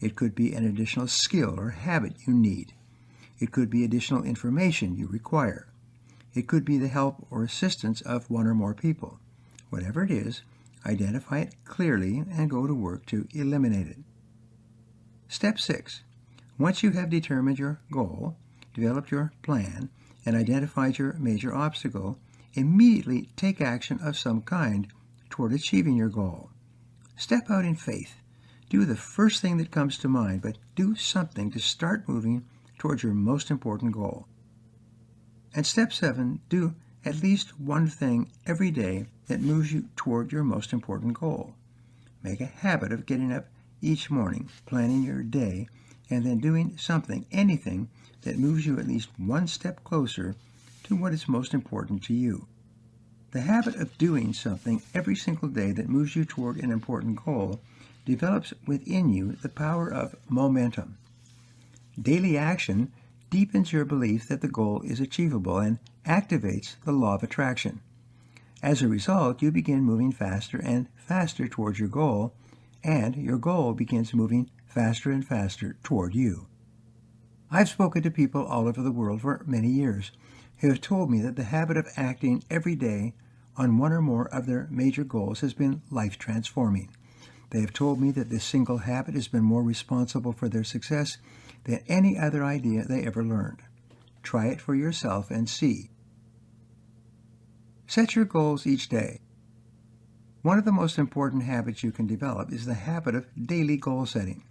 It could be an additional skill or habit you need. It could be additional information you require. It could be the help or assistance of one or more people. Whatever it is, identify it clearly and go to work to eliminate it. Step 6. Once you have determined your goal, developed your plan, and identified your major obstacle, immediately take action of some kind toward achieving your goal. Step out in faith. Do the first thing that comes to mind, but do something to start moving towards your most important goal. And step 7, do at least one thing every day that moves you toward your most important goal. Make a habit of getting up each morning, planning your day, and then doing something, anything, that moves you at least one step closer to what is most important to you. The habit of doing something every single day that moves you toward an important goal develops within you the power of momentum. Daily action deepens your belief that the goal is achievable and activates the law of attraction. As a result, you begin moving faster and faster towards your goal, and your goal begins moving faster and faster toward you. I've spoken to people all over the world for many years who have told me that the habit of acting every day on one or more of their major goals has been life-transforming. They have told me that this single habit has been more responsible for their success than any other idea they ever learned. Try it for yourself and see. Set your goals each day. One of the most important habits you can develop is the habit of daily goal setting.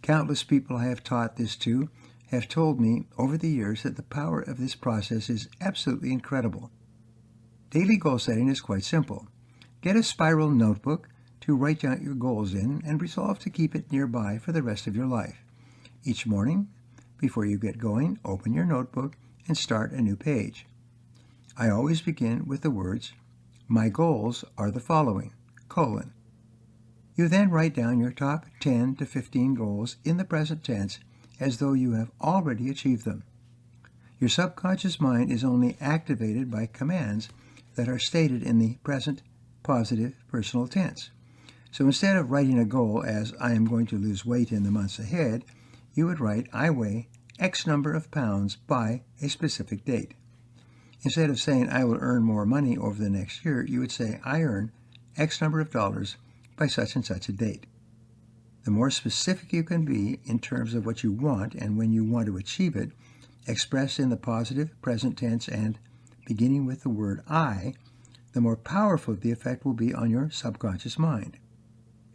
Countless people I have taught this to have told me over the years that the power of this process is absolutely incredible. Daily goal setting is quite simple. Get a spiral notebook to write down your goals in and resolve to keep it nearby for the rest of your life. Each morning, before you get going, open your notebook and start a new page. I always begin with the words, "My goals are the following, : You then write down your top 10 to 15 goals in the present tense as though you have already achieved them. Your subconscious mind is only activated by commands that are stated in the present positive personal tense. So instead of writing a goal as "I am going to lose weight in the months ahead," you would write "I weigh X number of pounds by a specific date." Instead of saying "I will earn more money over the next year," you would say "I earn X number of dollars by such and such a date." The more specific you can be in terms of what you want and when you want to achieve it, expressed in the positive present tense and beginning with the word "I," the more powerful the effect will be on your subconscious mind.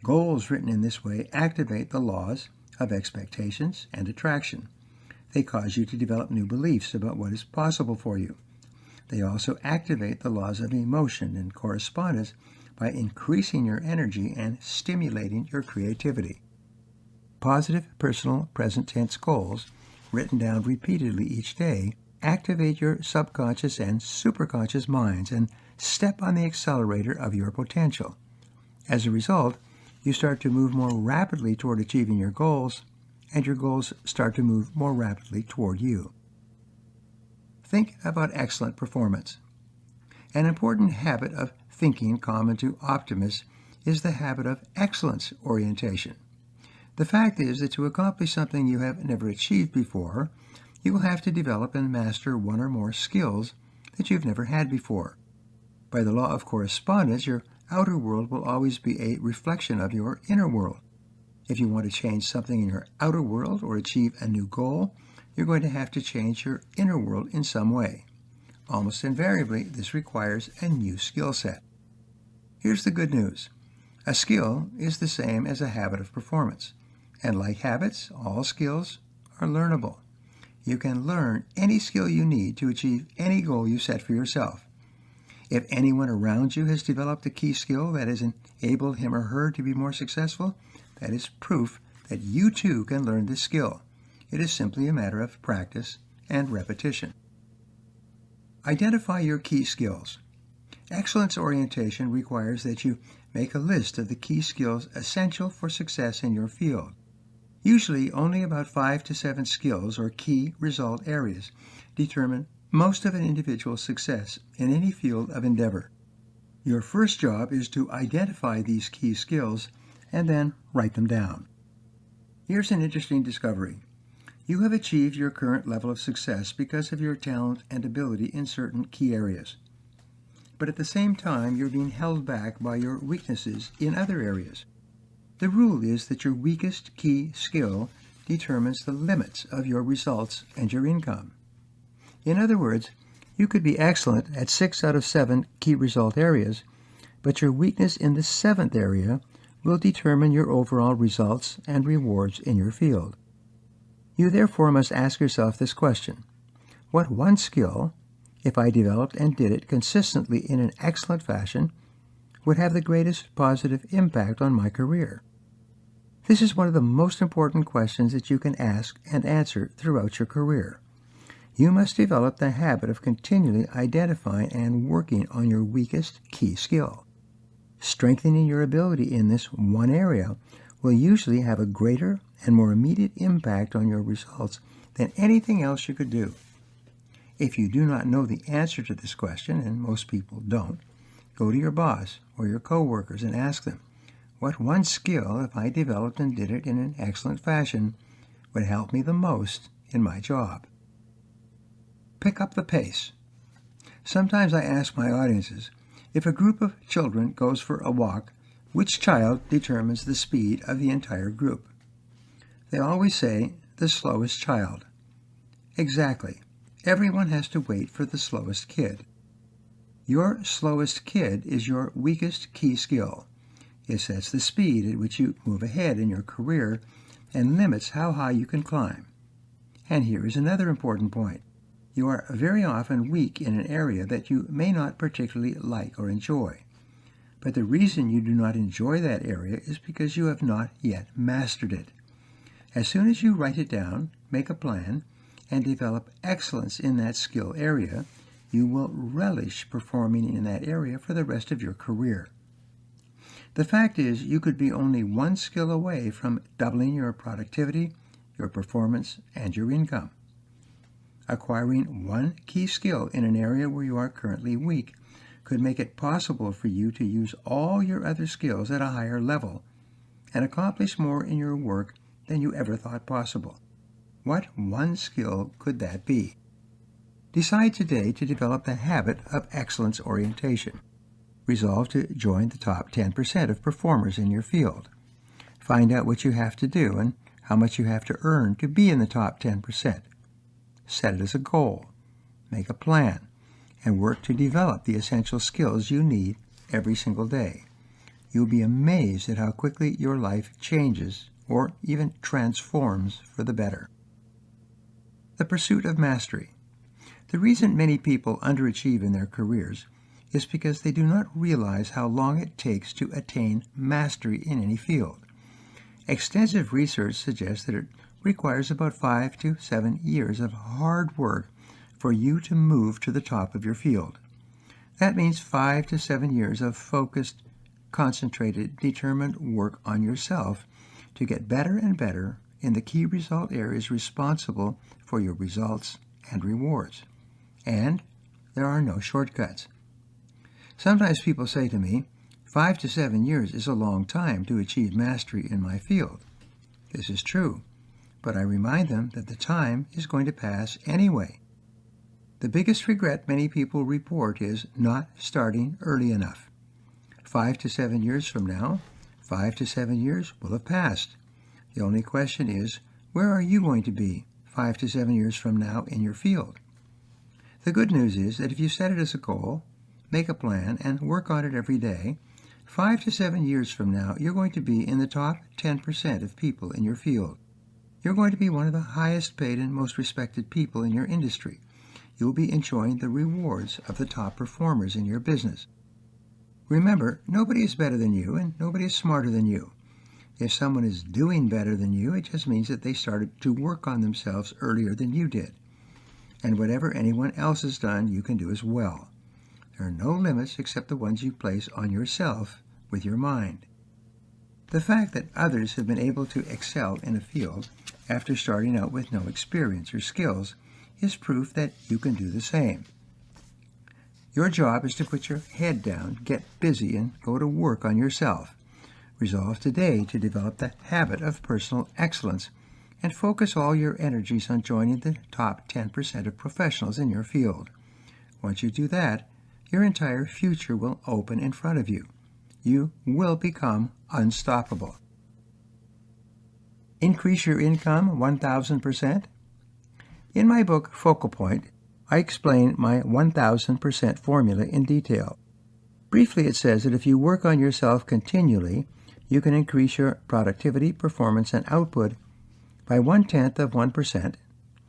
Goals written in this way activate the laws of expectations and attraction. They cause you to develop new beliefs about what is possible for you. They also activate the laws of emotion and correspondence by increasing your energy and stimulating your creativity. Positive personal present tense goals, written down repeatedly each day, activate your subconscious and superconscious minds and step on the accelerator of your potential. As a result, you start to move more rapidly toward achieving your goals, and your goals start to move more rapidly toward you. Think about excellent performance. An important habit of thinking common to optimists is the habit of excellence orientation. The fact is that to accomplish something you have never achieved before, you will have to develop and master one or more skills that you've never had before. By the law of correspondence, your outer world will always be a reflection of your inner world. If you want to change something in your outer world or achieve a new goal, you're going to have to change your inner world in some way. Almost invariably, this requires a new skill set. Here's the good news. A skill is the same as a habit of performance. And like habits, all skills are learnable. You can learn any skill you need to achieve any goal you set for yourself. If anyone around you has developed a key skill that has enabled him or her to be more successful, that is proof that you too can learn this skill. It is simply a matter of practice and repetition. Identify your key skills. Excellence orientation requires that you make a list of the key skills essential for success in your field. Usually, only about 5 to 7 skills or key result areas determine most of an individual's success in any field of endeavor. Your first job is to identify these key skills and then write them down. Here's an interesting discovery. You have achieved your current level of success because of your talent and ability in certain key areas. But at the same time, you're being held back by your weaknesses in other areas. The rule is that your weakest key skill determines the limits of your results and your income. In other words, you could be excellent at 6 out of 7 key result areas, but your weakness in the 7th area will determine your overall results and rewards in your field. You therefore must ask yourself this question: what one skill, if I developed and did it consistently in an excellent fashion, would have the greatest positive impact on my career? This is one of the most important questions that you can ask and answer throughout your career. You must develop the habit of continually identifying and working on your weakest key skill. Strengthening your ability in this one area will usually have a greater and more immediate impact on your results than anything else you could do. If you do not know the answer to this question, and most people don't, go to your boss or your coworkers and ask them, what one skill, if I developed and did it in an excellent fashion, would help me the most in my job? Pick up the pace. Sometimes I ask my audiences, if a group of children goes for a walk, which child determines the speed of the entire group? They always say, the slowest child. Exactly. Everyone has to wait for the slowest kid. Your slowest kid is your weakest key skill. It sets the speed at which you move ahead in your career and limits how high you can climb. And here is another important point. You are very often weak in an area that you may not particularly like or enjoy. But the reason you do not enjoy that area is because you have not yet mastered it. As soon as you write it down, make a plan, and develop excellence in that skill area, you will relish performing in that area for the rest of your career. The fact is, you could be only one skill away from doubling your productivity, your performance, and your income. Acquiring one key skill in an area where you are currently weak could make it possible for you to use all your other skills at a higher level and accomplish more in your work than you ever thought possible. What one skill could that be? Decide today to develop the habit of excellence orientation. Resolve to join the top 10% of performers in your field. Find out what you have to do and how much you have to earn to be in the top 10%. Set it as a goal. Make a plan and work to develop the essential skills you need every single day. You'll be amazed at how quickly your life changes or even transforms for the better. The pursuit of mastery. The reason many people underachieve in their careers is because they do not realize how long it takes to attain mastery in any field. Extensive research suggests that it requires about 5 to 7 years of hard work for you to move to the top of your field. That means 5 to 7 years of focused, concentrated, determined work on yourself to get better and better in the key result areas responsible for your results and rewards. And there are no shortcuts. Sometimes people say to me, 5 to 7 years is a long time to achieve mastery in my field. This is true, but I remind them that the time is going to pass anyway. The biggest regret many people report is not starting early enough. 5 to 7 years from now, 5 to 7 years will have passed. The only question is, where are you going to be 5 to 7 years from now in your field? The good news is that if you set it as a goal, make a plan, and work on it every day, 5 to 7 years from now, you're going to be in the top 10% of people in your field. You're going to be one of the highest paid and most respected people in your industry. You'll be enjoying the rewards of the top performers in your business. Remember, nobody is better than you, and nobody is smarter than you. If someone is doing better than you, it just means that they started to work on themselves earlier than you did. And whatever anyone else has done, you can do as well. There are no limits except the ones you place on yourself with your mind. The fact that others have been able to excel in a field after starting out with no experience or skills is proof that you can do the same. Your job is to put your head down, get busy, and go to work on yourself. Resolve today to develop the habit of personal excellence and focus all your energies on joining the top 10% of professionals in your field. Once you do that, your entire future will open in front of you. You will become unstoppable. Increase your income 1,000%. In my book, Focal Point, I explain my 1,000% formula in detail. Briefly, it says that if you work on yourself continually, you can increase your productivity, performance, and output by 1/10%,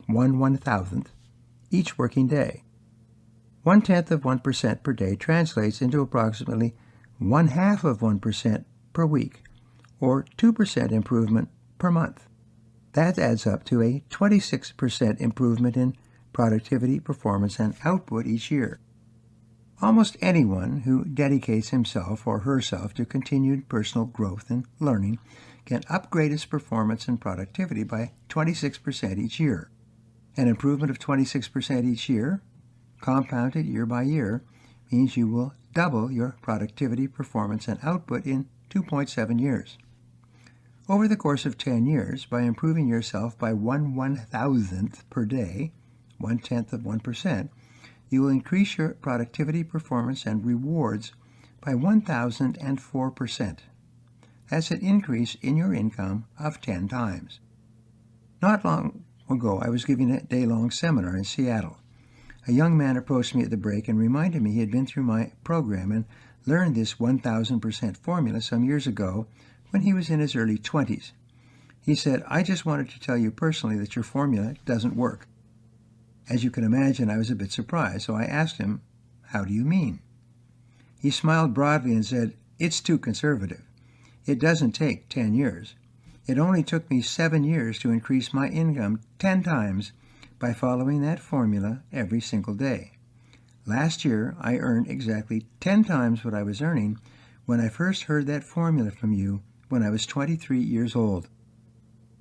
1/1000th, each working day. 1/10% per day translates into approximately 1/2% per week, or 2% improvement per month. That adds up to a 26% improvement in productivity, performance, and output each year. Almost anyone who dedicates himself or herself to continued personal growth and learning can upgrade his performance and productivity by 26% each year. An improvement of 26% each year, compounded year by year, means you will double your productivity, performance, and output in 2.7 years. Over the course of 10 years, by improving yourself by 1/1000th per day, 1/10 of 1%, you will increase your productivity, performance, and rewards by 1,004%. That's an increase in your income of 10 times. Not long ago, I was giving a day-long seminar in Seattle. A young man approached me at the break and reminded me he had been through my program and learned this 1,000% formula some years ago when he was in his early 20s. He said, "I just wanted to tell you personally that your formula doesn't work." As you can imagine, I was a bit surprised, so I asked him, "How do you mean?" He smiled broadly and said, "It's too conservative. It doesn't take 10 years. It only took me 7 years to increase my income 10 times by following that formula every single day. Last year, I earned exactly 10 times what I was earning when I first heard that formula from you when I was 23 years old."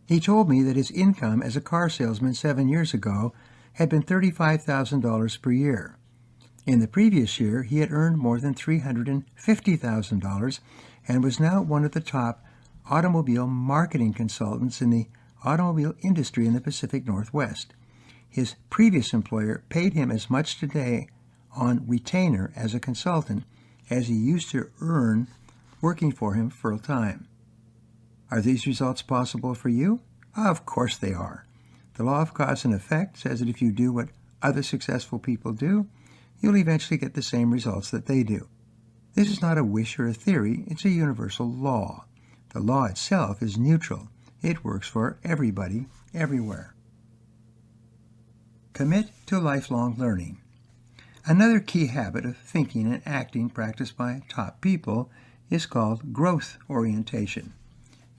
He told me that his income as a car salesman 7 years ago had been $35,000 per year. In the previous year, he had earned more than $350,000 and was now one of the top automobile marketing consultants in the automobile industry in the Pacific Northwest. His previous employer paid him as much today on retainer as a consultant as he used to earn working for him full-time. Are these results possible for you? Of course they are. The law of cause and effect says that if you do what other successful people do, you'll eventually get the same results that they do. This is not a wish or a theory, it's a universal law. The law itself is neutral. It works for everybody, everywhere. Commit to lifelong learning. Another key habit of thinking and acting practiced by top people is called growth orientation.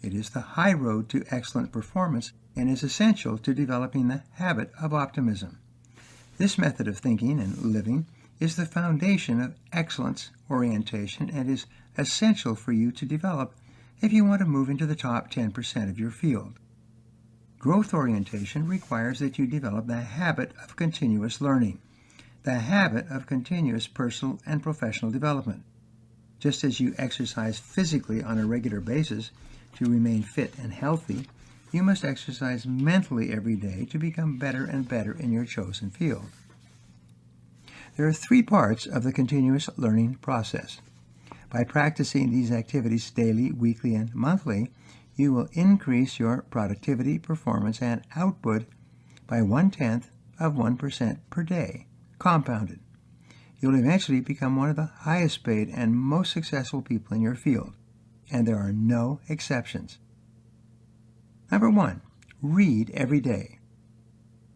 It is the high road to excellent performance and is essential to developing the habit of optimism. This method of thinking and living is the foundation of excellence orientation and is essential for you to develop if you want to move into the top 10% of your field. Growth orientation requires that you develop the habit of continuous learning, the habit of continuous personal and professional development. Just as you exercise physically on a regular basis to remain fit and healthy, you must exercise mentally every day to become better and better in your chosen field. There are 3 parts of the continuous learning process. By practicing these activities daily, weekly, and monthly, you will increase your productivity, performance, and output by 1/10 of 1% per day, compounded. You'll eventually become one of the highest paid and most successful people in your field, and there are no exceptions. Number 1, read every day.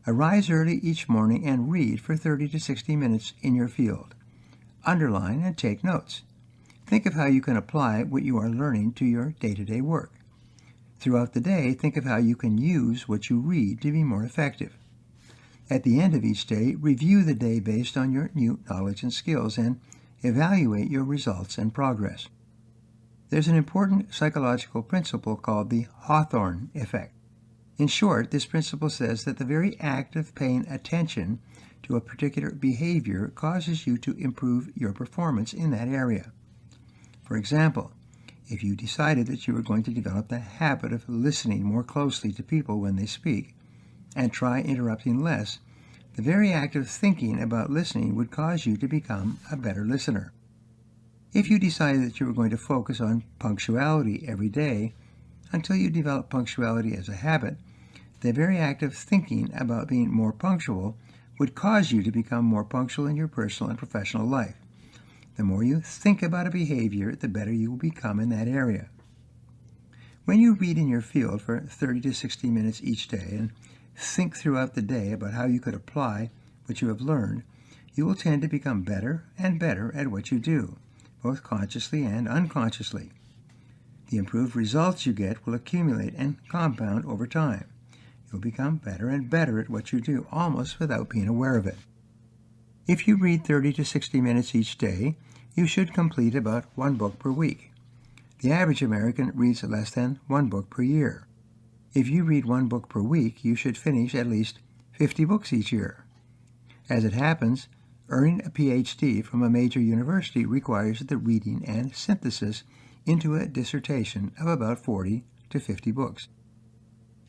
Arise early each morning and read for 30 to 60 minutes in your field. Underline and take notes. Think of how you can apply what you are learning to your day-to-day work. Throughout the day, think of how you can use what you read to be more effective. At the end of each day, review the day based on your new knowledge and skills and evaluate your results and progress. There's an important psychological principle called the Hawthorne effect. In short, this principle says that the very act of paying attention to a particular behavior causes you to improve your performance in that area. For example, if you decided that you were going to develop the habit of listening more closely to people when they speak and try interrupting less, the very act of thinking about listening would cause you to become a better listener. If you decided that you were going to focus on punctuality every day until you develop punctuality as a habit, the very act of thinking about being more punctual would cause you to become more punctual in your personal and professional life. The more you think about a behavior, the better you will become in that area. When you read in your field for 30 to 60 minutes each day and think throughout the day about how you could apply what you have learned, you will tend to become better and better at what you do, both consciously and unconsciously. The improved results you get will accumulate and compound over time. You'll become better and better at what you do, almost without being aware of it. If you read 30 to 60 minutes each day, you should complete about 1 book per week. The average American reads less than 1 book per year. If you read 1 book per week, you should finish at least 50 books each year. As it happens, earning a PhD from a major university requires the reading and synthesis into a dissertation of about 40 to 50 books.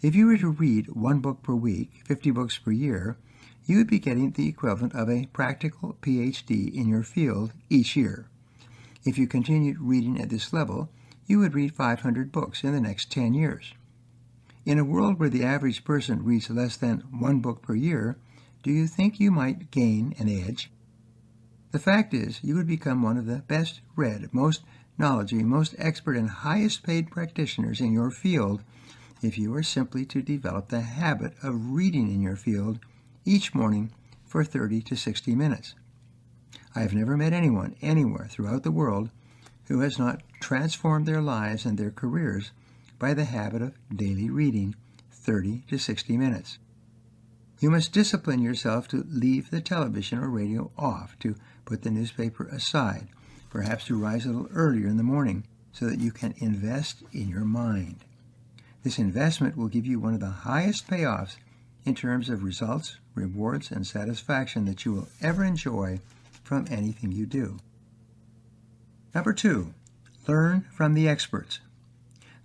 If you were to read 1 book per week, 50 books per year, you would be getting the equivalent of a practical PhD in your field each year. If you continued reading at this level, you would read 500 books in the next 10 years. In a world where the average person reads less than 1 book per year, do you think you might gain an edge? The fact is, you would become one of the best read, most knowledgeable, most expert, and highest paid practitioners in your field if you were simply to develop the habit of reading in your field each morning for 30 to 60 minutes. I have never met anyone anywhere throughout the world who has not transformed their lives and their careers by the habit of daily reading 30 to 60 minutes. You must discipline yourself to leave the television or radio off, to put the newspaper aside, perhaps to rise a little earlier in the morning so that you can invest in your mind. This investment will give you one of the highest payoffs in terms of results, rewards, and satisfaction that you will ever enjoy from anything you do. Number 2, learn from the experts.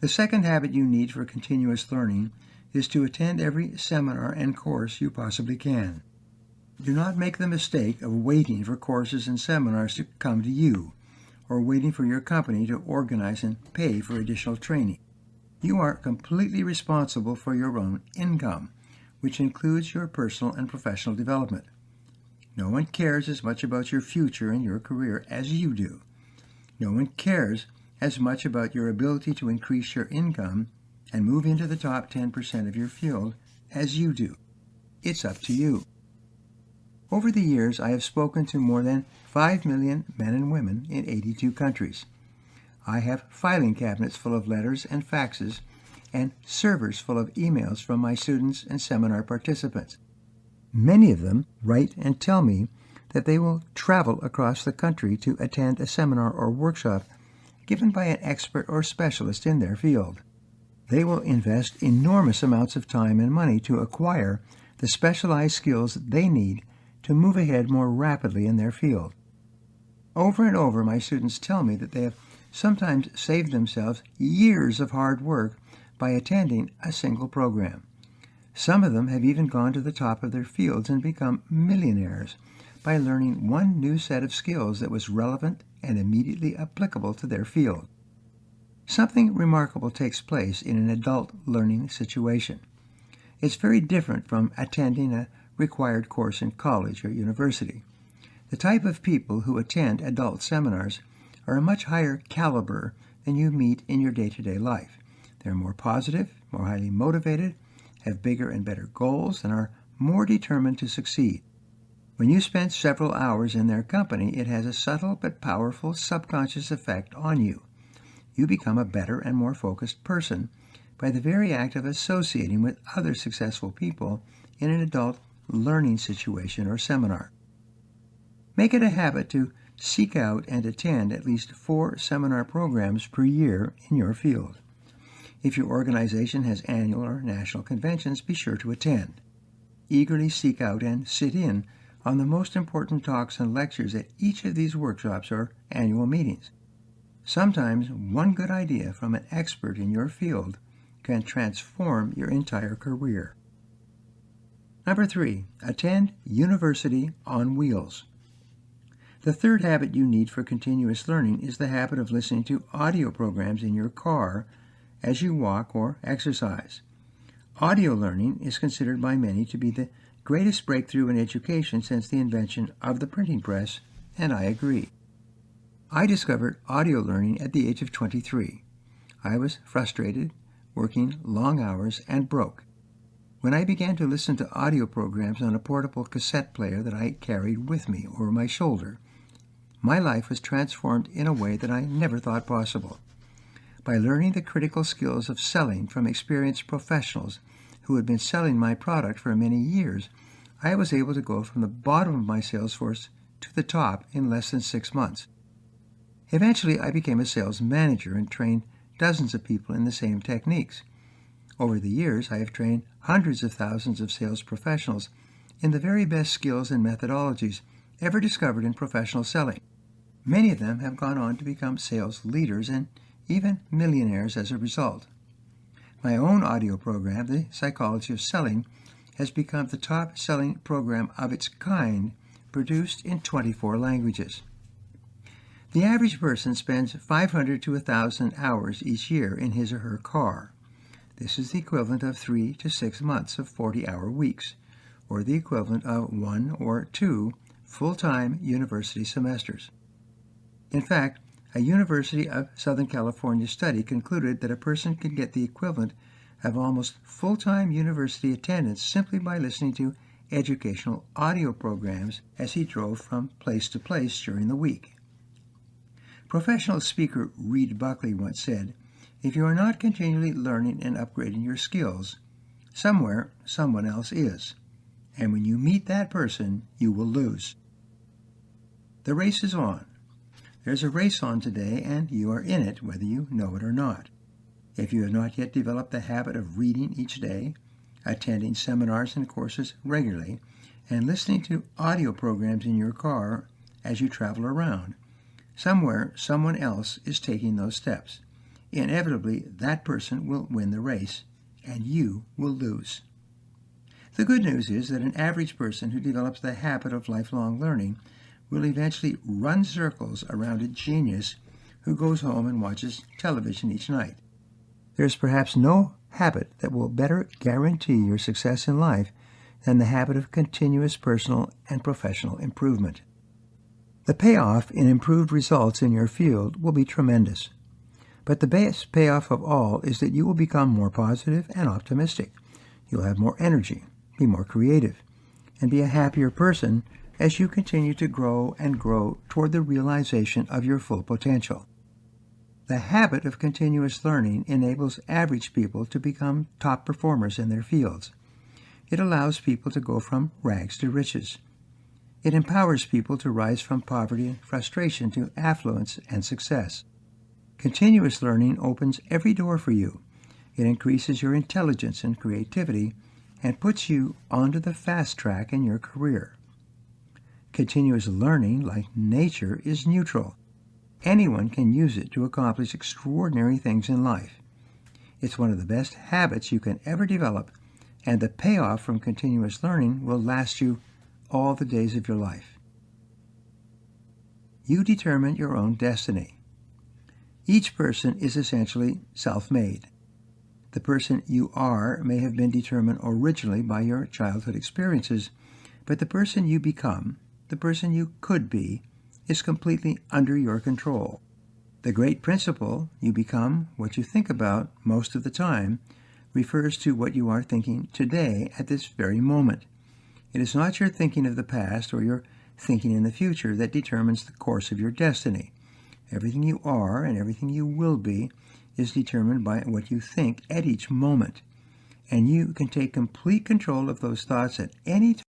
The second habit you need for continuous learning is to attend every seminar and course you possibly can. Do not make the mistake of waiting for courses and seminars to come to you, or waiting for your company to organize and pay for additional training. You are completely responsible for your own income, which includes your personal and professional development. No one cares as much about your future and your career as you do. No one cares as much about your ability to increase your income and move into the top 10% of your field as you do. It's up to you. Over the years, I have spoken to more than 5 million men and women in 82 countries. I have filing cabinets full of letters and faxes and servers full of emails from my students and seminar participants. Many of them write and tell me that they will travel across the country to attend a seminar or workshop given by an expert or specialist in their field. They will invest enormous amounts of time and money to acquire the specialized skills they need to move ahead more rapidly in their field. Over and over, my students tell me that they have sometimes saved themselves years of hard work by attending a single program. Some of them have even gone to the top of their fields and become millionaires by learning one new set of skills that was relevant and immediately applicable to their field. Something remarkable takes place in an adult learning situation. It's very different from attending a required course in college or university. The type of people who attend adult seminars are a much higher caliber than you meet in your day-to-day life. They're more positive, more highly motivated, have bigger and better goals, and are more determined to succeed. When you spend several hours in their company, it has a subtle but powerful subconscious effect on you. You become a better and more focused person by the very act of associating with other successful people in an adult learning situation or seminar. Make it a habit to seek out and attend at least 4 seminar programs per year in your field. If your organization has annual or national conventions, be sure to attend. Eagerly seek out and sit in on the most important talks and lectures at each of these workshops or annual meetings. Sometimes one good idea from an expert in your field can transform your entire career. Number 3, attend University on Wheels. The third habit you need for continuous learning is the habit of listening to audio programs in your car as you walk or exercise. Audio learning is considered by many to be the greatest breakthrough in education since the invention of the printing press, and I agree. I discovered audio learning at the age of 23. I was frustrated, working long hours, and broke. When I began to listen to audio programs on a portable cassette player that I carried with me over my shoulder, my life was transformed in a way that I never thought possible. By learning the critical skills of selling from experienced professionals who had been selling my product for many years, I was able to go from the bottom of my sales force to the top in less than 6 months. Eventually, I became a sales manager and trained dozens of people in the same techniques. Over the years, I have trained hundreds of thousands of sales professionals in the very best skills and methodologies ever discovered in professional selling. Many of them have gone on to become sales leaders and even millionaires as a result. My own audio program, The Psychology of Selling, has become the top-selling program of its kind, produced in 24 languages. The average person spends 500 to 1,000 hours each year in his or her car. This is the equivalent of 3 to 6 months of 40-hour weeks, or the equivalent of 1 or 2 full-time university semesters. In fact, a University of Southern California study concluded that a person can get the equivalent of almost full-time university attendance simply by listening to educational audio programs as he drove from place to place during the week. Professional speaker Reed Buckley once said, "If you are not continually learning and upgrading your skills, somewhere someone else is, and when you meet that person, you will lose." The race is on. There's a race on today, and you are in it, whether you know it or not. If you have not yet developed the habit of reading each day, attending seminars and courses regularly, and listening to audio programs in your car as you travel around, somewhere someone else is taking those steps. Inevitably, that person will win the race, and you will lose. The good news is that an average person who develops the habit of lifelong learning will eventually run circles around a genius who goes home and watches television each night. There's perhaps no habit that will better guarantee your success in life than the habit of continuous personal and professional improvement. The payoff in improved results in your field will be tremendous. But the best payoff of all is that you will become more positive and optimistic. You'll have more energy, be more creative, and be a happier person as you continue to grow and grow toward the realization of your full potential. The habit of continuous learning enables average people to become top performers in their fields. It allows people to go from rags to riches. It empowers people to rise from poverty and frustration to affluence and success. Continuous learning opens every door for you. It increases your intelligence and creativity and puts you onto the fast track in your career. Continuous learning, like nature, is neutral. Anyone can use it to accomplish extraordinary things in life. It's one of the best habits you can ever develop, and the payoff from continuous learning will last you all the days of your life. You determine your own destiny. Each person is essentially self-made. The person you are may have been determined originally by your childhood experiences, but the person you become, the person you could be, is completely under your control. The great principle, you become what you think about most of the time, refers to what you are thinking today at this very moment. It is not your thinking of the past or your thinking in the future that determines the course of your destiny. Everything you are and everything you will be is determined by what you think at each moment, and you can take complete control of those thoughts at any time.